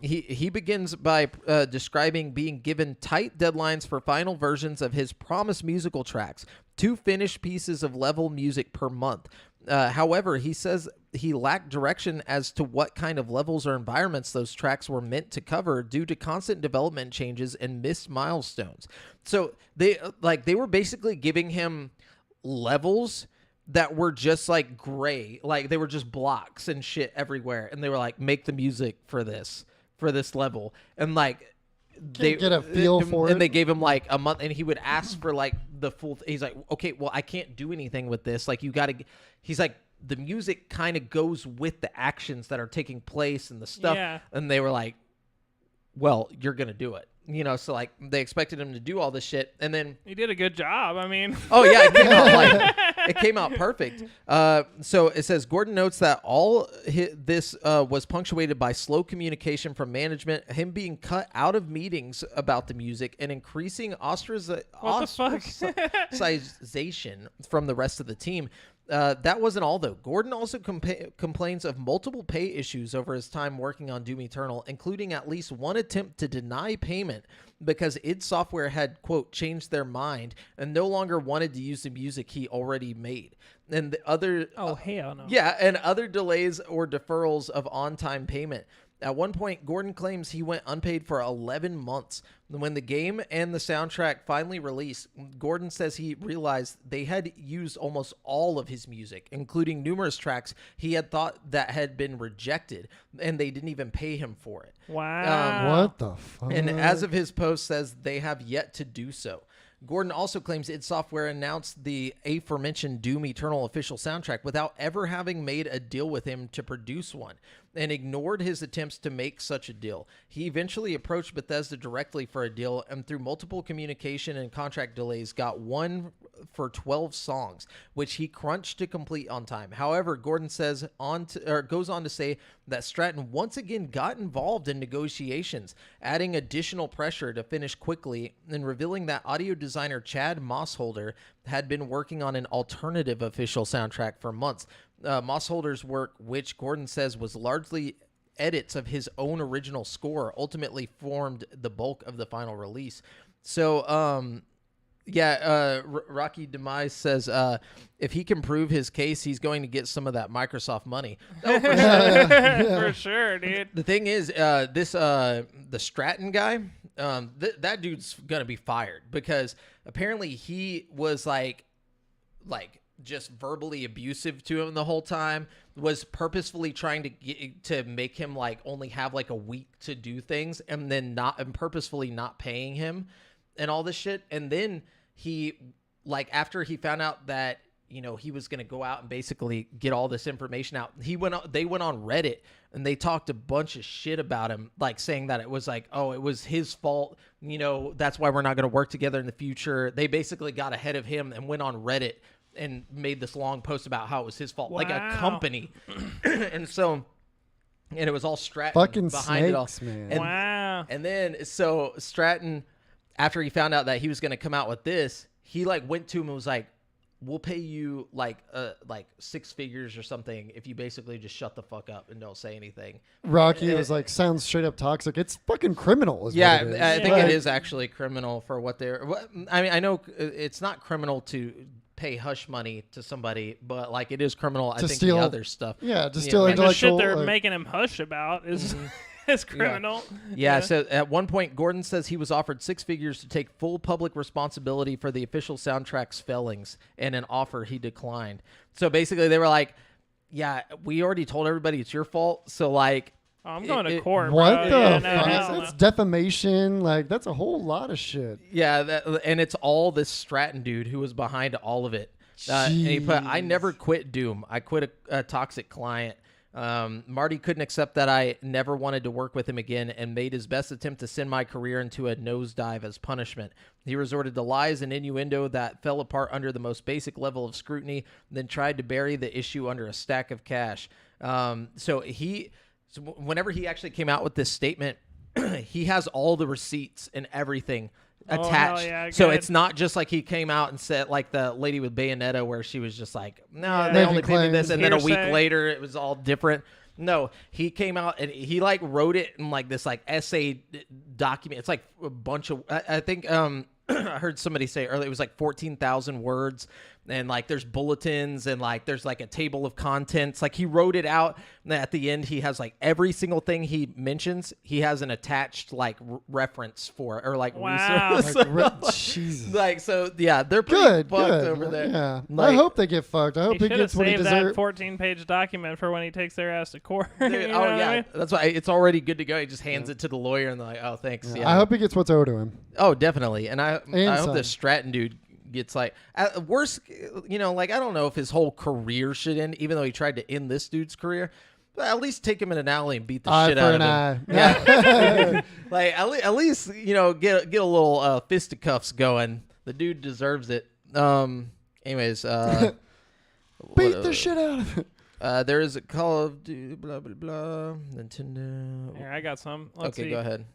A: He begins by describing being given tight deadlines for final versions of his promised musical tracks, 2 finished pieces of level music per month. However, he says he lacked direction as to what kind of levels or environments those tracks were meant to cover due to constant development changes and missed milestones. So they were basically giving him levels that were just like gray, like they were just blocks and shit everywhere, and they were like, make the music for this level, and like they
C: get a feel for
A: and
C: it.
A: they gave him like a month, and he would ask for like the full he's like, okay, well, I can't do anything with this, like you gotta, he's like, the music kind of goes with the actions that are taking place and the stuff.
B: Yeah.
A: And they were like, well, you're gonna do it, so like they expected him to do all this shit, and then
B: He did a good job. I mean,
A: oh yeah, it came out perfect. So it says Gordon notes that all this was punctuated by slow communication from management, him being cut out of meetings about the music, and increasing ostracization from the rest of the team. That wasn't all, though. Gordon also complains of multiple pay issues over his time working on Doom Eternal, including at least one attempt to deny payment because id Software had, quote, changed their mind and no longer wanted to use the music he already made. And the other...
B: hell no.
A: Yeah, and other delays or deferrals of on-time payment. At one point, Gordon claims he went unpaid for 11 months. When the game and the soundtrack finally released, Gordon says he realized they had used almost all of his music, including numerous tracks he had thought that had been rejected, and they didn't even pay him for it.
B: Wow.
C: What the fuck?
A: And as of his post says, they have yet to do so. Gordon also claims id Software announced the aforementioned Doom Eternal official soundtrack without ever having made a deal with him to produce one. and ignored his attempts to make such a deal. He eventually approached Bethesda directly for a deal, and through multiple communication and contract delays, got one for 12 songs, which he crunched to complete on time. However, Gordon goes on to say that Stratton once again got involved in negotiations, adding additional pressure to finish quickly, and revealing that audio designer Chad Mossholder had been working on an alternative official soundtrack for months. Mossholder's work, which Gordon says was largely edits of his own original score, ultimately formed the bulk of the final release. So, Rocky Demise says if he can prove his case, he's going to get some of that Microsoft money. Oh, for sure.
B: For sure, dude.
A: The thing is, the Stratton guy, that dude's gonna be fired because apparently he was like just verbally abusive to him the whole time, was purposefully trying to make him like only have like a week to do things, and then purposefully not paying him and all this shit. And then he, like, after he found out that, you know, he was going to go out and basically get all this information out, they went on Reddit and they talked a bunch of shit about him, like saying that it was like, oh, it was his fault, you know, that's why we're not going to work together in the future. They basically got ahead of him and went on Reddit and made this long post about how it was his fault, like a company. And it was all Stratton
D: fucking
A: behind
D: snakes,
A: it all.
D: man.
A: And,
B: Wow.
A: And then, so Stratton, after he found out that he was going to come out with this, he like went to him and was like, we'll pay you like 6 figures or something if you basically just shut the fuck up and don't say anything.
C: Rocky was like, sounds straight up toxic. It's fucking criminal. Is
A: Yeah,
C: what it is.
A: I think
C: Like,
A: it is actually criminal for what they're. I mean, I know it's not criminal to pay hush money to somebody, but like it is criminal. I think
C: steal-
A: the other stuff.
C: Yeah, to steal
B: And the shit
C: intellectual.
B: they're
C: like,
B: making him hush about is is criminal.
A: Yeah, so at one point, Gordon says he was offered 6 figures to take full public responsibility for the official soundtrack's failings, and an offer he declined. So basically, they were like, yeah, we already told everybody it's your fault, so like...
B: Oh, I'm going to court,
C: what
B: bro.
C: the
B: Yeah,
C: fuck?
B: hell no.
C: That's defamation. Like, that's a whole lot of shit.
A: Yeah, and it's all this Stratton dude who was behind all of it. And he put, I never quit Doom. I quit a toxic client. Marty couldn't accept that I never wanted to work with him again and made his best attempt to send my career into a nosedive as punishment. He resorted to lies and innuendo that fell apart under the most basic level of scrutiny, then tried to bury the issue under a stack of cash. So whenever he actually came out with this statement, he has all the receipts and everything attached.
B: hell yeah,
A: So
B: good.
A: it's not just like he came out and said, like the lady with Bayonetta, where she was just like, no,
B: Yeah.
A: they
C: Making
A: only paid me this,
C: claims.
A: and then a week
B: Hearsay.
A: later it was all different. No, he came out and he like wrote it in like this like essay document. It's like a bunch of, I think I heard somebody say earlier, it was like 14,000 words, and like there's bulletins and like there's like a table of contents. Like he wrote it out, and at the end he has like every single thing he mentions, he has an attached like reference for, or like
B: Wow.
A: research.
C: Jesus.
A: Like, so yeah, they're pretty
C: Good,
A: fucked
C: good.
A: over there.
C: Yeah. I
A: Like-
C: hope they get fucked. I hope
B: He
C: he
B: should have
C: gets what he
B: saved that
C: deserves.
B: 14-page document for when he takes their ass to court.
A: Dude,
B: You know
A: oh
B: what I
A: yeah,
B: mean?
A: that's why it's already good to go. He just hands it to the lawyer, and they're like, "Oh, thanks." Yeah.
C: I hope he gets what's owed to him.
A: Oh, definitely. And I hope
C: some.
A: the Stratton dude gets like at worst, you know, like I don't know if his whole career should end, even though he tried to end this dude's career. But at least take him in an alley and beat the
C: Eye
A: shit
C: for
A: out
C: an
A: of
C: eye.
A: him. Yeah. Like at least you know get a little fisticuffs going. The dude deserves it. Anyways,
C: Beat the shit out of it.
A: there is a Call of Duty, blah blah blah, Nintendo.
B: Here, I got some. Let's
A: Okay,
B: see.
A: go ahead.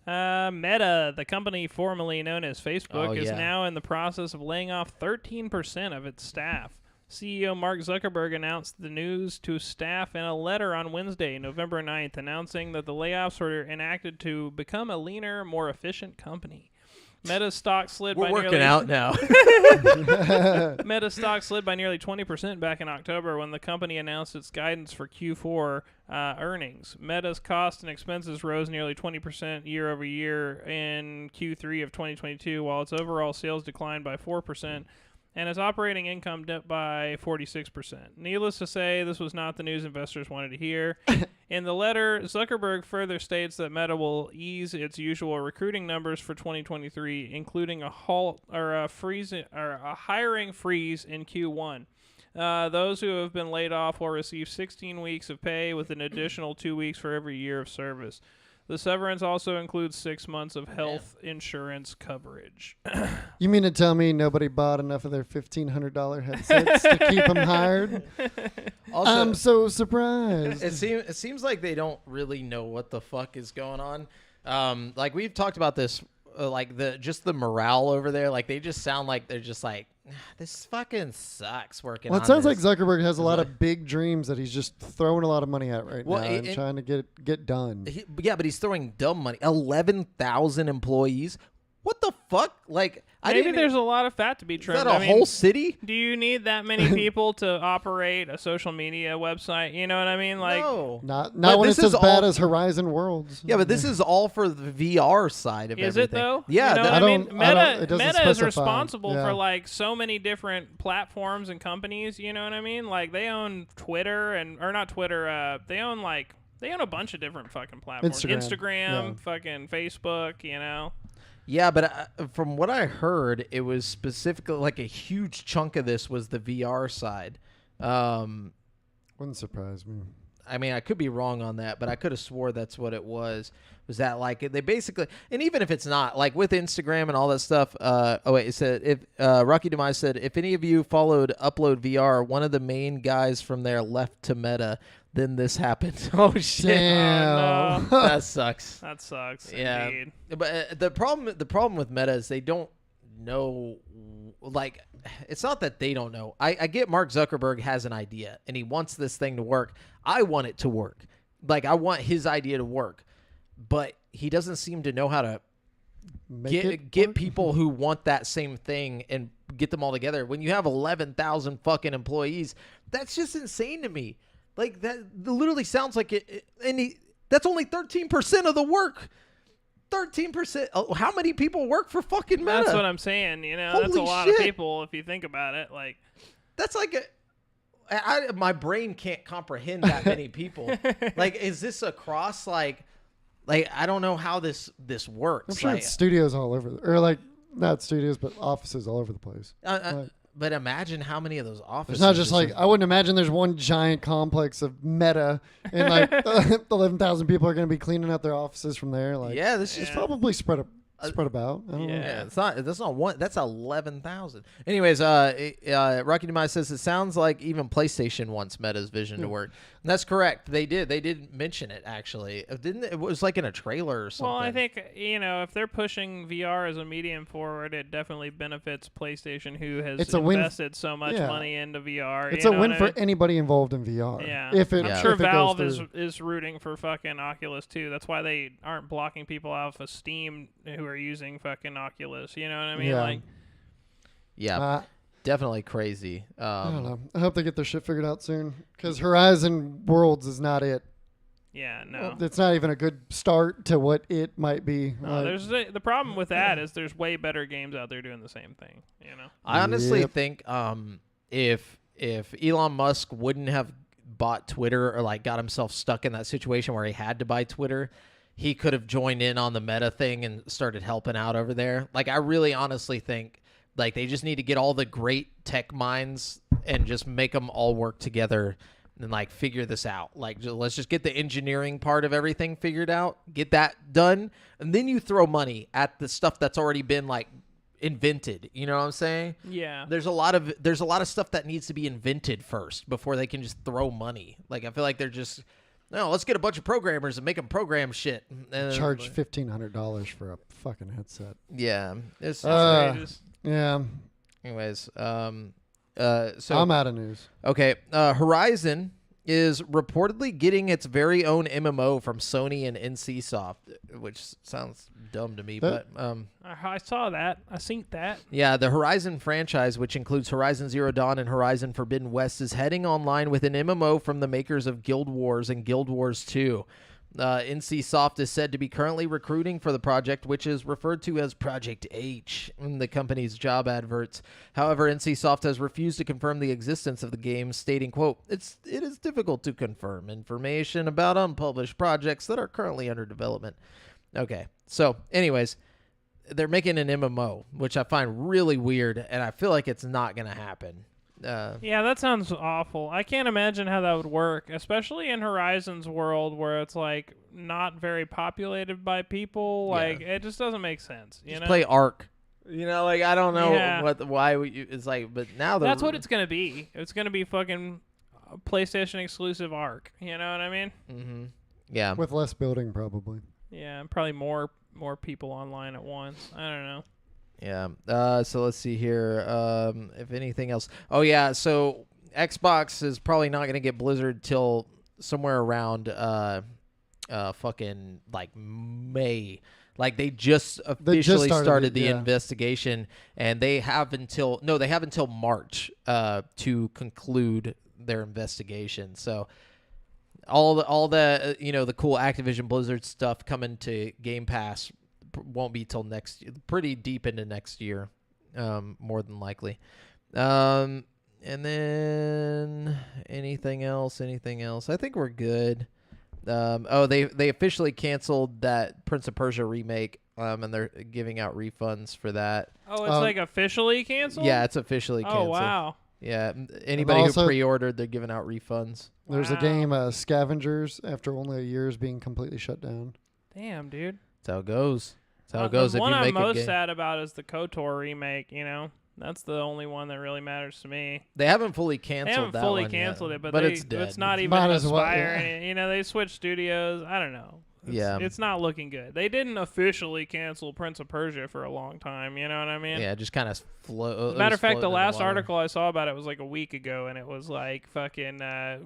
B: Meta, the company formerly known as Facebook,
A: Oh,
B: is
A: yeah.
B: now in the process of laying off 13% of its staff. CEO Mark Zuckerberg announced the news to staff in a letter on Wednesday, November 9th, announcing that the layoffs were enacted to become a leaner, more efficient company. Meta stock slid
A: We're
B: by
A: working
B: nearly
A: out now.
B: Meta stock slid by nearly 20% back in October when the company announced its guidance for Q4 earnings. Meta's costs and expenses rose nearly 20% year over year in Q3 of 2022, while its overall sales declined by 4%. And its operating income dipped by 46%. Needless to say, this was not the news investors wanted to hear. In the letter, Zuckerberg further states that Meta will ease its usual recruiting numbers for 2023, including a hiring freeze in Q1. Those who have been laid off will receive 16 weeks of pay with an additional 2 weeks for every year of service. The severance also includes 6 months of health insurance coverage.
C: You mean to tell me nobody bought enough of their $1,500 headsets to keep them hired?
A: Also,
C: I'm so surprised.
A: it seems like they don't really know what the fuck is going on. Like we've talked about this, like the morale over there. Like they just sound like they're just like, this fucking sucks working.
C: Well, it
A: on
C: sounds
A: this.
C: like Zuckerberg has a lot of big dreams that he's just throwing a lot of money at right
A: Well,
C: now and trying to get done.
A: Yeah, but he's throwing dumb money. 11,000 employees. What the fuck? Like,
B: Maybe there's a lot of fat to be
A: is
B: trimmed.
A: that a whole city?
B: Do you need that many people to operate a social media website? You know what I mean? Like,
A: No.
C: Not
A: But
C: when
A: this
C: it's as
A: is
C: bad
A: all-
C: as Horizon Worlds.
A: Yeah, but this is all for the VR side of
B: is
A: everything.
B: it though?
A: Yeah,
B: you know
A: that-
B: what I mean?
C: it
B: Meta
C: doesn't
B: is
C: specify.
B: responsible
C: Yeah.
B: for like so many different platforms and companies. You know what I mean? Like they own Twitter or not Twitter. They own a bunch of different fucking platforms.
C: Instagram. Yeah.
B: Fucking Facebook. You know.
A: Yeah, but from what I heard, it was specifically like a huge chunk of this was the VR side.
C: Wouldn't surprise me.
A: I mean, I could be wrong on that, but I could have swore that's what it was. Was that like they basically, and even if it's not, like with Instagram and all that stuff. It said if Rocky Demise said if any of you followed Upload VR, one of the main guys from there left to Meta. Then this happened. Oh shit!
C: Damn.
B: Oh, no.
A: That sucks.
B: That sucks.
A: Yeah,
B: Indeed.
A: but the problem with Meta is they don't know. Like, it's not that they don't know. I get Mark Zuckerberg has an idea and he wants this thing to work. I want it to work. Like, I want his idea to work, but he doesn't seem to know how to get people who want that same thing and get them all together. When you have 11,000 fucking employees, that's just insane to me. Like that literally sounds like it. That's only 13% of the work. 13%. Oh, how many people work for fucking Meta?
B: That's what I'm saying. You know, that's a
A: Holy
B: lot
A: shit.
B: of people if you think about it. Like,
A: That's like my brain can't comprehend that many people. Like, is this across like I don't know how this works.
C: I'm sure
A: Like,
C: it's studios all over, or like not studios, but offices all over the place.
A: but imagine how many of those offices.
C: It's not just like I wouldn't imagine there's one giant complex of Meta, and like 11,000 people are going to be cleaning out their offices from there. Like,
A: yeah, this is
C: it's probably spread about. I don't know.
A: Yeah, that's not one. That's 11,000. Anyways, Rocky Demise says it sounds like even PlayStation wants Meta's vision to work. And that's correct. They did mention it actually. Didn't it? It was like in a trailer or something.
B: well, I think if they're pushing VR as a medium forward, it definitely benefits PlayStation, who has
C: It's a win
B: invested so much
C: yeah.
B: money into VR.
C: It's
B: you
C: a
B: know
C: win
B: what I
C: for
B: mean?
C: anybody involved in VR.
B: Yeah,
C: If it,
B: I'm
C: if
B: sure
C: it goes
B: Valve
C: through.
B: is rooting for fucking Oculus too. That's why they aren't blocking people off of Steam who are using fucking Oculus. You know what I mean?
C: Yeah.
B: Like,
A: yeah, definitely crazy.
C: I don't know. I hope they get their shit figured out soon, because Horizon Worlds is not it.
B: yeah, no.
C: It's not even a good start to what it might be.
B: No, there's the problem with that is there's way better games out there doing the same thing. You know.
A: I honestly
C: Yep.
A: think if Elon Musk wouldn't have bought Twitter or like got himself stuck in that situation where he had to buy Twitter, he could have joined in on the Meta thing and started helping out over there. Like, I really honestly think like they just need to get all the great tech minds and just make them all work together and like figure this out. Like, let's just get the engineering part of everything figured out, get that done, and then you throw money at the stuff that's already been like invented. You know what I'm saying?
B: Yeah.
A: There's a lot of stuff that needs to be invented first before they can just throw money. Like, I feel like they're just, no, let's get a bunch of programmers and make them program shit. And
C: Charge $1,500 for a fucking headset.
A: Yeah. It's
B: Outrageous.
C: Yeah,
A: anyways. So
C: I'm out of news.
A: okay. Horizon is reportedly getting its very own MMO from Sony and NCSoft, which sounds dumb to me, but
B: I saw that. I seen that.
A: yeah, the Horizon franchise, which includes Horizon Zero Dawn and Horizon Forbidden West, is heading online with an MMO from the makers of Guild Wars and Guild Wars 2. NCSoft is said to be currently recruiting for the project, which is referred to as Project H in the company's job adverts. However, NCSoft has refused to confirm the existence of the game, stating, quote, it is difficult to confirm information about unpublished projects that are currently under development. Okay, so anyways, they're making an MMO, which I find really weird, and I feel like it's not going to happen.
B: Yeah, that sounds awful. I can't imagine how that would work, especially in Horizon's world where it's like not very populated by people. Like it just doesn't make sense. You
A: Just
B: know,
A: play Ark. You know, like I don't know
B: Yeah.
A: it's like, but now
B: that's what it's gonna be. It's gonna be fucking PlayStation exclusive Arc. You know what I mean?
A: Mm-hmm. Yeah.
C: With less building, probably.
B: Yeah, and probably more people online at once. I don't know.
A: Yeah. So let's see here. If anything else. Oh yeah. So Xbox is probably not gonna get Blizzard till somewhere around fucking like May. Like they just officially started the investigation, and they have until March to conclude their investigation. So all the the cool Activision Blizzard stuff coming to Game Pass won't be till pretty deep into next year, more than likely. And then anything else? I think we're good. They officially canceled that Prince of Persia remake, and they're giving out refunds for that.
B: Oh, it's like officially canceled?
A: Yeah, it's officially canceled.
B: Oh, wow.
A: Yeah, anybody who pre-ordered, they're giving out refunds.
C: There's a game, Scavengers, after only a year is being completely shut down.
B: Damn, dude.
A: That's how it goes. That's how it goes.
B: The
A: if
B: one
A: you make
B: I'm
A: a
B: most
A: game.
B: sad about is the KOTOR remake, you know? That's the only one that really matters to me.
A: They haven't fully canceled
B: They haven't
A: that
B: fully
A: one
B: canceled
A: yet,
B: it, but
A: it's dead.
B: it's not even
C: Might as well,
B: Aspire. You know, they switched studios. I don't know. It's not looking good. They didn't officially cancel Prince of Persia for a long time. You know what I mean?
A: Yeah, just kind of float.
B: Matter of fact, the last article I saw about it was like a week ago, and it was like, fucking,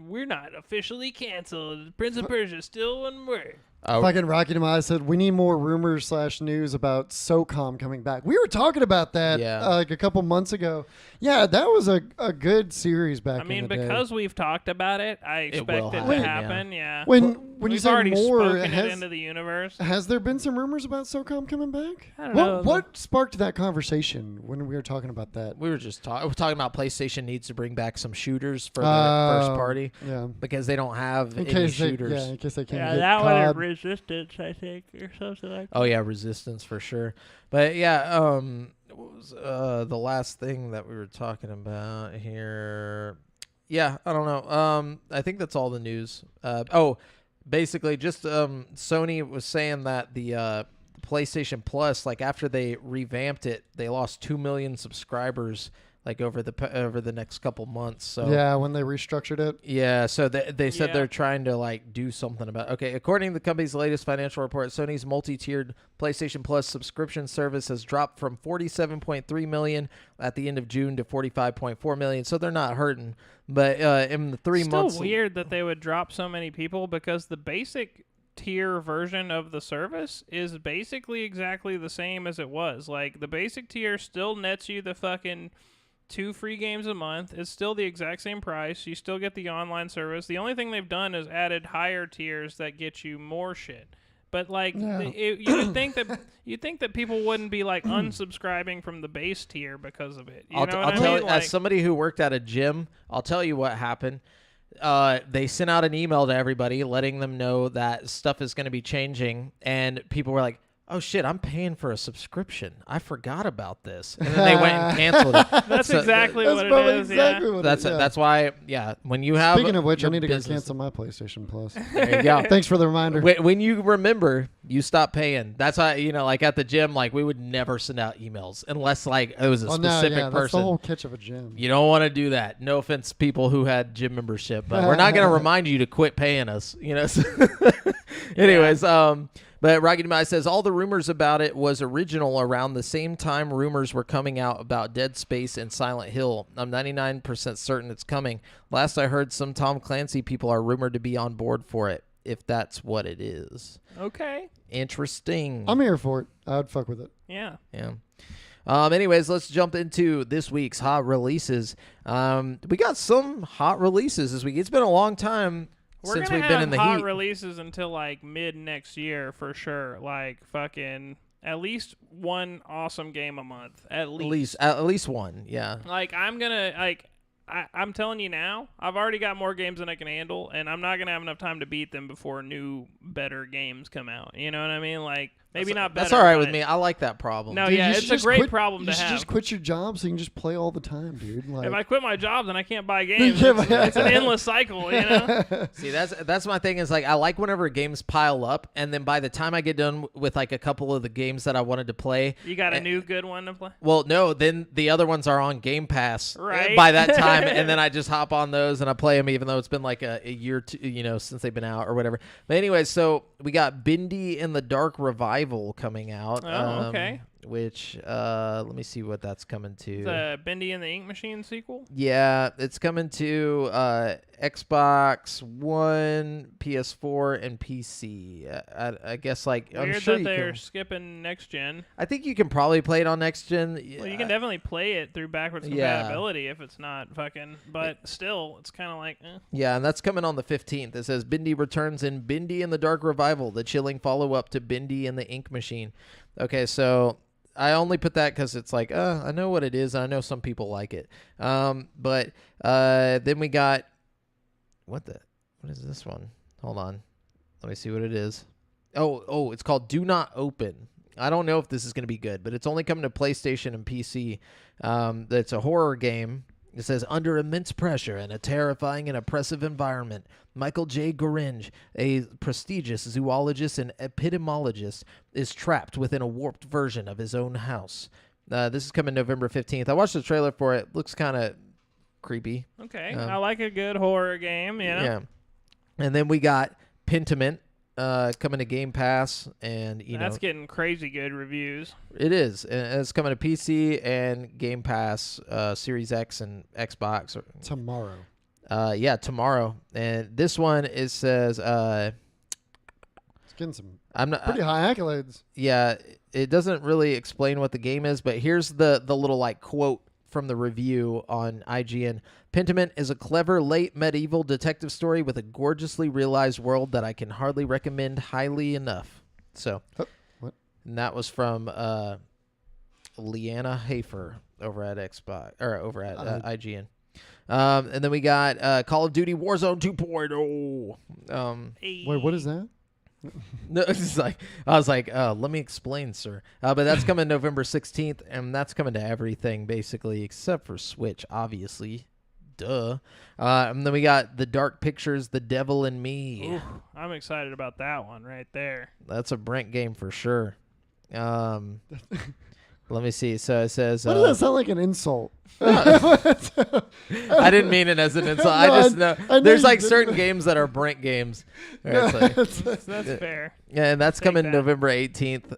B: we're not officially canceled. Prince of Persia still wouldn't work.
C: Fucking Rocky Demise said, we need more rumors / news about SOCOM coming back. We were talking about that like a couple months ago. Yeah, that was a good series back in the day.
B: I mean, because we've talked about it, I expect it to happen, yeah.
C: When you
B: We've
C: say
B: already
C: more,
B: spoken it into the universe.
C: Has there been some rumors about SOCOM coming back?
B: I don't know.
C: What sparked that conversation when we were talking about that?
A: We were just talking about PlayStation needs to bring back some shooters for their first party.
C: Yeah.
A: Because they don't have any shooters.
C: In case they can't
B: Yeah,
C: get
B: that
C: COD.
B: one Resistance, I think, or something like that.
A: Oh yeah, Resistance for sure. But yeah, what was the last thing that we were talking about here? Yeah, I don't know. I think that's all the news. Basically just Sony was saying that the PlayStation Plus, like after they revamped it, they lost 2 million subscribers like over the next couple months. So
C: yeah, when they restructured it.
A: Yeah, so they said they're trying to like do something about. Okay, according to the company's latest financial report, Sony's multi-tiered PlayStation Plus subscription service has dropped from 47.3 million at the end of June to 45.4 million. So they're not hurting, but in the 3 months,
B: Still weird that they would drop so many people because the basic tier version of the service is basically exactly the same as it was. Like the basic tier still nets you the fucking 2 free games a month. It's still the exact same price. You still get the online service. The only thing they've done is added higher tiers that get you more shit. But like, you would think that people wouldn't be like unsubscribing from the base tier because of it. You know what I
A: tell
B: mean?
A: you,
B: Like,
A: as somebody who worked at a gym, I'll tell you what happened. They sent out an email to everybody letting them know that stuff is going to be changing, and people were like, oh shit, I'm paying for a subscription. I forgot about this. And then they went and canceled it.
B: That's exactly what it is.
C: Exactly
B: Yeah.
C: what
A: That's why, when you have.
C: Speaking of which, I need to go
A: business-
C: cancel my PlayStation Plus.
A: There you go.
C: Thanks for the reminder.
A: When you remember, you stop paying. That's why, like at the gym, like we would never send out emails unless like it was a specific
C: That's
A: person.
C: the whole catch of a gym.
A: You don't want to do that. No offense, people who had gym membership, but we're not going to remind you to quit paying us. Anyways, but Rocky Demise says all the rumors about it was original around the same time rumors were coming out about Dead Space and Silent Hill. I'm 99% certain it's coming. Last I heard, some Tom Clancy people are rumored to be on board for it, if that's what it is.
B: Okay.
A: Interesting.
C: I'm here for it. I'd fuck with it.
B: Yeah.
A: Yeah. Anyways, let's jump into this week's hot releases. We got some hot releases this week. It's been a long time since we've been in the
B: hot
A: heat.
B: releases until like mid next year for sure. Like fucking at least one awesome game a month. At least
A: one. Yeah.
B: Like I'm telling you now, I've already got more games than I can handle, and I'm not gonna have enough time to beat them before new, better games come out. You know what I mean? Like Maybe not better.
A: That's all right with
B: but-
A: me. I like that problem.
B: No,
C: Dude,
B: yeah,
C: you
B: it's
C: should
B: a
C: just
B: great
C: quit-
B: problem
C: You
B: to
C: should
B: have.
C: just quit your job so you can just play all the time, dude. Like,
B: If I quit my job, then I can't buy games.
C: Yeah,
B: It's an endless cycle, you know?
A: See, that's my thing is like I like whenever games pile up, and then by the time I get done with like a couple of the games that I wanted to play,
B: You got a new good one to play?
A: well, no, then the other ones are on Game Pass
B: Right.
A: by that time, and then I just hop on those and I play them, even though it's been like a year, since they've been out or whatever. But anyway, so we got Bindi in the Dark Revival coming out.
B: Oh, okay.
A: Which let me see what that's coming to.
B: The Bendy and the Ink Machine sequel?
A: Yeah, it's coming to Xbox One, PS4, and PC. I guess like
B: Weird
A: I'm sure
B: that
A: you
B: they're
A: can.
B: skipping next gen.
A: I think you can probably play it on next gen.
B: Well, you can definitely play it through backwards
A: Yeah.
B: compatibility if it's not fucking. But still, it's kind of like,
A: Yeah, and that's coming on the 15th. It says Bindi returns in Bindi and the Dark Revival, the chilling follow-up to Bindi and the Ink Machine. Okay, so I only put that because it's like, I know what it is. And I know some people like it. But then we got, what is this one? Hold on. Let me see what it is. Oh, it's called Do Not Open. I don't know if this is going to be good, but it's only coming to PlayStation and PC. It's a horror game. It says, under immense pressure and a terrifying and oppressive environment, Michael J. Goringe, a prestigious zoologist and epidemiologist, is trapped within a warped version of his own house. This is coming November 15th. I watched the trailer for it. Looks kind of creepy.
B: okay, I like a good horror game, you know?
A: Yeah. And then we got Pentiment coming to Game Pass, and
B: That's getting crazy good reviews.
A: it is. And it's coming to PC and Game Pass, Series X and Xbox.
C: tomorrow.
A: Yeah, tomorrow. And this one, it says,
C: It's getting some
A: I'm not.
C: pretty high accolades.
A: Yeah, it doesn't really explain what the game is, but here's the little like quote from the review on IGN. Pentiment is a clever late medieval detective story with a gorgeously realized world that I can hardly recommend highly enough. So,
C: What?
A: and that was from Leanna Hafer over at Xbox or over at IGN. And then we got Call of Duty Warzone 2.0.
B: Hey.
C: Wait, what is that?
A: No, it's just like I was like, let me explain, sir. But that's coming November 16th, and that's coming to everything basically except for Switch, obviously. Duh. And then we got The Dark Pictures, The Devil in Me.
B: Ooh, I'm excited about that one right there.
A: That's a Brent game for sure. Let me see. So it says.
C: Why does that sound like an insult?
A: I didn't mean it as an insult. I
C: No,
A: just know
C: I know
A: there's
C: you
A: like
C: didn't.
A: certain games that are Brent games. Where it's like-
B: That's fair.
A: Yeah, and that's
B: Take
A: coming
B: that.
A: November 18th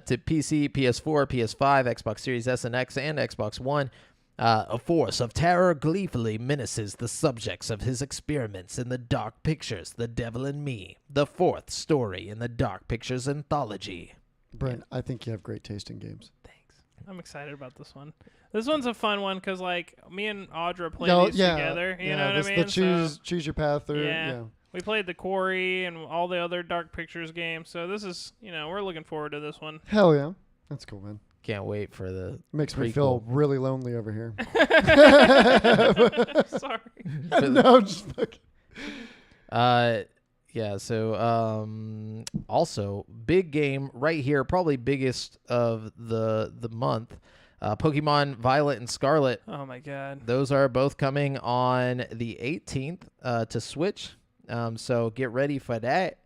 A: to PC, PS4, PS5, Xbox Series S and X, and Xbox One. A force of terror gleefully menaces the subjects of his experiments in the Dark Pictures, The Devil in Me, the fourth story in the Dark Pictures anthology.
C: Brent, I think you have great taste in games.
B: I'm excited about this one. This one's a fun one because, like, me and Audra played
C: Yeah,
B: these
C: yeah,
B: together. You
C: yeah,
B: know what
C: this-
B: I
C: the
B: mean?
C: choose your path, or
B: Yeah. We played The Quarry and all the other Dark Pictures games. So this is, we're looking forward to this one.
C: Hell yeah, that's cool, man.
A: Can't wait for the
C: Makes me feel
A: prequel.
C: really lonely over here.
B: Sorry.
C: No, just fucking.
A: Yeah, so also big game right here, probably biggest of the month. Pokemon Violet and Scarlet.
B: Oh my God.
A: Those are both coming on the 18th to Switch. So get ready for that.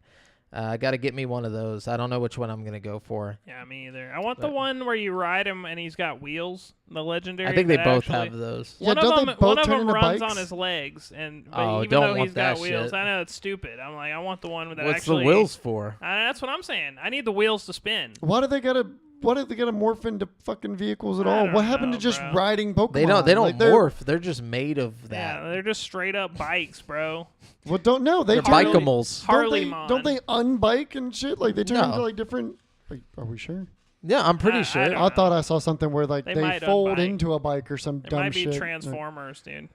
A: I got to get me one of those. I don't know which one I'm going to go for.
B: Yeah, me either. I want the
A: But-
B: one where you ride him and he's got wheels. The legendary.
A: I think they
B: that
A: both
B: actually-
A: have those.
C: Yeah,
B: One
C: don't
B: of
C: they
B: them,
C: both
B: one of
C: turn
B: them
C: into
B: runs
C: bikes?
B: on his legs, and but
A: Oh,
B: even
A: don't
B: though
A: want
B: he's got
A: that
B: wheels,
A: shit.
B: I know it's stupid. I'm like, I want the one that
A: What's
B: actually.
A: the wheels for?
B: That's what I'm saying. I need the wheels to spin.
C: Why do they gotta morph into fucking vehicles at
B: I
C: all?
B: don't
C: What happened
B: know,
C: to just
B: bro.
C: riding Pokemon?
A: They don't
C: Like, they're-
A: morph. They're just made of that.
B: Yeah, they're just straight up bikes, bro.
C: Well, don't know. They
A: They're
C: turn into-
A: bikeables.
B: Harley-mon.
C: Don't they unbike and shit? Like they turn
A: No.
C: into like different. Wait, are we sure?
A: Yeah, I'm pretty
B: I
A: sure.
B: don't
C: I thought I saw something where like
B: They
C: they
B: might
C: fold
B: unbike.
C: into a bike or some
B: There
C: dumb
B: might be
C: shit.
B: Transformers, dude.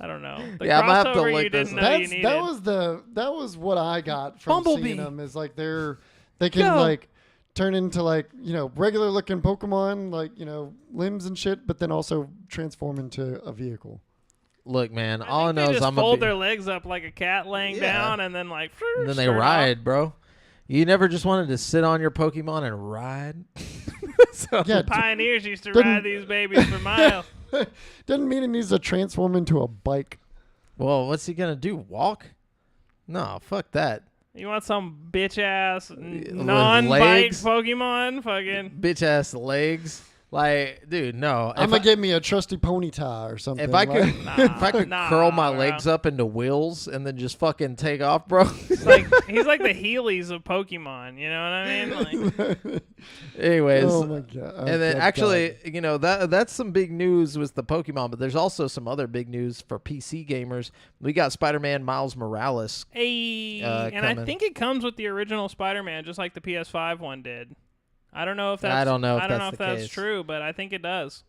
B: I don't know. The
A: Yeah, I'm gonna have to
B: crossover
A: look
B: you
A: this
B: didn't
A: up.
B: know you needed.
C: That was what I got from
A: Bumblebee.
C: seeing them. Is like they can
A: Go.
C: like turn into like regular looking Pokemon, like limbs and shit, but then also transform into a vehicle.
A: Look, man,
B: I
A: all I
B: think
A: know
B: they
A: is
B: just
A: I'm
B: fold
A: gonna
B: their legs up like a cat laying
C: Yeah.
B: down, and then like.
A: and then they
B: start off.
A: ride, bro. You never just wanted to sit on your Pokemon and ride? So,
C: Yeah,
B: Pioneers used to
C: Didn't-
B: ride these babies for miles.
C: Doesn't mean it needs to transform into a bike.
A: well, what's he going to do? Walk? No, fuck that.
B: You want some bitch ass
A: With
B: non-bike
A: legs?
B: Pokemon? Fucking.
A: Bitch ass legs. Like, dude, no.
C: I'm going to get me a trusty ponytail or something.
A: If I could,
C: like-
A: if I could
B: Nah,
A: curl my
B: bro.
A: legs up into wheels and then just fucking take off, bro.
B: He's like the Heelys of Pokemon. You know what I mean? Like,
A: Anyways,
C: oh my god!
A: and then actually, you know, that's some big news with the Pokemon, but there's also some other big news for PC gamers. We got Spider-Man Miles Morales.
B: hey, and I
A: coming.
B: think it comes with the original Spider-Man, just like the PS5 one did. I don't know if that's.
A: I don't know if
B: I don't
A: that's
B: know if
A: the
B: that's
A: case.
B: true, but I think it does.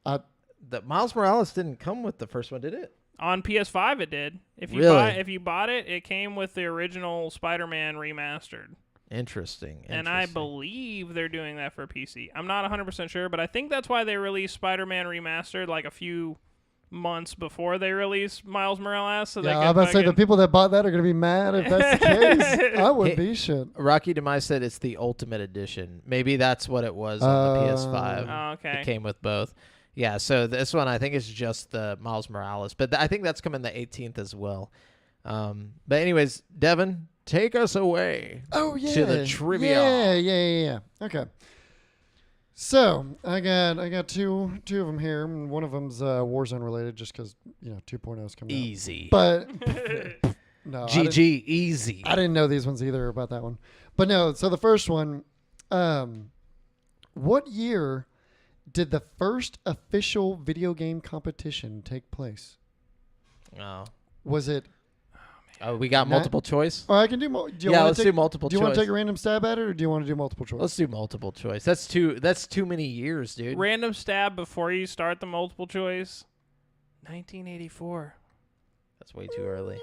A: The Miles Morales didn't come with the first one, did it?
B: On PS5, it did. If you
A: Really?
B: if you bought it, it came with the original Spider-Man remastered.
A: Interesting.
B: And I believe they're doing that for PC. I'm not 100% sure, but I think that's why they released Spider-Man Remastered like a few months before they released Miles Morales. So they
C: yeah,
B: could
C: I'm about to say the
B: fucking-
C: people that bought that are going to be mad if that's the case. I would be shit.
A: Rocky Demise said it's the Ultimate Edition. Maybe that's what it was on the PS5.
B: Oh, okay.
A: It came with both. Yeah, so this one I think is just the Miles Morales, but I think that's coming the 18th as well. But anyways, Devin, take us away.
C: Oh yeah,
A: To the trivia.
C: Yeah. Okay. So I got two of them here, and one of them's Warzone related, just because 2.0 is coming out.
A: Easy.
C: But no,
A: GG, easy.
C: I didn't know these ones either about that one. But no, so the first one, what year did the first official video game competition take place?
A: Oh.
C: Was it?
A: Oh, we got multiple choice?
C: Or I can do more.
A: Yeah, let's do multiple
C: Do you
A: choice.
C: want to take a random stab at it, or do you want to do multiple choice?
A: Let's do multiple choice. That's too many years, dude.
B: Random stab before you start the multiple choice. 1984.
A: That's way too early.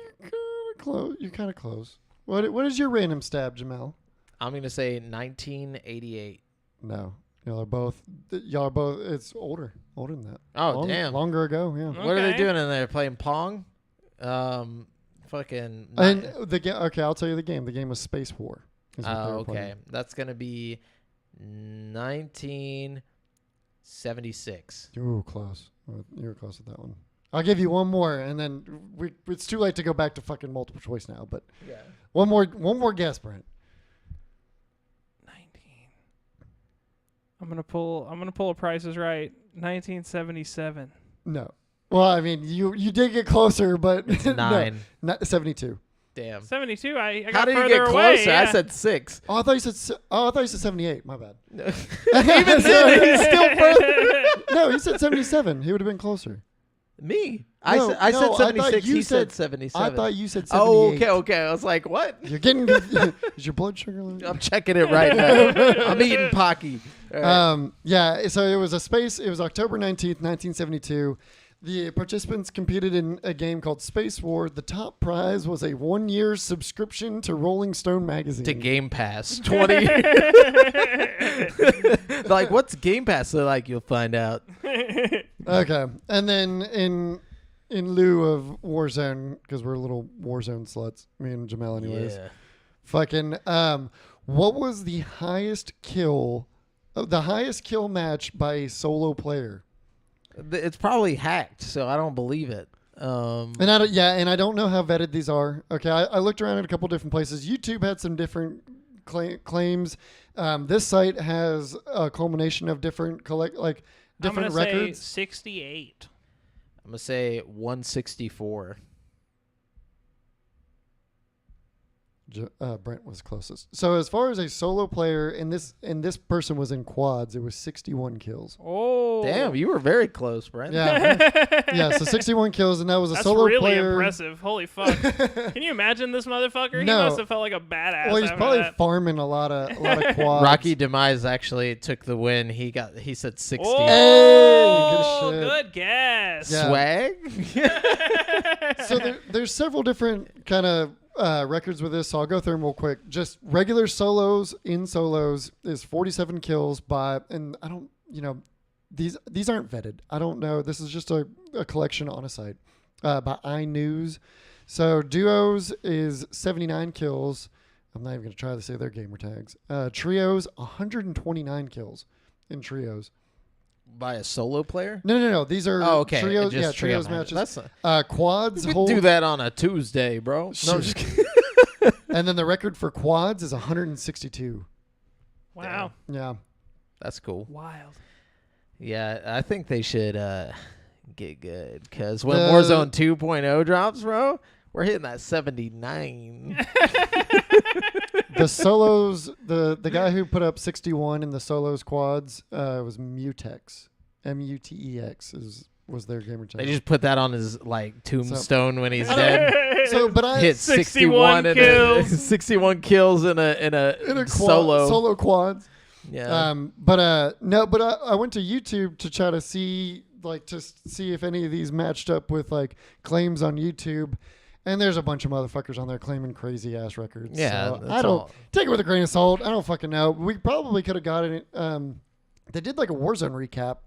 C: Close. You're kind of close. What is your random stab, Jamel?
A: I'm going to say 1988.
C: No. Y'all are both. It's older than that.
A: Oh, damn.
C: Longer ago. Yeah.
B: Okay.
A: What are they doing in there? Playing Pong? Fucking.
C: And the game. Okay, I'll tell you the game. The game was Space War. is what they
A: Oh,
C: were
A: okay.
C: playing.
A: That's going to be 1976.
C: Ooh, close. You were close with that one. I'll give you one more, and then it's too late to go back to fucking multiple choice now. But
A: Yeah.
C: one more guess, Brent.
B: 19. I'm gonna pull a Price is Right. 1977.
C: No. Well, I mean, you did get closer, but
A: It's 9.
C: No, 72.
A: Damn.
B: 72. I got
A: How did you
B: further
A: get
B: away,
A: closer?
B: yeah.
A: I said 6.
C: Oh, I thought you said 78. My bad.
A: Even then, he's still further.
C: No, he said 77. He would have been closer.
A: Me.
C: No,
A: I
C: no,
A: said
C: I
A: 76.
C: thought you
A: He said
C: said-
A: 77.
C: I thought you said 78.
A: Oh, okay. I was like, what?
C: You're getting. Is your blood sugar low?
A: I'm checking it right now. I'm eating Pocky. All right.
C: Yeah, so it was It was October 19th, 1972. The participants competed in a game called Space War. The top prize was a 1-year subscription to Rolling Stone magazine.
A: To Game Pass. 20. Like, what's Game Pass? They're like, you'll find out.
C: Okay, and then in lieu of Warzone, because we're little Warzone sluts, me and Jamel, anyways.
A: Yeah.
C: Fucking, what was the highest kill match by a solo player?
A: It's probably hacked, so I don't believe it.
C: And I don't know how vetted these are. Okay, I looked around at a couple different places. YouTube had some different claims. This site has a culmination of different different
B: I'm gonna
C: records.
B: say 68.
A: I'm going to say 164.
C: Brent was closest. So as far as a solo player, and this person was in quads, it was 61 kills.
B: Oh,
A: Damn, you were very close, Brent.
C: Yeah, so 61 kills, and that was a
B: That's
C: solo
B: really
C: player.
B: impressive. Holy fuck! Can you imagine this motherfucker? He
C: No.
B: must have felt like a badass.
C: Well, he's
B: after
C: probably
B: that.
C: farming a lot of quads.
A: Rocky Demise actually took the win. He said 60.
B: Oh,
C: Hey, good shit.
B: good guess.
C: Yeah.
A: Swag?
C: So there's several different kind of records with this, so I'll go through them real quick. Just regular solos is 47 kills and I don't, these aren't vetted. I don't know. This is just a collection on a site by iNews. So duos is 79 kills. I'm not even going to try to say their gamer tags. Trios, 129 kills in trios.
A: By a solo player?
C: No. These are trios.
A: Just
C: Yeah,
A: trio
C: trios matches.
A: That's
C: Quads
A: we
C: hold.
A: do that on a Tuesday, bro. No, I'm just kidding.
C: And then the record for quads is 162.
B: Wow.
C: Yeah.
A: That's cool.
B: Wild.
A: Yeah, I think they should get good because when Warzone 2.0 drops, bro, we're hitting that 79.
C: The solos, the guy who put up 61 in the solos quads was Mutex. Mutex was their gamer tag.
A: They just put that on his like tombstone when he's dead.
C: So, but I
A: Hit 61
B: kills.
A: 61 kills in a
C: solo quads.
A: Yeah.
C: But I went to YouTube to try to see if any of these matched up with like claims on YouTube. And there's a bunch of motherfuckers on there claiming crazy ass records.
A: Yeah,
C: so I don't take it with a grain of salt. I don't fucking know. We probably could have gotten it. They did like a Warzone recap,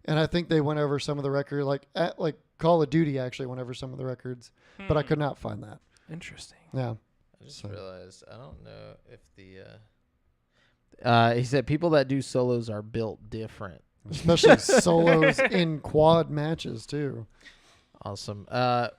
C: and I think they went over some of the record, like Call of Duty actually went over some of the records, but I could not find that.
B: Interesting.
C: Yeah.
A: I just realized I don't know if the he said people that do solos are built different.
C: Especially solos in quad matches too.
A: Awesome. Yeah.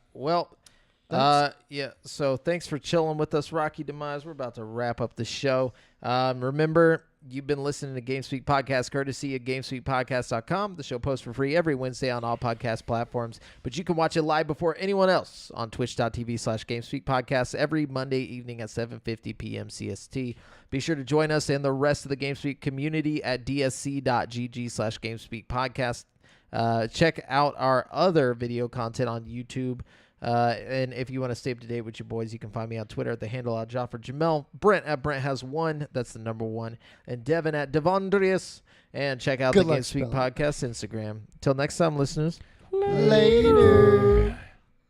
A: So thanks for chilling with us, Rocky Demise. We're about to wrap up the show. Remember, you've been listening to GameSpeak Podcast courtesy of GameSpeakPodcast.com. The show posts for free every Wednesday on all podcast platforms, but you can watch it live before anyone else on twitch.tv/GameSpeak Podcast every Monday evening at 7:50 p.m. CST. Be sure to join us and the rest of the GameSpeak community at dsc.gg/GameSpeak Podcast. Check out our other video content on YouTube. And if you want to stay up to date with your boys, you can find me on Twitter at the handle @Joffrey Jamel, Brent at Brent has one, that's the number 1, and Devin at Devondrius. And check out the GameSpeak Podcast Instagram. Till next time, listeners.
C: Later.